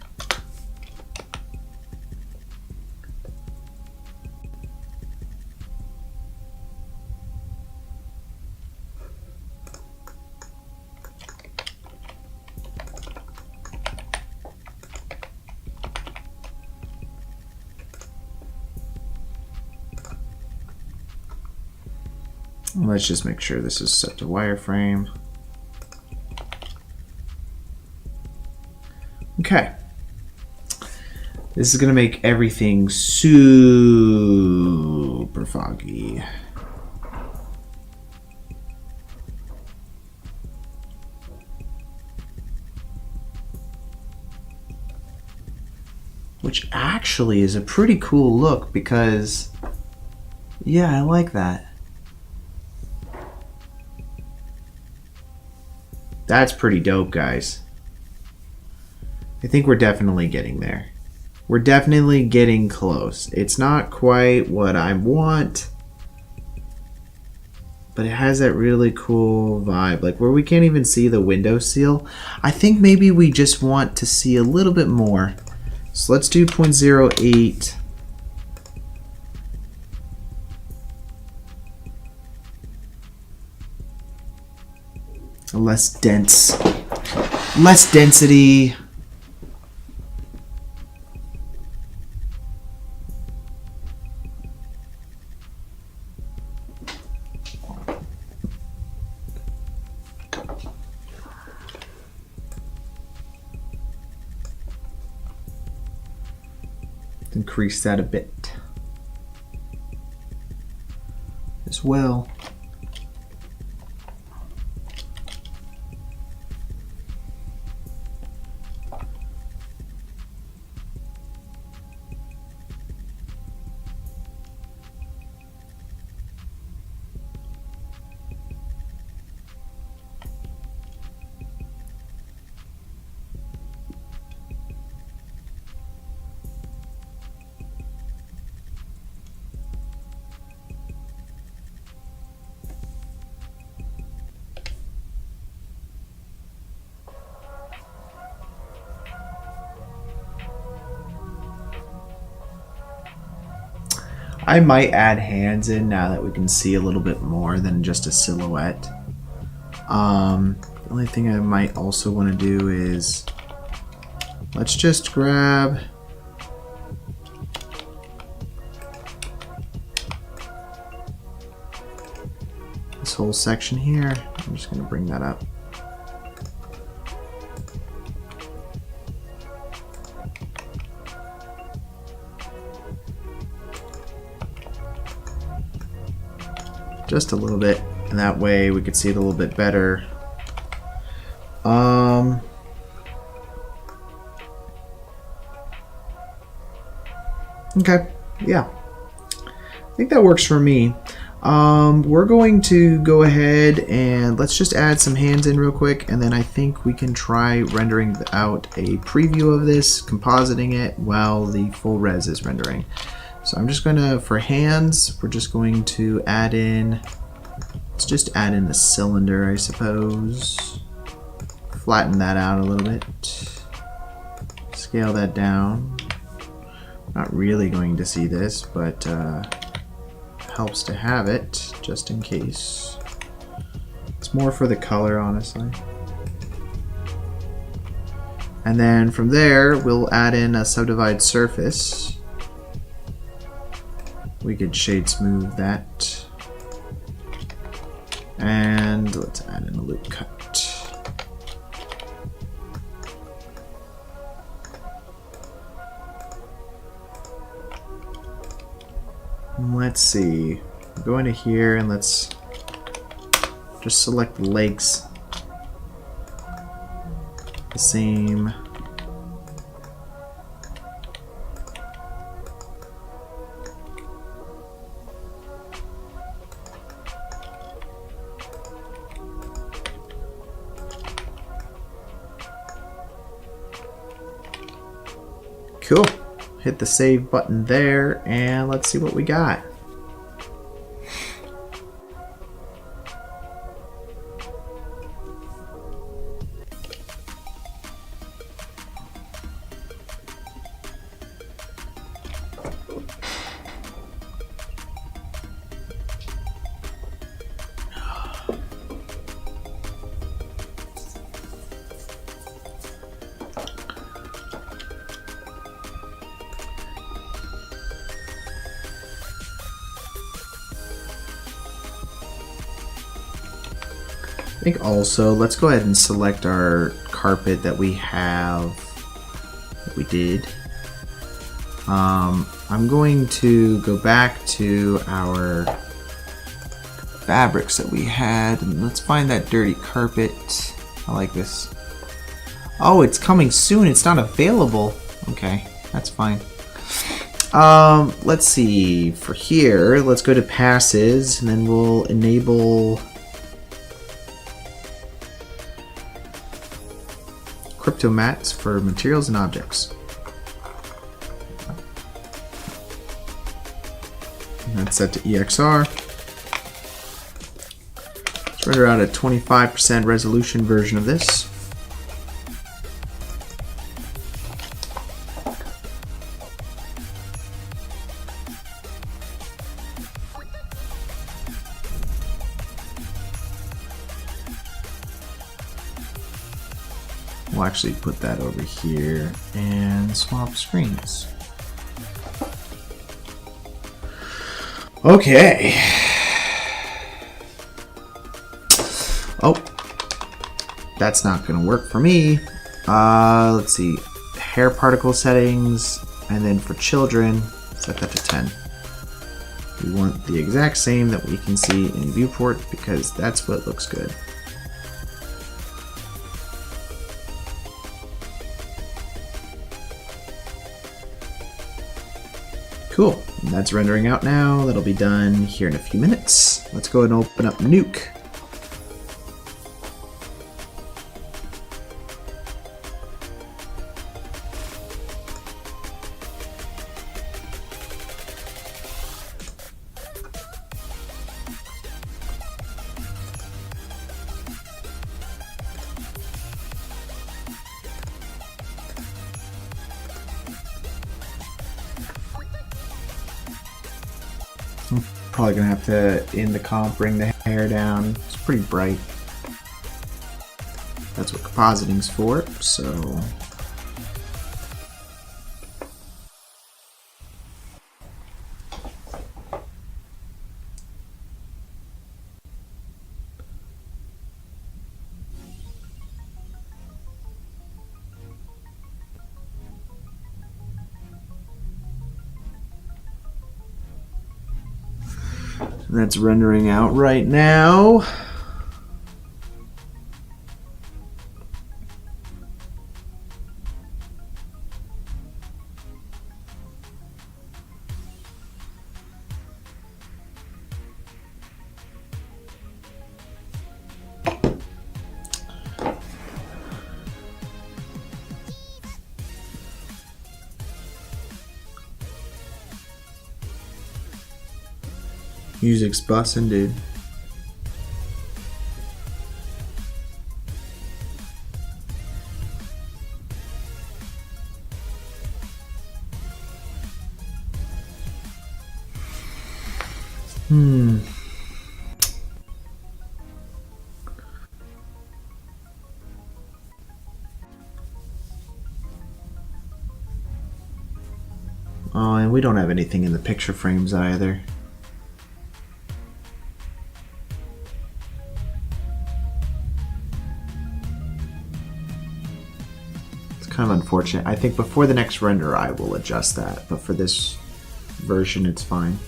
Let's just make sure this is set to wireframe. Okay. This is going to make everything super foggy. Which actually is a pretty cool look because, yeah, I like that. That's pretty dope, guys. I think we're definitely getting there. We're definitely getting close. It's not quite what I want, but it has that really cool vibe, like where we can't even see the window seal. I think maybe we just want to see a little bit more So let's do 0.08. Less dense. Less density. Increase that a bit as well. I might add hands in now that we can see a little bit more than just a silhouette. The only thing I might also want to do is, let's just grab this whole section here. I'm just going to bring that up. Just a little bit, and that way we could see it a little bit better. Okay, yeah, I think that works for me. We're going to go ahead and let's just add some hands in real quick, and then I think we can try rendering out a preview of this, compositing it while the full res is rendering. So I'm just gonna, for hands, we're just going to add in, let's just add in the cylinder, I suppose. Flatten that out a little bit. Scale that down. Not really going to see this, but helps to have it, just in case. It's more for the color, honestly. And then from there, we'll add in a subdivide surface. We could shade smooth that. And let's add in a loop cut. Let's see. Go into here and let's just select the legs. The same. Cool. Hit the save button there, and let's see what we got. I think also, let's go ahead and select our carpet that we have, that we did. I'm going to go back to our fabrics that we had, and let's find that dirty carpet. I like this. Oh, it's coming soon, it's not available. Okay, that's fine. Let's see, for here, let's go to passes, and then we'll enable crypto mats for materials and objects. And that's set to EXR. Let's render out a 25% resolution version of this. We'll actually put that over here and swap screens. Okay. Oh, that's not going to work for me. Let's see. Hair particle settings, and then for children, set that to 10. We want the exact same that we can see in viewport because that's what looks good. Cool. And that's rendering out now. That'll be done here in a few minutes. Let's go ahead and open up Nuke. Probably gonna have to, in the comp, bring the hair down. It's pretty bright. That's what compositing's for, so... That's rendering out right now. Music's bussin', dude. Oh, and we don't have anything in the picture frames either. Kind of unfortunate. I think before the next render I will adjust that, but for this version it's fine.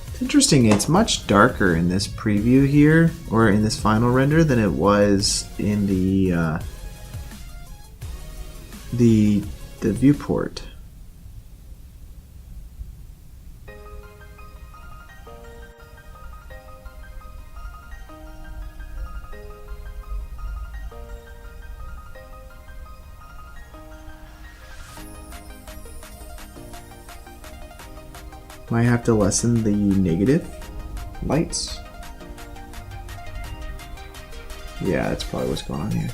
It's interesting, it's much darker in this preview here, or in this final render, than it was in the viewport. Might have to lessen the negative lights. Yeah, that's probably what's going on here.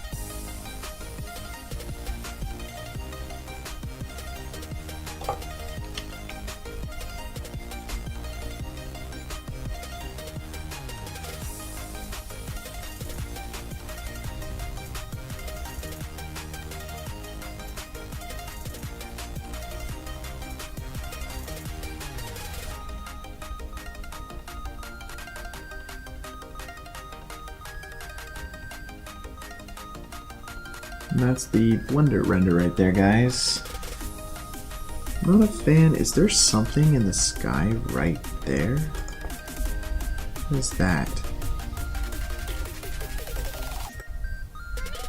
And that's the Blender render right there, guys. I'm not a fan. Is there something in the sky right there? What is that?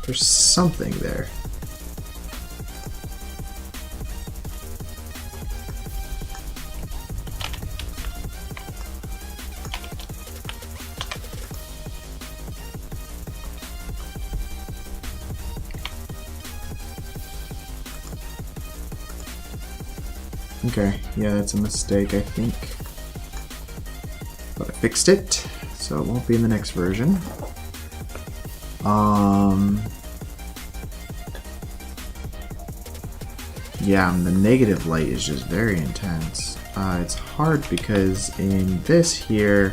There's something there. Okay, yeah, that's a mistake, I think. But I fixed it, so it won't be in the next version. Yeah, the negative light is just very intense. It's hard because in this here,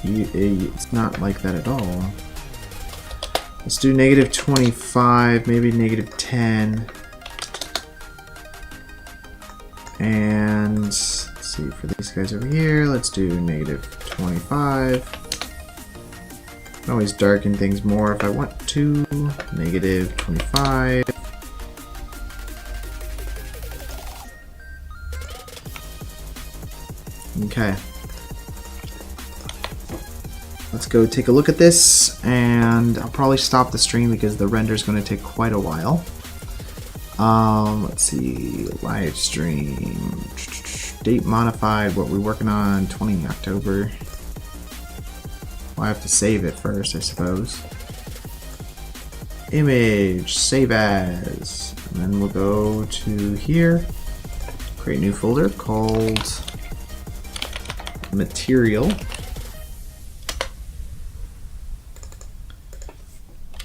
It's not like that at all. Let's do negative 25, maybe negative 10. And let's see, for these guys over here, let's do negative 25. I can always darken things more if I want to. Negative 25. Okay. Let's go take a look at this, and I'll probably stop the stream because the render is going to take quite a while. Let's see, live stream, date modified, what we're working on, 20 October. Well, I have to save it first, I suppose. Image, save as, and then we'll go to here, create a new folder called material.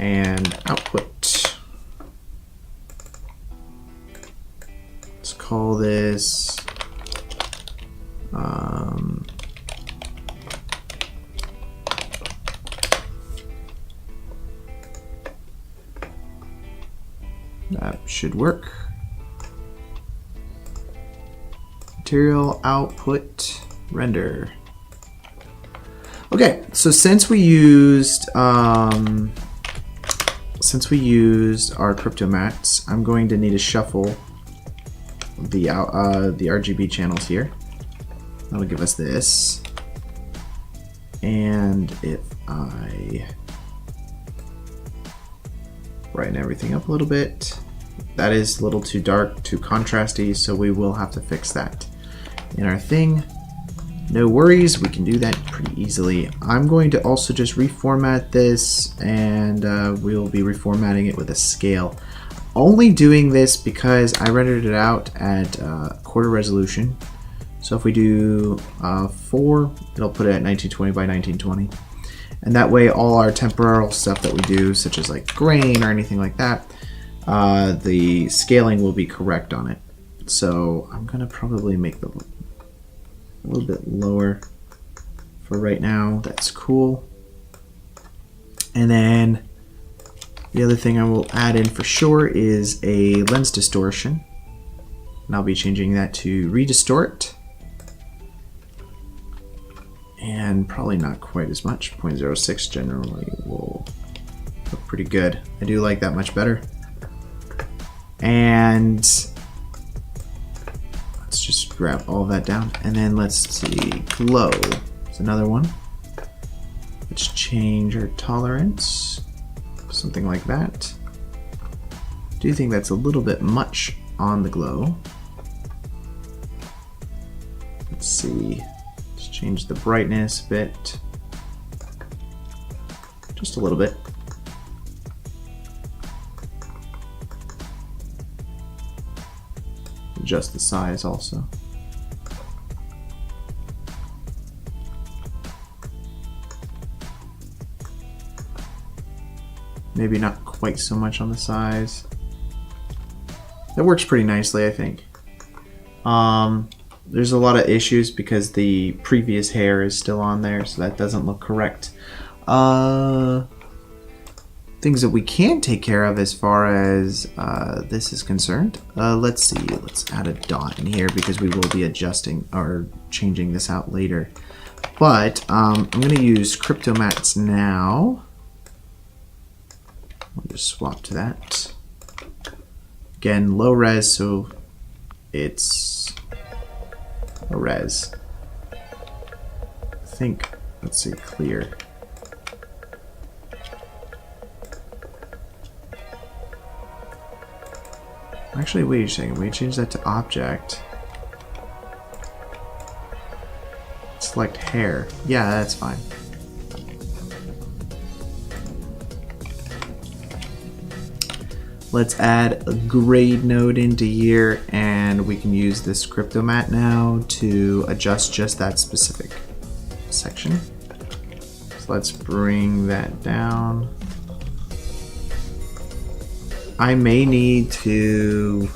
And output. Let's call this that should work. Material output render. Okay, so since we used our crypto mats, I'm going to need to shuffle the RGB channels here. That'll give us this. And if I brighten everything up a little bit, that is a little too dark, too contrasty, so we will have to fix that in our thing. No worries, we can do that pretty easily. I'm going to also just reformat this, and we'll be reformatting it with a scale. Only doing this because I rendered it out at quarter resolution. So if we do 4, it'll put it at 1920 by 1920. And that way all our temporal stuff that we do, such as like grain or anything like that, the scaling will be correct on it. So I'm gonna probably make the a little bit lower for right now. That's cool. And then the other thing I will add in for sure is a lens distortion. And I'll be changing that to redistort. And probably not quite as much. 0.06 generally will look pretty good. I do like that much better. And let's just grab all that down. And then let's see, glow is another one. Let's change our tolerance, something like that. Do you think that's a little bit much on the glow? Let's see, let's change the brightness a bit, just a little bit. Adjust the size also. Maybe not quite so much on the size. That works pretty nicely, I think. There's a lot of issues because the previous hair is still on there, so that doesn't look correct. Things that we can take care of as far as this is concerned. Let's see, let's add a dot in here because we will be adjusting or changing this out later. But I'm going to use crypto mats now. We'll just swap to that. Again, low res, so it's low res. I think, let's see, clear. Actually, wait a second. We change that to object. Select hair. Yeah, that's fine. Let's add a grade node into here, and we can use this crypto mat now to adjust just that specific section. So let's bring that down. I may need to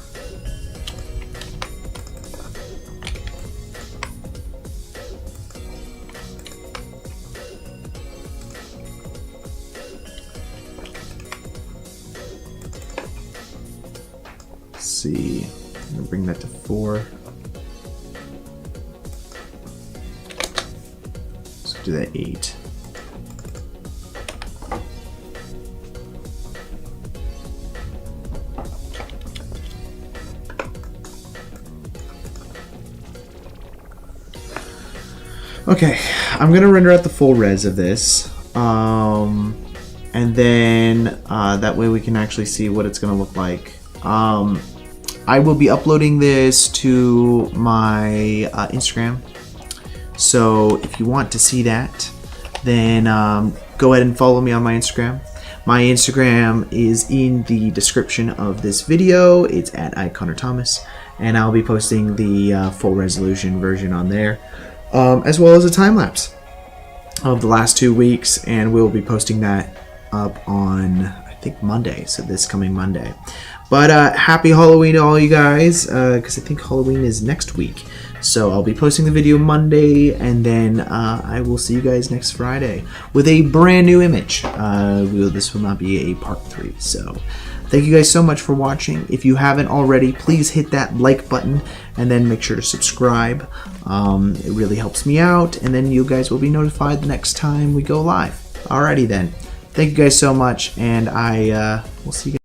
see. I'm gonna bring that to 4. Let's do that 8. Okay, I'm gonna render out the full res of this, and then that way we can actually see what it's gonna look like. I will be uploading this to my Instagram, so if you want to see that, then go ahead and follow me on my Instagram. My Instagram is in the description of this video. It's at @ConnorThomas, and I'll be posting the full resolution version on there. As well as a time lapse of the last 2 weeks, and we'll be posting that up on, I think, Monday, so this coming Monday. But happy Halloween to all you guys, because I think Halloween is next week. So I'll be posting the video Monday, and then I will see you guys next Friday with a brand new image. This will not be a part 3, so thank you guys so much for watching. If you haven't already, please hit that like button and then make sure to subscribe. It really helps me out, and then you guys will be notified the next time we go live. Alrighty then. Thank you guys so much, and I will see you guys.